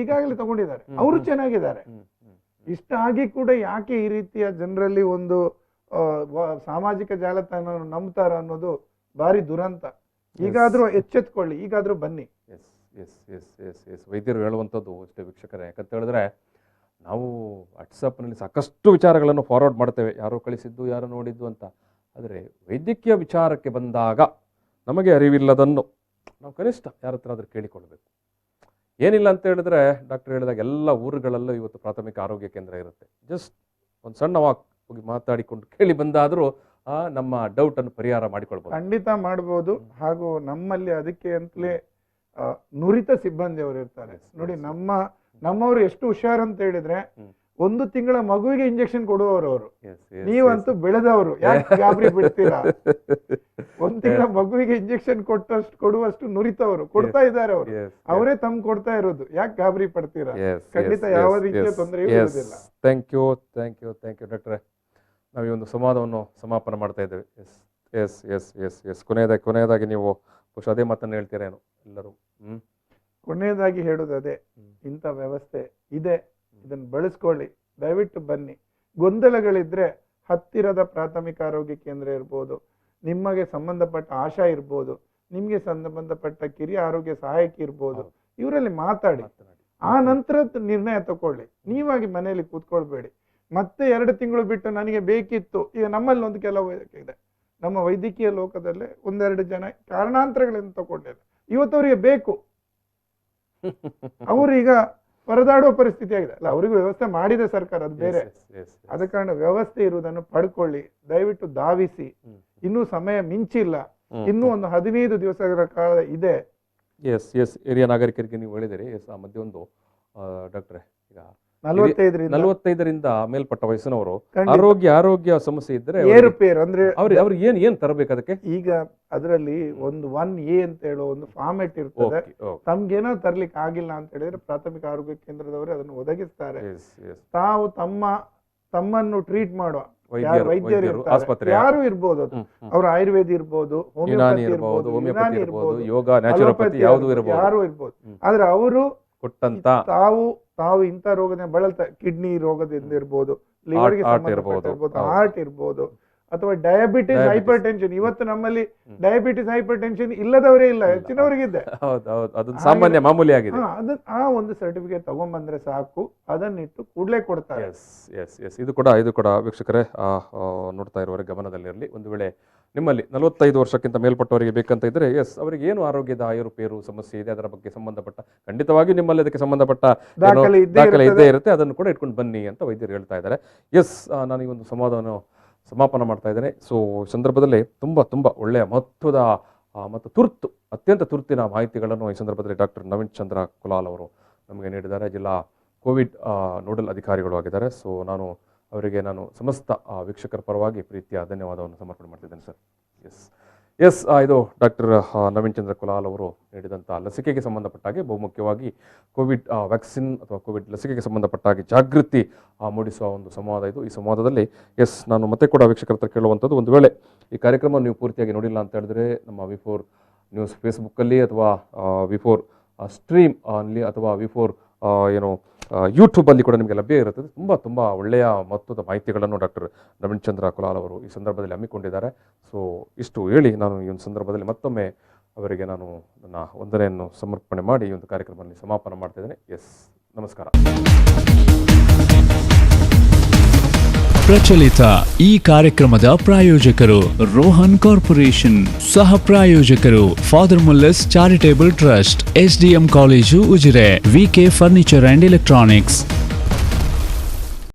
ಈಗಾಗಲೇ ತಗೊಂಡಿದ್ದಾರೆ, ಅವರು ಚೆನ್ನಾಗಿದ್ದಾರೆ. ಇಷ್ಟ ಆಗಿ ಕೂಡ ಯಾಕೆ ಈ ರೀತಿಯ ಜನರಲ್ಲಿ ಒಂದು ಸಾಮಾಜಿಕ ಜಾಲತಾಣ ನಂಬ್ತಾರ ಅನ್ನೋದು ಬಾರಿ ದುರಂತ. ಈಗಾದ್ರೂ ಎಚ್ಚೆತ್ಕೊಳ್ಳಿ, ಈಗಾದ್ರೂ ಬನ್ನಿ. ವೈದ್ಯರು ಹೇಳುವಂಥದ್ದು ಅಷ್ಟೇ ವೀಕ್ಷಕರೇ. ಯಾಕಂತ ಹೇಳಿದ್ರೆ ನಾವು ವಾಟ್ಸಪ್ನಲ್ಲಿ ಸಾಕಷ್ಟು ವಿಚಾರಗಳನ್ನು ಫಾರ್ವರ್ಡ್ ಮಾಡ್ತೇವೆ, ಯಾರೋ ಕಳಿಸಿದ್ದು, ಯಾರೋ ನೋಡಿದ್ದು ಅಂತ. ಆದರೆ ವೈದ್ಯಕೀಯ ವಿಚಾರಕ್ಕೆ ಬಂದಾಗ ನಮಗೆ ಅರಿವಿಲ್ಲದನ್ನು ನಾವು ಕನಿಷ್ಠ ಯಾರ ಹತ್ರ ಆದರೂ ಕೇಳಿಕೊಳ್ಬೇಕು. ಏನಿಲ್ಲ ಅಂತ ಹೇಳಿದ್ರೆ ಡಾಕ್ಟರ್ ಹೇಳಿದಾಗ ಎಲ್ಲ ಊರುಗಳಲ್ಲೂ ಇವತ್ತು ಪ್ರಾಥಮಿಕ ಆರೋಗ್ಯ ಕೇಂದ್ರ ಇರುತ್ತೆ. ಜಸ್ಟ್ ಒಂದು ಸಣ್ಣ ವಾಕ್ ಹೋಗಿ ಮಾತಾಡಿಕೊಂಡು ಕೇಳಿ ಬಂದಾದರೂ ನಮ್ಮ ಡೌಟ್ ಅನ್ನು ಪರಿಹಾರ ಮಾಡಿಕೊಳ್ಬಹುದು. ಖಂಡಿತ ಮಾಡಬಹುದು. ಹಾಗೂ ನಮ್ಮಲ್ಲಿ ಅದಕ್ಕೆ ಅಂತಲೇ ನುರಿತ ಸಿಬ್ಬಂದಿಯವರು ಇರ್ತಾರೆ ನೋಡಿ. ನಮ್ಮವರು ಎಷ್ಟು ಹುಷಾರಂತ ಹೇಳಿದ್ರೆ 1 ತಿಂಗಳ ಮಗುವಿಗೆ ಇಂಜೆಕ್ಷನ್ ಕೊಡುವವರು ಅವರು. ನೀವಂತೂ ಬೆಳೆದವರು, ಯಾಕೆ ಗಾಬರಿ ಬಿಡ್ತೀರಾ? 1 ತಿಂಗಳ ಮಗುವಿಗೆ ಇಂಜೆಕ್ಷನ್ ಕೊಡುವಷ್ಟು ನುರಿತವರು ಕೊಡ್ತಾ ಇದ್ದಾರೆ ಅವರು. ಅವರೇ ಕೊಡ್ತಾ ಇರೋದು, ಯಾಕೆ ಗಾಬರಿ ಪಡ್ತೀರಾ? ಖಂಡಿತ ಯಾವ ರೀತಿಯ ತೊಂದರೆ ಇರುವುದಿಲ್ಲ. ಥ್ಯಾಂಕ್ ಯು ಡಾಕ್ಟ್ರೆ. ನಾವು ಈ ಒಂದು ಸಂವಾದವನ್ನು ಸಮಾಪನ ಮಾಡ್ತಾ ಇದ್ದೇವೆ. ಕೊನೆಯದಾಗಿ ನೀವು ಅದೇ ಮಾತನ್ನು ಹೇಳ್ತೀರೇನು ಎಲ್ಲರೂ? ಕೊನೆಯದಾಗಿ ಹೇಳುದು ಅದೇ, ಇಂಥ ವ್ಯವಸ್ಥೆ ಇದೆ, ಇದನ್ನು ಬಳಸ್ಕೊಳ್ಳಿ, ದಯವಿಟ್ಟು ಬನ್ನಿ. ಗೊಂದಲಗಳಿದ್ರೆ ಹತ್ತಿರದ ಪ್ರಾಥಮಿಕ ಆರೋಗ್ಯ ಕೇಂದ್ರ ಇರ್ಬೋದು, ನಿಮಗೆ ಸಂಬಂಧಪಟ್ಟ ಆಶಾ ಇರ್ಬೋದು, ನಿಮ್ಗೆ ಸಂಬಂಧಪಟ್ಟ ಕಿರಿಯ ಆರೋಗ್ಯ ಸಹಾಯಕಿ ಇರ್ಬೋದು, ಇವರಲ್ಲಿ ಮಾತಾಡಿ. ಆ ನಂತರ ನಿರ್ಣಯ ತಗೊಳ್ಳಿ. ನೀವಾಗಿ ಮನೆಯಲ್ಲಿ ಕೂತ್ಕೊಳ್ಬೇಡಿ. ಮತ್ತೆ 2 ತಿಂಗಳು ಬಿಟ್ಟು ನನಗೆ ಬೇಕಿತ್ತು. ಈಗ ನಮ್ಮಲ್ಲಿ ಒಂದು ಕೆಲವು ಇದೆ, ನಮ್ಮ ವೈದ್ಯಕೀಯ ಲೋಕದಲ್ಲೇ 1-2 ಜನ ಕಾರಣಾಂತರಗಳನ್ನು ತಗೊಂಡಿಲ್ಲ, ಇವತ್ತವರಿಗೆ ಬೇಕು, ಅವರೀಗ ಪರದಾಡುವ ಪರಿಸ್ಥಿತಿ ಆಗಿದೆ. ಅಲ್ಲ, ಅವರಿಗೂ ವ್ಯವಸ್ಥೆ ಮಾಡಿದೆ ಸರ್ಕಾರ, ಅದು ಬೇರೆ. ಆದ ಕಾರಣ ವ್ಯವಸ್ಥೆ ಇರುವುದನ್ನು ಪಡ್ಕೊಳ್ಳಿ, ದಯವಿಟ್ಟು ಧಾವಿಸಿ. ಇನ್ನೂ ಸಮಯ ಮಿಂಚಿಲ್ಲ, ಇನ್ನೂ ಒಂದು 15 ದಿವಸಗಳ ಕಾಲ ಇದೆ. ಹಿರಿಯ ನಾಗರಿಕರಿಗೆ ನೀವು ಹೇಳಿದಿರಿ. ಆ ಮಧ್ಯೆ ಒಂದು ಡಾಕ್ಟ್ರೆ, ಈಗ 45ರಿಂದ ಮೇಲ್ಪಟ್ಟ ವಯಸ್ಸಿನವರು ಆರೋಗ್ಯ ಸಮಸ್ಯೆ ಇದ್ರೆ ಏರುಪೇರು ಅಂದ್ರೆ ಅವ್ರಿಗೆ ಏನ್ ತರಬೇಕು ಅದಕ್ಕೆ? ಈಗ ಅದರಲ್ಲಿ ಒಂದು 1A ಅಂತ ಹೇಳೋ ಒಂದು ಫಾರ್ಮೆಟ್ ಇರ್ತದೆ. ತಮ್ಗೇನೋ ತರ್ಲಿಕ್ಕೆ ಆಗಿಲ್ಲ ಅಂತ ಹೇಳಿದ್ರೆ ಪ್ರಾಥಮಿಕ ಆರೋಗ್ಯ ಕೇಂದ್ರದವರು ಅದನ್ನು ಒದಗಿಸ್ತಾರೆ. ತಾವು ತಮ್ಮನ್ನು ಟ್ರೀಟ್ ಮಾಡುವ ವೈದ್ಯರು ಇರ್ತಾರೆ, ಯಾರು ಇರ್ಬೋದು, ಅದು ಅವ್ರ ಆಯುರ್ವೇದ ಇರ್ಬೋದು, ಹೋಮಿಯೋಪತಿ ಇರ್ಬೋದು, ಯೋಗ, ನ್ಯಾಚುರೋಪತಿ ಯಾರು ಇರ್ಬೋದು. ಆದ್ರೆ ಅವರು ಕೊಟ್ಟಂತ ತಾವು ಇಂಥ ರೋಗದಿಂದ ಬಳಲ್ತಾ, ಕಿಡ್ನಿ ರೋಗದಿಂದ ಇರ್ಬೋದು, ಲಿವರ್ಗೆ ಸಂಬಂಧಪಟ್ಟ ಇರ್ಬೋದು, ಹಾರ್ಟ್ ಇರ್ಬೋದು, ಅಥವಾ ಡಯಾಬಿಟಿಸ್ ಹೈಪರ್ ಟೆನ್ಷನ್, ಇವತ್ತು ನಮ್ಮಲ್ಲಿ ಡಯಾಬಿಟಿಸ್ ಹೈಪರ್ ಟೆನ್ಷನ್ ಇಲ್ಲದವರೇ ಇಲ್ಲ, ಹೆಚ್ಚಿನವರಿಗಿದೆ. ಅದೊಂದು ಸಾಮಾನ್ಯ ಮಾಮೂಲಿ ಆಗಿದೆ. ಆ ಒಂದು ಸರ್ಟಿಫಿಕೇಟ್ ತಗೊಂಡ್ಬಂದ್ರೆ ಸಾಕು, ಅದನ್ನಿಟ್ಟು ಕೂಡಲೇ ಕೊಡ್ತಾರೆ. ಇದು ಕೂಡ ವೀಕ್ಷಕರೇ ನೋಡ್ತಾ ಇರುವವರ ಗಮನದಲ್ಲಿರಲಿ. ಒಂದು ವೇಳೆ ನಿಮ್ಮಲ್ಲಿ 45 ವರ್ಷಕ್ಕಿಂತ ಮೇಲ್ಪಟ್ಟವರಿಗೆ ಬೇಕಂತ ಇದ್ರೆ ಅವರಿಗೆ ಏನು ಆರೋಗ್ಯದ ಏರುಪೇರು ಸಮಸ್ಯೆ ಇದೆ, ಅದರ ಬಗ್ಗೆ ಸಂಬಂಧಪಟ್ಟ ಖಂಡಿತವಾಗಿಯೂ ನಿಮ್ಮಲ್ಲಿ ಅದಕ್ಕೆ ಸಂಬಂಧಪಟ್ಟ ದಾಖಲೆ ಇದ್ದೇ ಇರುತ್ತೆ, ಅದನ್ನು ಕೂಡ ಇಟ್ಕೊಂಡು ಬನ್ನಿ ಅಂತ ವೈದ್ಯರು ಹೇಳ್ತಾ ಇದ್ದಾರೆ. ನಾನು ಈ ಒಂದು ಸಂವಾದವನ್ನು ಸಮಾಪನ ಮಾಡ್ತಾ ಇದ್ದೇನೆ. ಸೊ ಈ ಸಂದರ್ಭದಲ್ಲಿ ತುಂಬ ಒಳ್ಳೆಯ ಮಹತ್ವದ ಮತ್ತು ಅತ್ಯಂತ ತುರ್ತಿನ ಮಾಹಿತಿಗಳನ್ನು ಈ ಸಂದರ್ಭದಲ್ಲಿ ಡಾಕ್ಟರ್ ನವೀನ್ ಚಂದ್ರ ಕುಲಾಲ್ ಅವರು ನಮಗೆ ನೀಡಿದ್ದಾರೆ. ಜಿಲ್ಲಾ ಕೋವಿಡ್ ನೋಡಲ್ ಅಧಿಕಾರಿಗಳು ಆಗಿದ್ದಾರೆ. ಸೊ ಅವರಿಗೆ ನಾನು ಸಮಸ್ತ ವೀಕ್ಷಕರ ಪರವಾಗಿ ಪ್ರೀತಿಯ ಧನ್ಯವಾದವನ್ನು ಸಮರ್ಪಣೆ ಮಾಡ್ತಿದ್ದೇನೆ ಸರ್. ಇದು ಡಾಕ್ಟರ್ ನವೀನ್ ಚಂದ್ರ ಕುಲಾಲ್ ಅವರು ನೀಡಿದಂಥ ಲಸಿಕೆಗೆ ಸಂಬಂಧಪಟ್ಟಾಗೆ, ಬಹುಮುಖ್ಯವಾಗಿ ಕೋವಿಡ್ ವ್ಯಾಕ್ಸಿನ್ ಅಥವಾ ಕೋವಿಡ್ ಲಸಿಕೆಗೆ ಸಂಬಂಧಪಟ್ಟಾಗಿ ಜಾಗೃತಿ ಮೂಡಿಸುವ ಒಂದು ಸಂವಾದ ಇದು. ಈ ಸಂವಾದದಲ್ಲಿ ನಾನು ಮತ್ತೆ ಕೂಡ ವೀಕ್ಷಕರ ಹತ್ರ ಕೇಳುವಂಥದ್ದು, ಒಂದು ವೇಳೆ ಈ ಕಾರ್ಯಕ್ರಮ ನೀವು ಪೂರ್ತಿಯಾಗಿ ನೋಡಿಲ್ಲ ಅಂತ ಹೇಳಿದ್ರೆ ನಮ್ಮ V4 ನ್ಯೂಸ್ ಫೇಸ್ಬುಕ್ಕಲ್ಲಿ ಅಥವಾ V4 ಸ್ಟ್ರೀಮ್ ಅಲ್ಲಿ ಅಥವಾ V4 ಯೂಟ್ಯೂಬಲ್ಲಿ ಕೂಡ ನಿಮಗೆ ಲಭ್ಯ ಇರುತ್ತದೆ. ತುಂಬ ಒಳ್ಳೆಯ ಮಹತ್ವದ ಮಾಹಿತಿಗಳನ್ನು ಡಾಕ್ಟರ್ ನವೀನ್ ಚಂದ್ರ ಕುಲಾಲ್ ಅವರು ಈ ಸಂದರ್ಭದಲ್ಲಿ ಹಮ್ಮಿಕೊಂಡಿದ್ದಾರೆ. ಸೊ ಇಷ್ಟು ಹೇಳಿ ನಾನು ಈ ಒಂದು ಸಂದರ್ಭದಲ್ಲಿ ಮತ್ತೊಮ್ಮೆ ಅವರಿಗೆ ನಾನು ನನ್ನ ವಂದನೆಯನ್ನು ಸಮರ್ಪಣೆ ಮಾಡಿ ಈ ಒಂದು ಕಾರ್ಯಕ್ರಮದಲ್ಲಿ ಸಮಾಪನ ಮಾಡ್ತಿದ್ದೇನೆ. ನಮಸ್ಕಾರ. ಪ್ರಚಲಿತ ಈ ಕಾರ್ಯಕ್ರಮದ ಪ್ರಾಯೋಜಕರು ರೋಹನ್ ಕಾರ್ಪೊರೇಷನ್, ಸಹ ಪ್ರಾಯೋಜಕರು father Muller's charitable trust, SDM college Ujire, VK furniture and electronics.